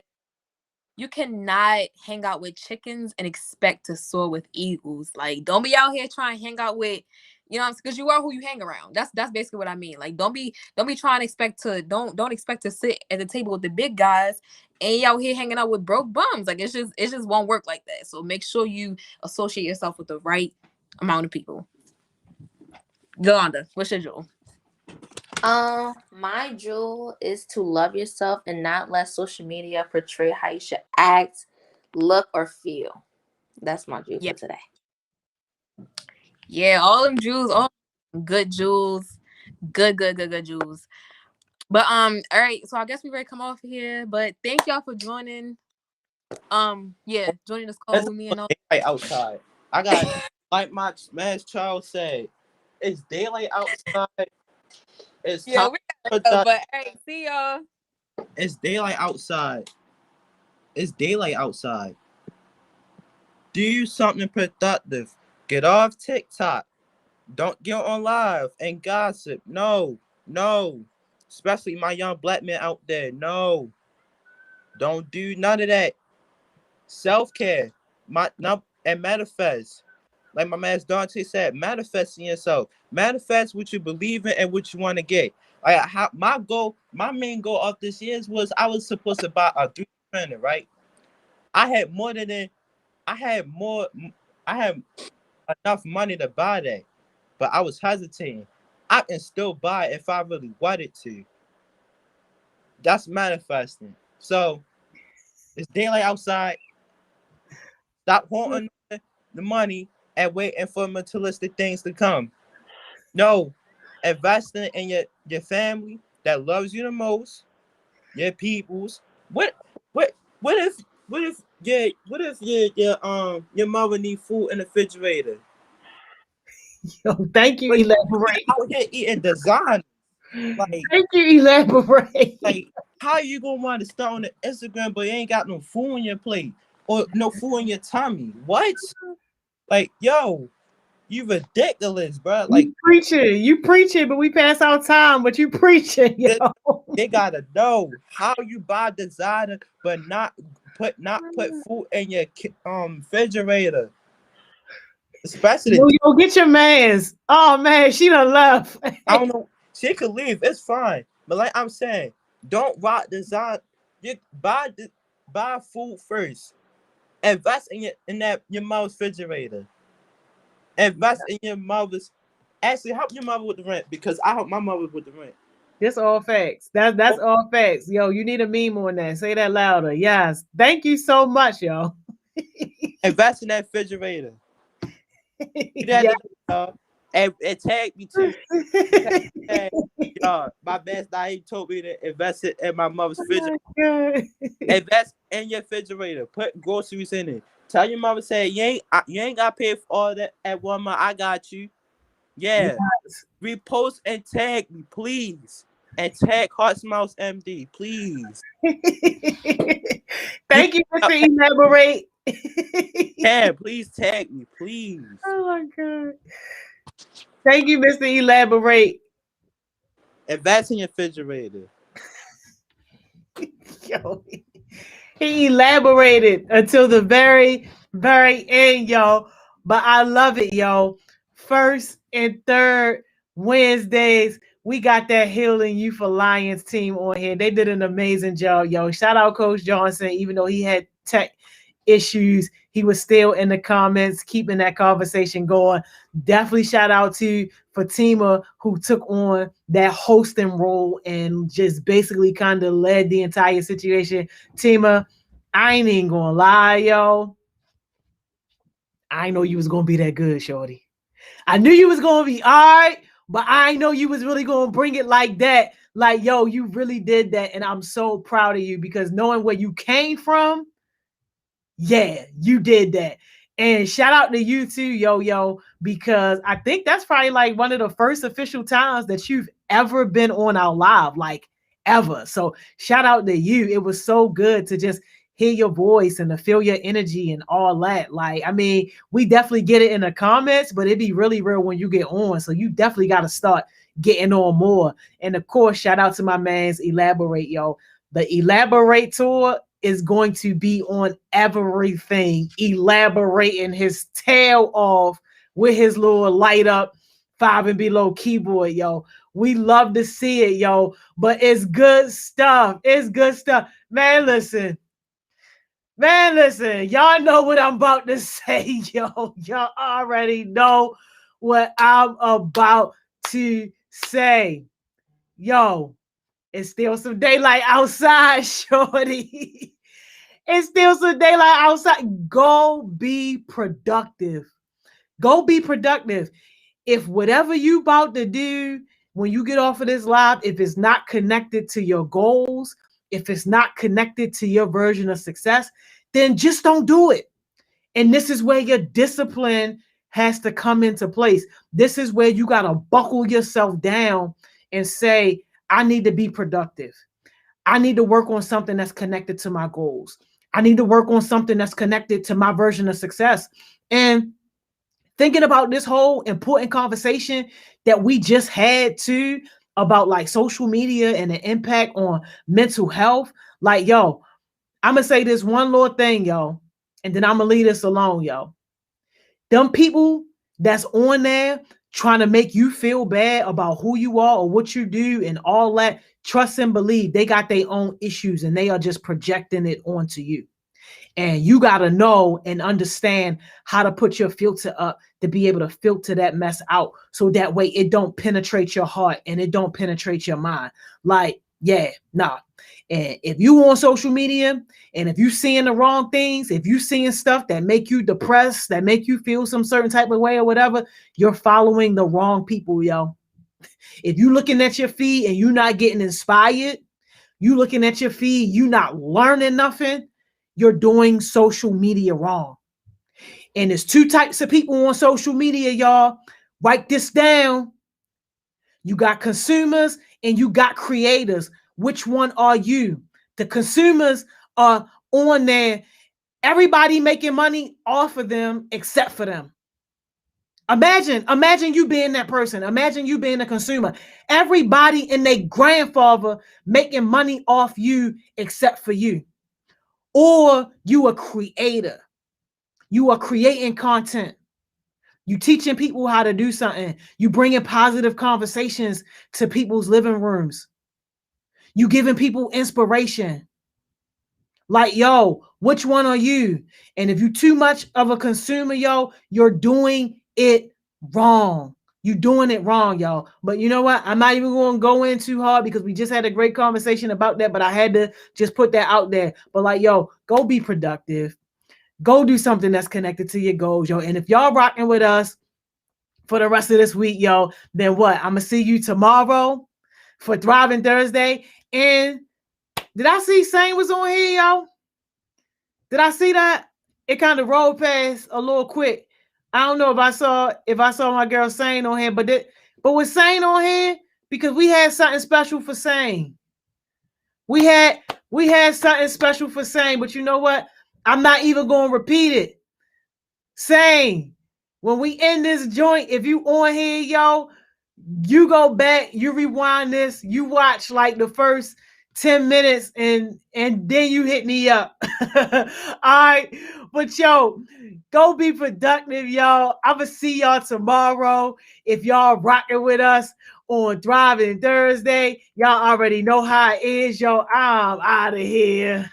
you cannot hang out with chickens and expect to soar with eagles. Like, don't be out here trying to hang out with, because you are who you hang around. That's basically what I mean. Like, don't be trying to expect to don't expect to sit at the table with the big guys and you out here hanging out with broke bums. Like, it just won't work like that. So make sure you associate yourself with the right amount of people. Yolanda, what's your jewel? My jewel is to love yourself and not let social media portray how you should act, look, or feel. That's my jewel Yeah. for today. Yeah, all them jewels, all good jewels. Good jewels. But all right, so I guess we ready to come off here. But thank y'all for joining. Joining this call with me and all. Daylight outside. I got like my man Charles said, it's daylight outside. It's Yeah, time we for gotta go, that. but hey, see y'all. It's daylight outside. It's daylight outside. Do something productive. Get off TikTok. Don't get on live and gossip. No. Especially my young black men out there. No. Don't do none of that. Self-care. And manifest. Like my man Dante said, manifesting yourself. Manifest what you believe in and what you want to get. My main goal of this year was I was supposed to buy a 3D printer, right? I had I had more I had enough money to buy that, but I was hesitating. I can still buy it if I really wanted to. That's manifesting. So it's daylight outside. Stop wanting the money and waiting for materialistic things to come. No, investing in your family that loves you the most, your peoples. What what what if your mother need food in the refrigerator? Yo, thank you, But elaborate. out here eating design. Thank you, elaborate. Like how you gonna want to start on the Instagram but you ain't got no food on your plate or no food in your tummy? What? Like, yo, you ridiculous, bro. Like You preaching, but we pass our time, but you preaching, yo. they gotta know how you buy designer, but not put food in your refrigerator. Especially, Yo, get your mans. Oh man, she done left. I don't know. She could leave. It's fine. But like I'm saying, don't rock design. You buy food first. Invest in your mother's refrigerator. Invest in your mother's. Actually, help your mother with the rent because I help my mother with the rent. That's all facts. That's all facts. Yo, you need a meme on that. Say that louder. Yes. Thank you so much, yo. Invest in that refrigerator. Do that Yeah. today, y'all. And tag me too. Hey, y'all, my best guy he told me to invest it in my mother's refrigerator. God. Invest in your refrigerator. Put groceries in it. Tell your mother, say you ain't got to pay for all that at Walmart. I got you. Yeah. Repost and tag me, please. And tag Hearts Mouse MD, please. You Thank you, Mr. Elaborate. can please tag me, please. Oh my God. Thank you, Mr. Elaborate. Invest in your refrigerator. Yo, he elaborated until the very, very end, yo. But I love it, yo. First and third Wednesdays, we got that Healing Youth Alliance team on here. They did an amazing job, yo. Shout out Coach Johnson, even though he had tech issues, he was still in the comments, keeping that conversation going. Definitely shout out to Fatima, who took on that hosting role and just basically kind of led the entire situation. Tima, I ain't even gonna lie, yo. I know you was gonna be that good, shorty. I knew you was gonna be all right, but I know you was really gonna bring it like that. Like, yo, you really did that, and I'm so proud of you because knowing where you came from, yeah, you did that. And shout out to you too, yo, because I think that's probably like one of the first official times that you've ever been on our live, like ever. So shout out to you. It was so good to just hear your voice and to feel your energy and all that. Like, I mean, we definitely get it in the comments, but it'd be really real when you get on. So you definitely got to start getting on more. And of course, shout out to my man's Elaborate, yo. The Elaborate tour is going to be on everything, elaborating his tail off with his little light up 5 and below keyboard, yo. We love to see it, yo. But it's good stuff. It's good stuff. Man, listen. Y'all know what I'm about to say, yo. Y'all already know what I'm about to say. Yo, it's still some daylight outside, shorty. It's still some daylight outside. Go be productive. Go be productive. If whatever you about to do when you get off of this live, if it's not connected to your goals, if it's not connected to your version of success, then just don't do it. And this is where your discipline has to come into place. This is where you got to buckle yourself down and say, I need to be productive. I need to work on something that's connected to my goals. I need to work on something that's connected to my version of success. And thinking about this whole important conversation that we just had too about like social media and the impact on mental health. Like, yo, I'm going to say this one little thing, yo, and then I'm going to leave this alone, yo. Them people that's on there trying to make you feel bad about who you are or what you do and all that, trust and believe they got their own issues and they are just projecting it onto you. And you got to know and understand how to put your filter up to be able to filter that mess out. So that way it don't penetrate your heart and it don't penetrate your mind. Like, yeah, nah. And if you on social media and if you seeing the wrong things, if you seeing stuff that make you depressed, that make you feel some certain type of way or whatever, you're following the wrong people, yo. If you looking at your feed and you not getting inspired, you looking at your feed, you not learning nothing, you're doing social media wrong. And there's two types of people on social media, y'all. Write this down. You got consumers and you got creators. Which one are you? The consumers are on there. Everybody making money off of them except for them. Imagine you being that person. Imagine you being a consumer. Everybody and their grandfather making money off you except for you. Or you a creator. You are creating content. You teaching people how to do something. You bringing positive conversations to people's living rooms. You giving people inspiration. Like, yo, which one are you? And if you too much of a consumer, yo, you're doing it wrong. You're doing it wrong, y'all. But you know what? I'm not even going to go in too hard because we just had a great conversation about that, but I had to just put that out there. But like, yo, go be productive. Go do something that's connected to your goals, yo. And if y'all rocking with us for the rest of this week, yo, then what? I'm gonna see you tomorrow for Thriving Thursday. And did I see Sane was on here, yo? Did I see that? It kind of rolled past a little quick. I don't know if I saw my girl Sane on here, but with Sane on here, because we had something special for Sane. We had something special for Sane, but you know what? I'm not even gonna repeat it. Sane, when we end this joint, if you on here, yo, you go back, you rewind this, you watch like the first 10 minutes and then you hit me up. All right. But yo, go be productive, y'all. I'ma see y'all tomorrow. If y'all rocking with us on Thriving Thursday, y'all already know how it is, yo. I'm out of here.